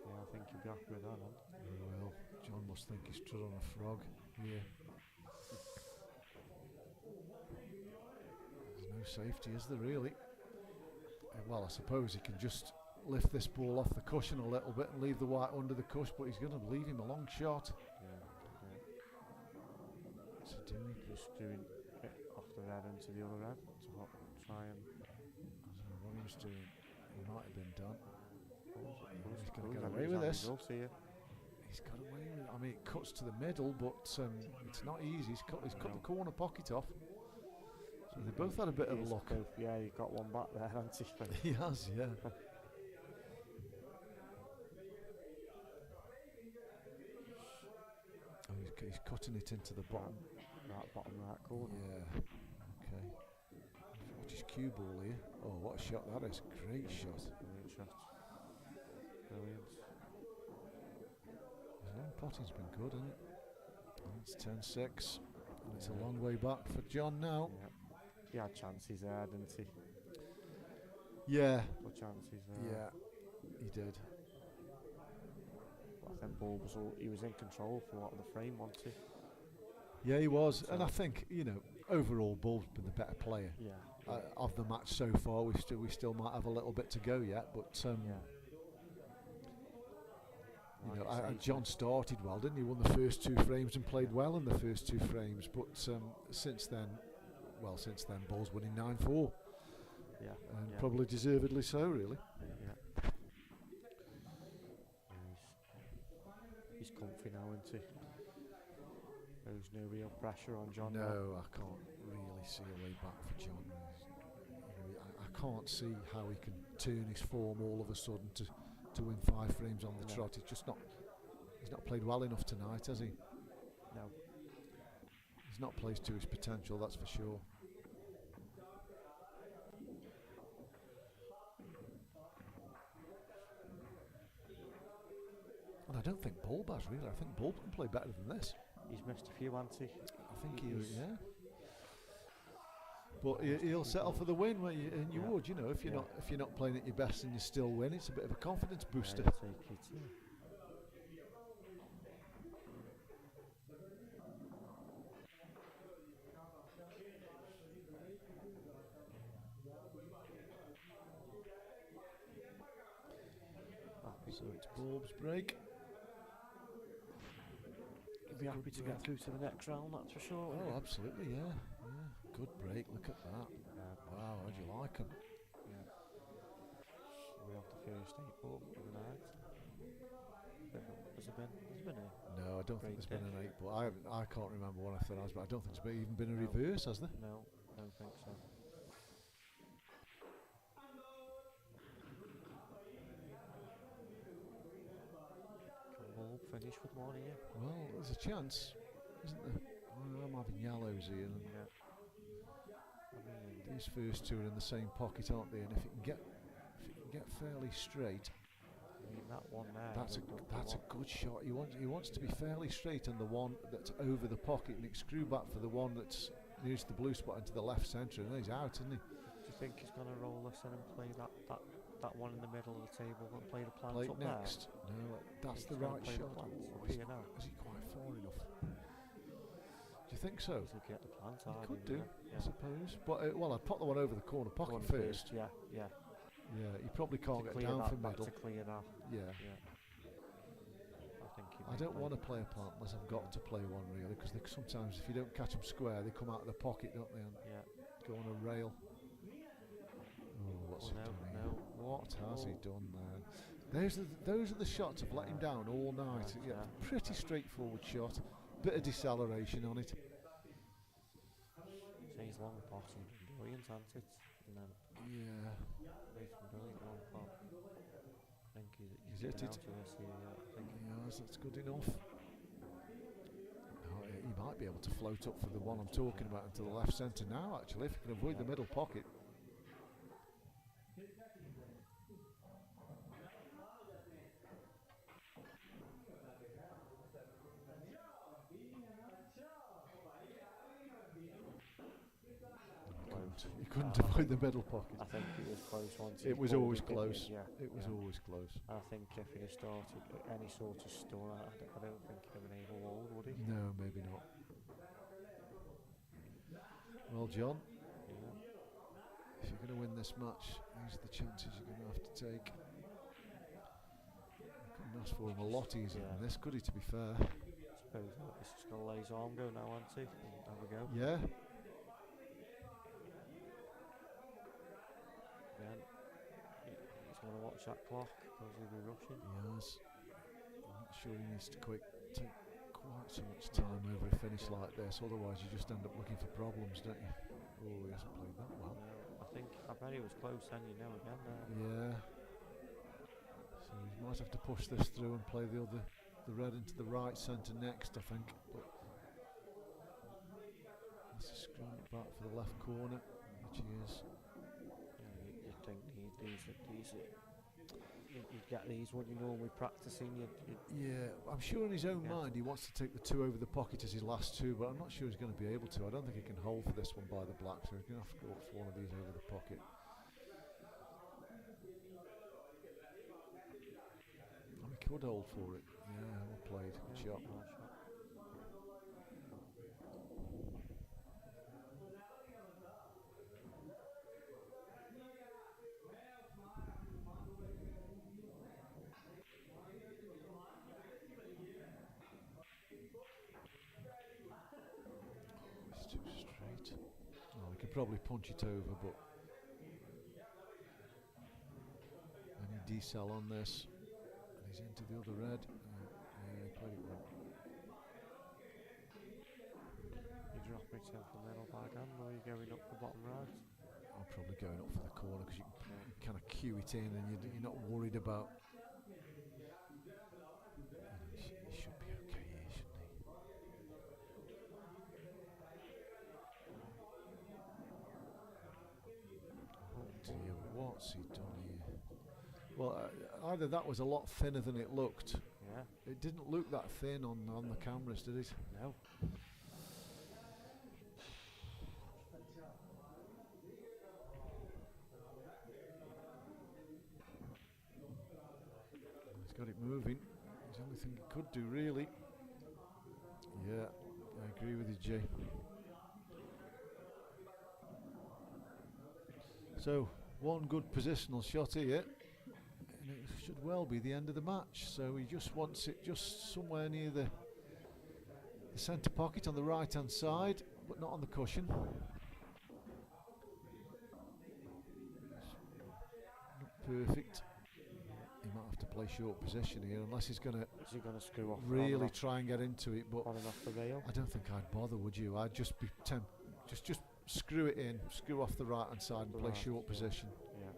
[SPEAKER 3] Yeah, I think he'll be happy with that, man.
[SPEAKER 2] Well, John must think he's trod on a frog here. There's no safety, is there really? Well, I suppose he can just lift this ball off the cushion a little bit and leave the white under the cush, but he's going to leave him a long shot.
[SPEAKER 3] Yeah.
[SPEAKER 2] What's he doing?
[SPEAKER 3] Just doing it off the red into the other red to try and.
[SPEAKER 2] I don't know what he was doing. He might have been done. He's going to
[SPEAKER 3] He's
[SPEAKER 2] get
[SPEAKER 3] had
[SPEAKER 2] away with this.
[SPEAKER 3] results here.
[SPEAKER 2] He's got away with it. I mean, it cuts to the middle, but it's not easy. He's cut the corner pocket off. So they both had a bit of a luck.
[SPEAKER 3] Yeah, he got one back there, hasn't he?
[SPEAKER 2] He has, yeah. Oh, he's cutting it into the bottom.
[SPEAKER 3] Right bottom right corner.
[SPEAKER 2] Yeah. Okay. Watch his cue ball here. Oh, what a shot that is. Great shot.
[SPEAKER 3] Brilliant shot. Brilliant.
[SPEAKER 2] His long potting's been good, hasn't it? It's 10-6. And it's a long way back for John now.
[SPEAKER 3] Yeah. He had chances there, didn't he?
[SPEAKER 2] Yeah.
[SPEAKER 3] Couple of chances there.
[SPEAKER 2] Yeah, he did.
[SPEAKER 3] But I think Bull he was in control for a lot of the frame, wasn't he?
[SPEAKER 2] Yeah, he was.
[SPEAKER 3] So
[SPEAKER 2] And I think, overall, Bull's been the better player
[SPEAKER 3] Yeah.
[SPEAKER 2] of the match so far. We still might have a little bit to go yet, but
[SPEAKER 3] Yeah.
[SPEAKER 2] You know,
[SPEAKER 3] Like I say,
[SPEAKER 2] John started well, didn't he? Won the first 2 frames and played well in the first 2 frames. But since then, Ball's winning 9-4,
[SPEAKER 3] yeah,
[SPEAKER 2] and
[SPEAKER 3] yeah,
[SPEAKER 2] probably deservedly so, really.
[SPEAKER 3] yeah. He's comfy now, isn't he? There's no real pressure on John now.
[SPEAKER 2] No, I can't really see a way back for John. You know, I can't see how he can turn his form all of a sudden to win 5 frames on the
[SPEAKER 3] No.
[SPEAKER 2] trot. He's not played well enough tonight, has he?
[SPEAKER 3] No.
[SPEAKER 2] He's not played to his potential, that's for sure. And I don't think Bulb has, really. I think Bulb can play better than this.
[SPEAKER 3] He's missed a few, hasn't he?
[SPEAKER 2] I think
[SPEAKER 3] He's-
[SPEAKER 2] yeah. But he'll settle for the win, won't you? And you
[SPEAKER 3] Yeah.
[SPEAKER 2] would, you know, if you're
[SPEAKER 3] Yeah.
[SPEAKER 2] not playing at your best and you still win, it's a bit of a confidence booster.
[SPEAKER 3] Yeah, take it.
[SPEAKER 2] So it's Bulb's break.
[SPEAKER 3] You'd be happy to get through to the next round, that's for sure. wouldn't
[SPEAKER 2] Oh,
[SPEAKER 3] you?
[SPEAKER 2] absolutely, yeah. Good break, look at that. Wow, how do you like him?
[SPEAKER 3] Yeah. We're off the first 8 ball of the night. Has there been a...
[SPEAKER 2] No, I don't think there's
[SPEAKER 3] Break
[SPEAKER 2] been an 8, but I can't remember one I thought, but I don't think there's even been a
[SPEAKER 3] No.
[SPEAKER 2] reverse, has there?
[SPEAKER 3] No, don't think so. Can Bulb finish with one here?
[SPEAKER 2] Well, there's a chance, isn't there? I'm having yellows here, and
[SPEAKER 3] Yeah. I mean,
[SPEAKER 2] these first 2 are in the same pocket, aren't they? And if it can get fairly straight,
[SPEAKER 3] that one there.
[SPEAKER 2] that's
[SPEAKER 3] the
[SPEAKER 2] a good shot. He wants to be fairly straight, and the one that's over the pocket, and screw back for the one that's nearest the blue spot into the left centre, and he's out, isn't he?
[SPEAKER 3] Do you think he's going to roll this in and play that one in the middle of the table and play the plant
[SPEAKER 2] Plate
[SPEAKER 3] up
[SPEAKER 2] next. No, that's
[SPEAKER 3] Think
[SPEAKER 2] the
[SPEAKER 3] he's gonna
[SPEAKER 2] right
[SPEAKER 3] play the
[SPEAKER 2] shot.
[SPEAKER 3] plant
[SPEAKER 2] Oh,
[SPEAKER 3] up
[SPEAKER 2] is,
[SPEAKER 3] here now?
[SPEAKER 2] is he quite far enough? Do you think so?
[SPEAKER 3] there? He's looking at the plant,
[SPEAKER 2] He
[SPEAKER 3] aren't
[SPEAKER 2] could do,
[SPEAKER 3] Yeah.
[SPEAKER 2] I suppose. But well, I'd put the one over the corner
[SPEAKER 3] Go
[SPEAKER 2] pocket
[SPEAKER 3] on
[SPEAKER 2] first.
[SPEAKER 3] Yeah, yeah.
[SPEAKER 2] Yeah, he probably can't
[SPEAKER 3] To
[SPEAKER 2] get
[SPEAKER 3] clear
[SPEAKER 2] down
[SPEAKER 3] that
[SPEAKER 2] for
[SPEAKER 3] back
[SPEAKER 2] middle.
[SPEAKER 3] to clear that.
[SPEAKER 2] Yeah.
[SPEAKER 3] Yeah. I think he
[SPEAKER 2] I
[SPEAKER 3] might
[SPEAKER 2] don't
[SPEAKER 3] play
[SPEAKER 2] want to
[SPEAKER 3] the
[SPEAKER 2] play a
[SPEAKER 3] plant.
[SPEAKER 2] plant unless I've got to play one, really, because sometimes if you don't catch them square, they come out of the pocket, don't they, and
[SPEAKER 3] Yeah.
[SPEAKER 2] go on a rail. Oh, what's he
[SPEAKER 3] no,
[SPEAKER 2] done here?
[SPEAKER 3] no.
[SPEAKER 2] What has he
[SPEAKER 3] Oh.
[SPEAKER 2] done there? Those are the shots I've let him down all night.
[SPEAKER 3] Right,
[SPEAKER 2] Yeah,
[SPEAKER 3] yeah.
[SPEAKER 2] pretty straightforward shot. Bit of deceleration on it.
[SPEAKER 3] He's long pot and been brilliant, hasn't it? And then
[SPEAKER 2] Yeah.
[SPEAKER 3] he's been brilliant long pot. I think he's
[SPEAKER 2] He's hit
[SPEAKER 3] been
[SPEAKER 2] it.
[SPEAKER 3] out of this here, yeah. I think
[SPEAKER 2] Yes, that's good enough. Oh, he might be able to float up for the one I'm talking about into the left centre now, actually, if he can avoid the middle pocket. He couldn't avoid the middle pocket.
[SPEAKER 3] I think it was close once.
[SPEAKER 2] It was always close.
[SPEAKER 3] Yeah,
[SPEAKER 2] It was always close.
[SPEAKER 3] I think if he'd have started any sort of stun, I don't think he'd have been able to hold, would he?
[SPEAKER 2] No, maybe not. Well, John,
[SPEAKER 3] Yeah.
[SPEAKER 2] if you're going to win this match, these are the chances you're going to have to take. Couldn't ask for him a lot easier than this, could he, to be fair?
[SPEAKER 3] Suppose he's just going to let his arm go now, hasn't he? And have a go.
[SPEAKER 2] Yeah.
[SPEAKER 3] Then he's going to watch that clock because he'll be rushing.
[SPEAKER 2] Yes. I'm not sure he needs to take quite so much time over a finish like this, otherwise you just end up looking for problems, don't you? Oh, he hasn't played that well.
[SPEAKER 3] I bet he was close then, again there.
[SPEAKER 2] Yeah. So he might have to push this through and play the red into the right centre next, I think. But let's just screw it back for the left corner, which he is.
[SPEAKER 3] Yeah, you'd think you'd get these, wouldn't you, normally practising?
[SPEAKER 2] Yeah, I'm sure in his own
[SPEAKER 3] Yeah.
[SPEAKER 2] mind he wants to take the 2 over the pocket as his last 2, but I'm not sure he's going to be able to. I don't think he can hold for this one by the black, so he's going to have to go up for one of these over the pocket. Oh, he could hold for it. Yeah, well played. Good shot.
[SPEAKER 3] Nice shot.
[SPEAKER 2] probably punch it over, but any decel on this, and he's into the other red. Yeah, he played it well.
[SPEAKER 3] You drop it in from middle back hand, or you going up the bottom right?
[SPEAKER 2] I'm probably going up for the corner because you can kind of cue it in, and you're not worried about. He should be okay here, shouldn't he? Oh dear, what's he done here? Well, either that was a lot thinner than it looked.
[SPEAKER 3] Yeah.
[SPEAKER 2] It didn't look that thin on the cameras, did it?
[SPEAKER 3] No.
[SPEAKER 2] He's got it moving. It's the only thing he could do, really. Yeah, I agree with you, Jay. So, one good positional shot here, and it should well be the end of the match. So he just wants it just somewhere near the centre pocket on the right hand side, but not on the cushion. Not perfect. He might have to play short position here, unless he's going to
[SPEAKER 3] Is he going to screw off?
[SPEAKER 2] really try and get into it. But
[SPEAKER 3] on and off the rail?
[SPEAKER 2] I don't think I'd bother, would you? I'd just be just screw it in, screw off the right hand side, and play short position.
[SPEAKER 3] Yeah.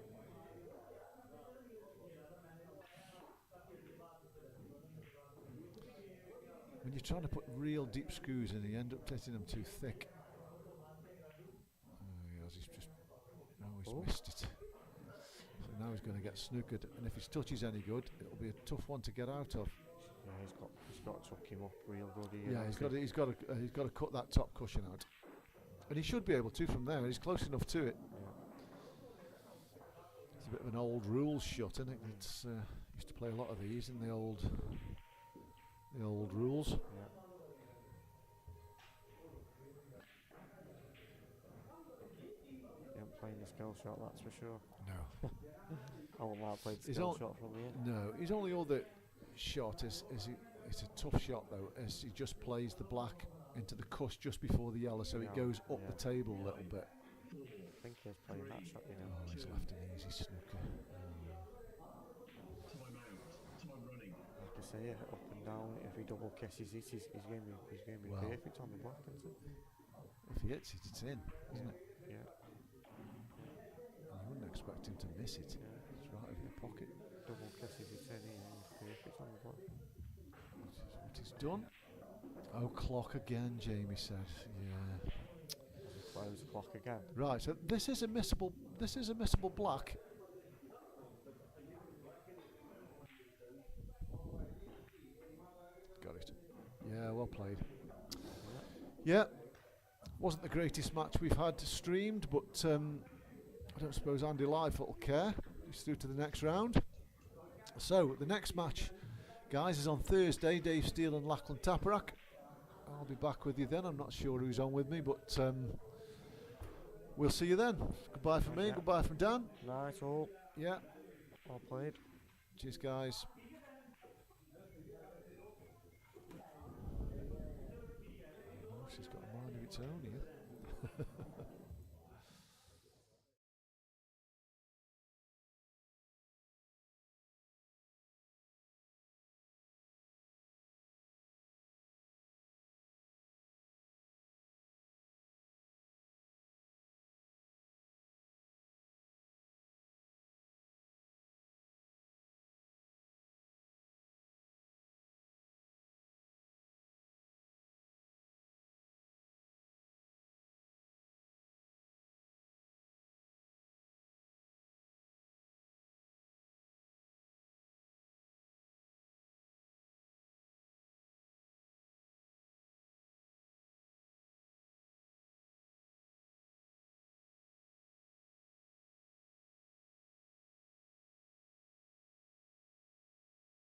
[SPEAKER 2] When you're trying to put real deep screws in, you end up getting them too thick. He's just missed it. So now he's going to get snookered, and if his touch is any good, it'll be a tough one to get out of.
[SPEAKER 3] Yeah, he's got to tuck him up real good here.
[SPEAKER 2] Yeah, he's got to cut that top cushion out, and he should be able to from there. He's close enough to it.
[SPEAKER 3] Yeah.
[SPEAKER 2] It's a bit of an old rules shot, isn't it? It's used to play a lot of these in the old rules.
[SPEAKER 3] Yeah. He ain't playing the skill shot, that's for sure.
[SPEAKER 2] No.
[SPEAKER 3] I won't like playing the skill shot from here.
[SPEAKER 2] No, his only other shot it's a tough shot though, as he just plays the black into the cuss just before the yellow, so it goes up the table a little bit.
[SPEAKER 3] I think he's playing that shot, you know.
[SPEAKER 2] Oh, he's left an easy snooker.
[SPEAKER 4] Time running.
[SPEAKER 3] Like I say, up and down, if he double kisses it, he's going to be
[SPEAKER 2] Well,
[SPEAKER 3] perfect on the black, isn't it?
[SPEAKER 2] If he hits it, it's in, isn't it?
[SPEAKER 3] Yeah.
[SPEAKER 2] And you wouldn't expect him to miss it.
[SPEAKER 3] Yeah.
[SPEAKER 2] It's right in the pocket.
[SPEAKER 3] Double kisses it in here, he's perfect on the black.
[SPEAKER 2] This is what he's done. Oh, clock again, Jamie said. Yeah.
[SPEAKER 3] Close the clock again.
[SPEAKER 2] Right, so this is a missable. This is a missable black. Got it. Yeah, well played. Yeah, wasn't the greatest match we've had streamed, but I don't suppose Andy Lightfoot will care. He's through to the next round. So the next match, guys, is on Thursday. Dave Steele and Lachlan Taparak. I'll be back with you then. I'm not sure who's on with me, but we'll see you then. Goodbye from me. Goodbye from Dan.
[SPEAKER 3] Nice all.
[SPEAKER 2] Yeah.
[SPEAKER 3] Well played.
[SPEAKER 2] Cheers, guys. She's got a mind of its own here.